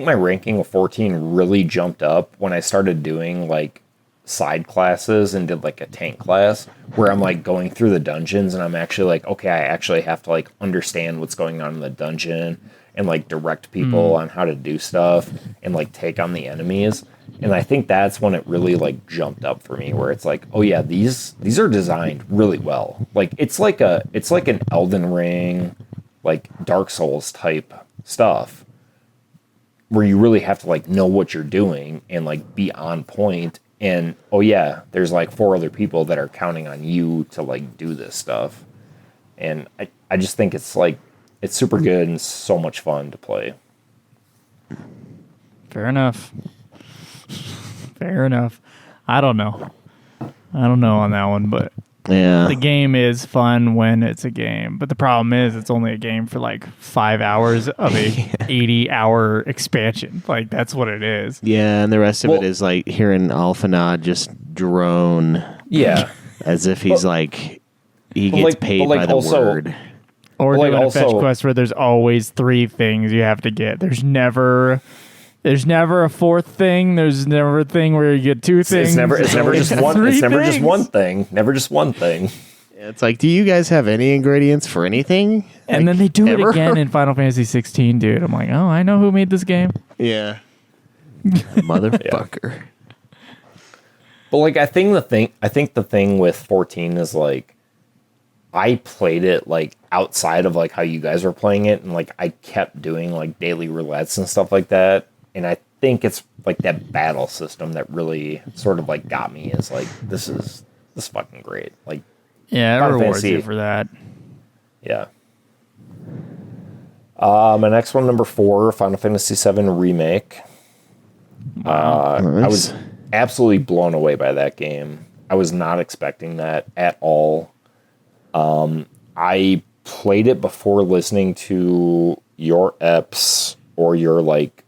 my ranking of 14 really jumped up when I started doing like side classes and did like a tank class where I'm like going through the dungeons and I'm actually like, okay, I actually have to like understand what's going on in the dungeon and like direct people on how to do stuff and like take on the enemies. And I think that's when it really like jumped up for me where it's like, oh yeah, these are designed really well. Like it's like an Elden Ring, like Dark Souls type stuff where you really have to like know what you're doing and like be on point. And oh yeah, there's like 4 other people that are counting on you to like do this stuff. And I just think it's like it's super good and so much fun to play. Fair enough. Fair enough. I don't know on that one, but Yeah. the game is fun when it's a game. But the problem is it's only a game for like 5 hours of a 80-hour expansion. Like that's what it is. Yeah, and the rest of Well- it is like hearing Alphanod just drone Yeah. as if he's like he gets paid by the word. Or like doing a also- fetch quest where there's always 3 things you have to get. There's never a fourth thing. There's never a thing where you get 2 things. It's never just one. Three It's never just things. one thing. Never just one thing. It's like, do you guys have any ingredients for anything? And then they do ever? it again in Final Fantasy 16, dude. I'm like, oh, I know who made this game. Yeah. Motherfucker. But like, I think the thing with 14 is like, I played it like outside of like how you guys were playing it, and like I kept doing like daily roulettes and stuff like that. And I think it's like that battle system that really sort of like got me. Is like this is fucking great. Like, Yeah, it Final rewards Fantasy. you for that. yeah. My next one, number 4, Final Fantasy VII Remake. I was absolutely blown away by that game. I was not expecting that at all. I played it before listening to your EPs or your like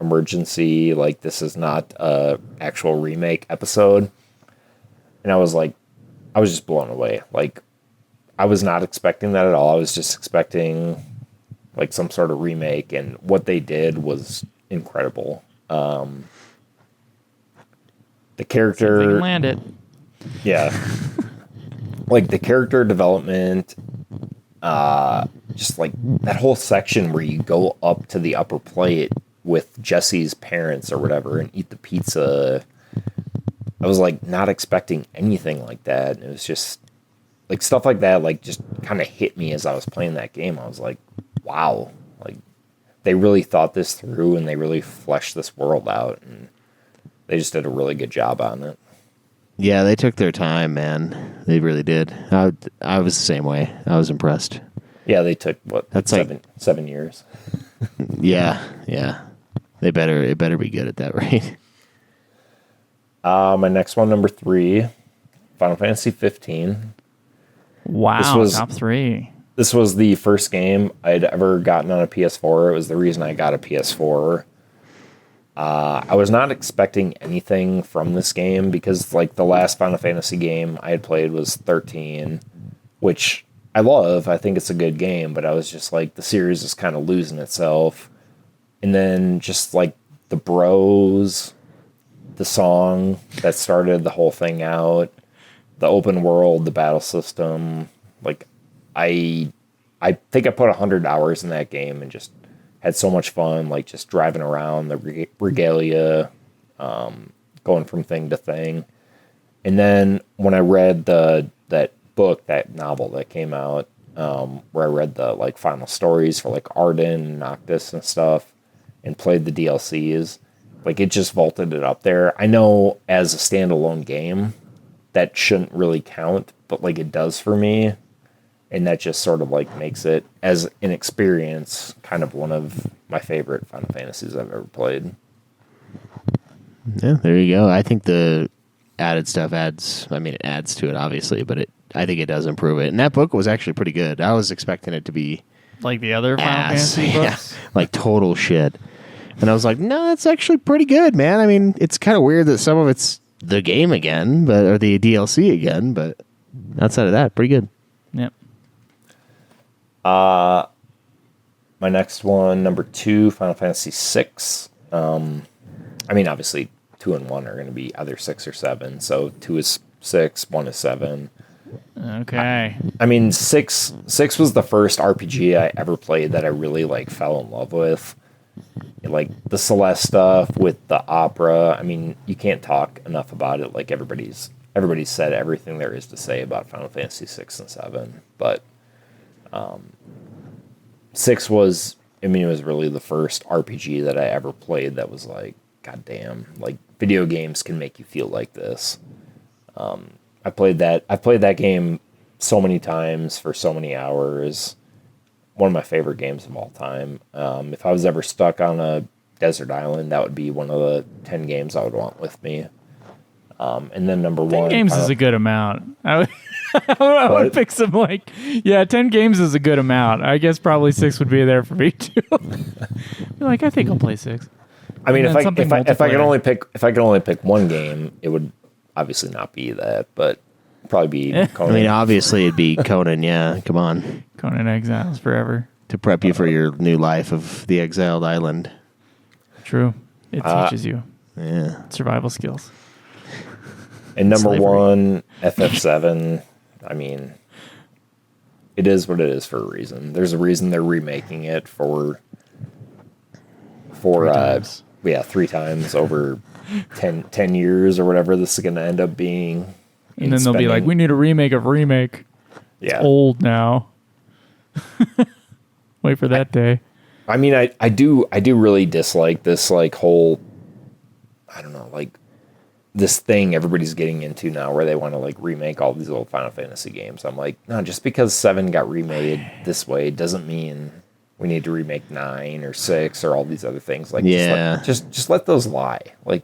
emergency, like this is not a actual remake episode. And I was just blown away. Like, I was not expecting that at all. I was just expecting like some sort of remake, and what they did was incredible. The They character, can land it. yeah, like the character development, just like that whole section where you go up to the upper plate with Jesse's parents or whatever and eat the pizza. I was like not expecting anything like that. It was just like stuff like that, like just kind of hit me as I was playing that game. I was like, wow, like they really thought this through and they really fleshed this world out, and they just did a really good job on it. Yeah, they took their time, man. They really did. I was the same way. I was impressed. Yeah, they took That's seven years. Yeah. It better be good at that rate. My next one, number 3, Final Fantasy 15. Wow, This was- top 3. This was the first game I'd ever gotten on a PS4. It was the reason I got a PS4. I was not expecting anything from this game because, like, the last Final Fantasy game I had played was 13, which I love. I think it's a good game, but I was just like, the series is kind of losing itself. And then just like the Bros, the song that started the whole thing out, the open world, the battle system, like I think I put 100 hours in that game and just had so much fun, like just driving around the regalia, going from thing to thing. And then when I read that novel that came out, where I read the like final stories for like Arden and Noctis and stuff, and played the DLCs, like it just vaulted it up there. I know as a standalone game that shouldn't really count, but like it does for me. And that just sort of like makes it, as an experience, kind of one of my favorite Final Fantasies I've ever played. Yeah, there you go. I think the added stuff adds to it, obviously, but I think it does improve it. And that book was actually pretty good. I was expecting it to be Like the other Final ass. Fantasy Yeah, books. like total shit. And I was like, no, that's actually pretty good, man. I mean, it's kind of weird that some of it's the game again, or the DLC again, but outside of that, pretty good. Yep. My next one, number 2, Final Fantasy 6. I mean, obviously, 2 and 1 are going to be either 6 or 7. So 2 is 6, 1 is 7. Okay. I mean, 6 was the first RPG I ever played that I really like fell in love with. Like the Celeste stuff with the opera. I mean, you can't talk enough about it. Like everybody's said everything there is to say about Final Fantasy 6 and 7. But 6 was, I mean, it was really the first RPG that I ever played that was like, God damn, like video games can make you feel like this. I've played that game so many times for so many hours. One of my favorite games of all time. If I was ever stuck on a desert island, that would be one of the 10 games I would want with me. And then number 10 1. games is a good amount. I would, I would What? pick some like, 10 games is a good amount. I guess probably 6 would be there for me too. Be like, I think I'll play 6. I mean, And then something if I could multiplayer. only pick one game, it would obviously not be that, but probably be Conan. I mean, obviously it'd be Conan. Yeah, come on, Conan Exiles forever. to prep you for your new life of the exiled island. True. It teaches you Yeah. survival skills. And number Slavery. one, FF7. I mean, it is what it is for a reason. There's a reason they're remaking it for 3 times over 10 years or whatever this is going to end up being. And then they'll be like, we need a remake of remake. yeah. It's old now. Wait for that day. I mean, I do really dislike this like whole, I don't know, like this thing everybody's getting into now where they want to like remake all these old Final Fantasy games. I'm like, no, just because 7 got remade this way doesn't mean we need to remake 9 or 6 or all these other things. Like, Yeah. just let those lie. Like,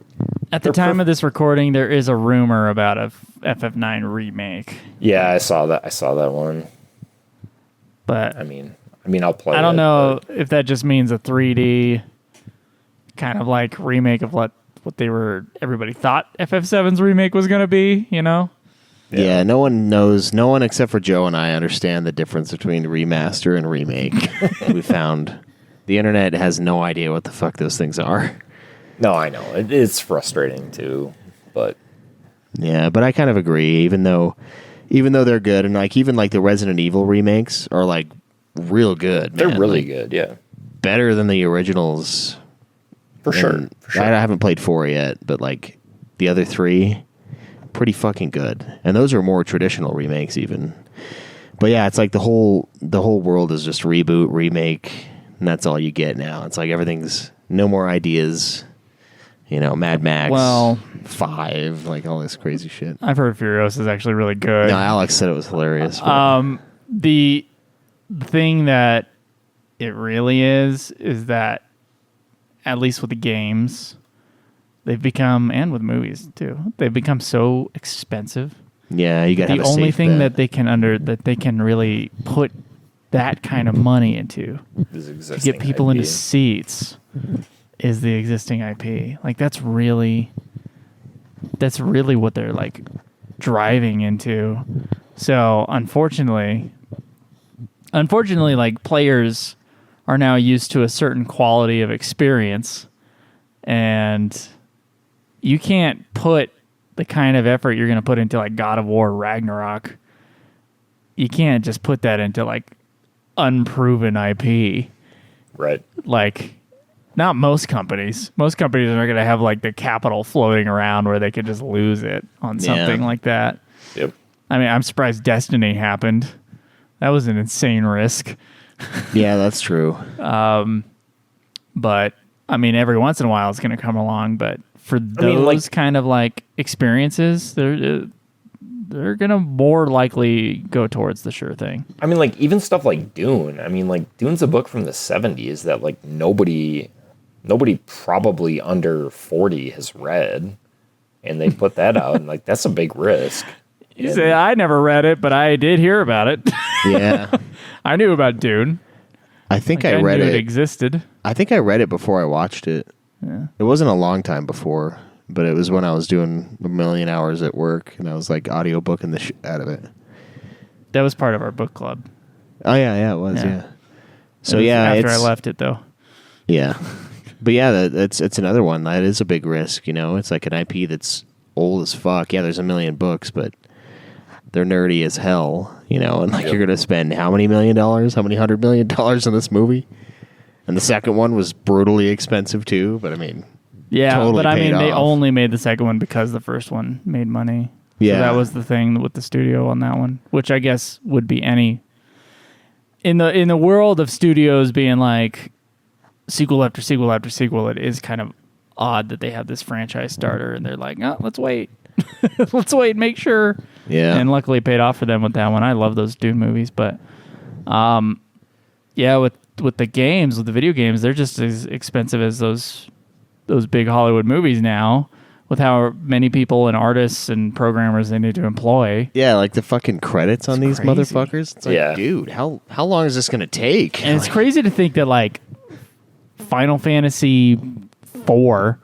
At the time of this recording, there is a rumor about a FF9 remake. yeah, I saw that one. But I mean, I'll play. I don't it, know but if that just means a 3D kind of like remake of what everybody thought FF7's remake was going to be, you know? Yeah, no one knows. No one except for Joe and I understand the difference between remaster and remake. We found the internet has no idea what the fuck those things are. No, I know it's frustrating too, but Yeah, but I kind of agree. Even though they're good, and like even like the Resident Evil remakes are like real good. they're man. really Like, good. Yeah, better than the originals. for sure. And I haven't played 4 yet, but like the other 3, pretty fucking good. And those are more traditional remakes even. But yeah, it's like the whole world is just reboot, remake, and that's all you get now. It's like everything's no more ideas. You know, Mad Max, Well- 5, like all this crazy shit. I've heard Furious is actually really good. No, Alex said it was hilarious. but- The thing that it really is that at least with the games, they've become, and with movies too, they've become so expensive. yeah, you got to The have a only safe thing bet. that they can really put that kind of money into This to existing get people IP. into seats is the existing IP. Like that's really what they're like driving into. So unfortunately, like players are now used to a certain quality of experience, and you can't put the kind of effort you're going to put into like God of War Ragnarok. You can't just put that into like unproven IP. right. Like, not most companies. Most companies are going to have like the capital floating around where they could just lose it on something like that. Yep. I mean, I'm surprised Destiny happened. That was an insane risk. Yeah, that's true. But I mean, every once in a while it's going to come along. But for those kind of like experiences, they're going to more likely go towards the sure thing. I mean, like even stuff like Dune. I mean, like Dune's a book from the 70s that like nobody probably under 40 has read, and they put that out, and like that's a big risk. You say I never read it, but I did hear about it. Yeah. I knew about Dune. I think Like, I read knew it. it existed. I think I read it before I watched it. Yeah. It wasn't a long time before, but it was when I was doing a million hours at work, and I was like audiobooking the shit out of it. That was part of our book club. Oh yeah, it was. Yeah. Yeah. So It was yeah, after I it's left it though. yeah, but yeah, it's another one that is a big risk. You know, it's like an IP that's old as fuck. Yeah, there's a million books, but they're nerdy as hell. You know, and like you're gonna spend how many $1 million, how many $100 million in this movie? And the second one was brutally expensive too. But I mean, Yeah, totally but I mean, paid they off. only made the second one because the first one made money. Yeah. So that was the thing with the studio on that one, which I guess would be any in the world of studios being like sequel after sequel after sequel. It is kind of odd that they have this franchise starter and they're like, oh, let's wait, let's wait and make sure. Yeah. And luckily it paid off for them with that one. I love those Dune movies, but yeah, with the games, with the video games, they're just as expensive as those big Hollywood movies now, with how many people and artists and programmers they need to employ. Yeah, like the fucking credits on these crazy. motherfuckers. It's like, Yeah. dude, how long is this gonna take? And it's crazy to think that like Final Fantasy IV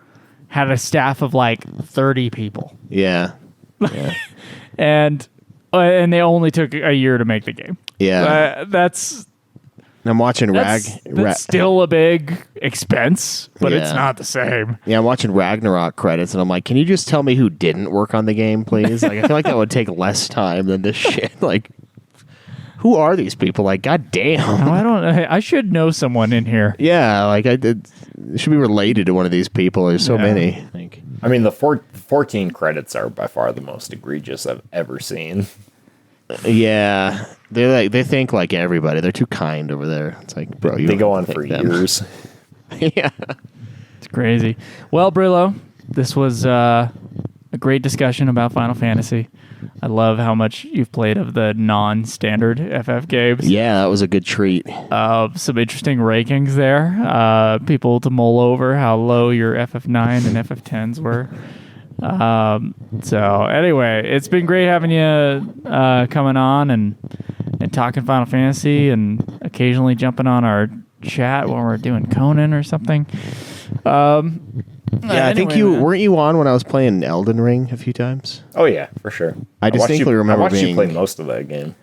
had a staff of like 30 people. Yeah. And and they only took a year to make the game. Yeah. That's I'm watching that's still a big expense, but it's Yeah. not the same. Yeah, I'm watching Ragnarok credits, and I'm like, can you just tell me who didn't work on the game, please? Like, I feel like that would take less time than this shit. Like, who are these people? Like, goddamn. No, I don't. I should know someone in here. Yeah, like it should be related to one of these people. There's so Yeah. many. Like, I mean, the 14 credits are by far the most egregious I've ever seen. yeah, they think like everybody. They're too kind over there. It's like, bro, you They don't go on think for them. years. Yeah. It's crazy. Well, Brillo, this was a great discussion about Final Fantasy. I love how much you've played of the non-standard FF games. Yeah, that was a good treat. Some interesting rankings there. People to mull over how low your FF9 and FF10s were. So anyway, it's been great having you coming on and talking Final Fantasy and occasionally jumping on our chat when we're doing Conan or something. Yeah, I think anyway, weren't you on when I was playing Elden Ring a few times? Oh yeah, for sure. I distinctly remember I watched being- you play most of that game.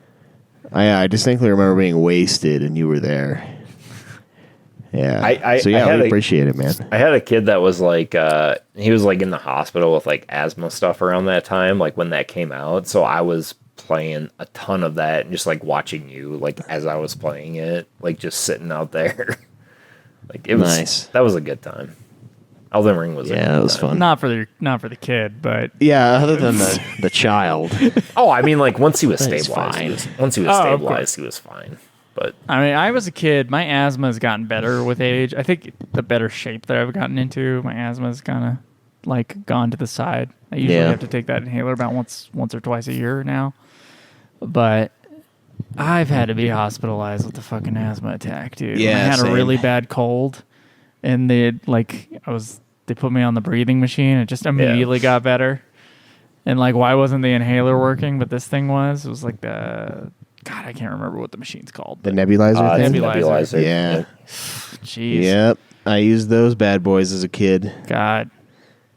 I distinctly remember being wasted and you were there. Yeah. I so yeah, had we a- appreciate it, man. I had a kid that was like, he was like in the hospital with like asthma stuff around that time, like when that came out. So I was playing a ton of that and just like watching you, like as I was playing it, like just sitting out there. Like it was Nice. That was a good time. Elden Ring was a Yeah, good it was time. fun. not for the kid, but Yeah, other than the child. Oh, I mean, like once he was He's stabilized, fine. once he was Oh, of stabilized, he was fine. But I mean, I was a kid. My asthma has gotten better with age. I think the better shape that I've gotten into, my asthma's kind of like gone to the side. I usually Yeah. have to take that inhaler about once or twice a year now. But I've had to be hospitalized with a fucking asthma attack, dude. Yeah, I had same. a really bad cold, and they put me on the breathing machine. It just immediately got better. And like, why wasn't the inhaler working? But this thing was. It was like God, I can't remember what the machine's called. The nebulizer it's thing? Nebulizer. Yeah. Jeez. Yep. I used those bad boys as a kid. God,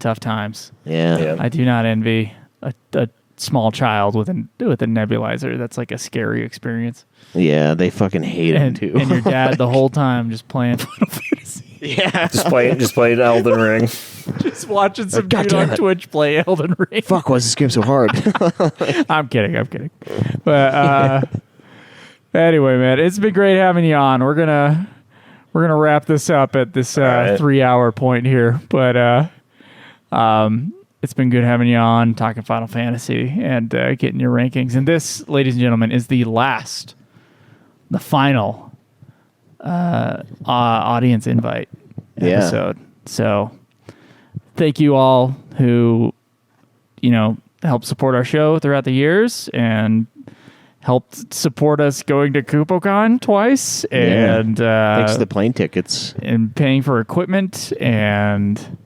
tough times. Yeah. Yeah. I do not envy a small child with a nebulizer. That's like a scary experience. Yeah, they fucking hate them And, too. and your dad the whole time just playing Final Fantasy. yeah. just played Elden Ring. Just watching some God dude damn on it. Twitch play Elden Ring. Fuck, why is this game so hard? I'm kidding. But anyway, man, it's been great having you on. We're gonna wrap this up at this right. 3-hour point here. But it's been good having you on, talking Final Fantasy and getting your rankings. And this, ladies and gentlemen, is the final audience invite Yeah. episode. So thank you all who, helped support our show throughout the years and helped support us going to KupoCon twice and Thanks to the plane tickets. and paying for equipment and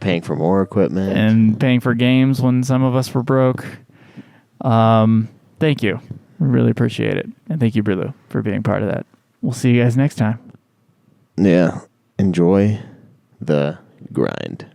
Paying for more equipment. paying for games when some of us were broke. Thank you. We really appreciate it. And thank you, Brulo, for being part of that. We'll see you guys next time. Yeah. Enjoy the grind.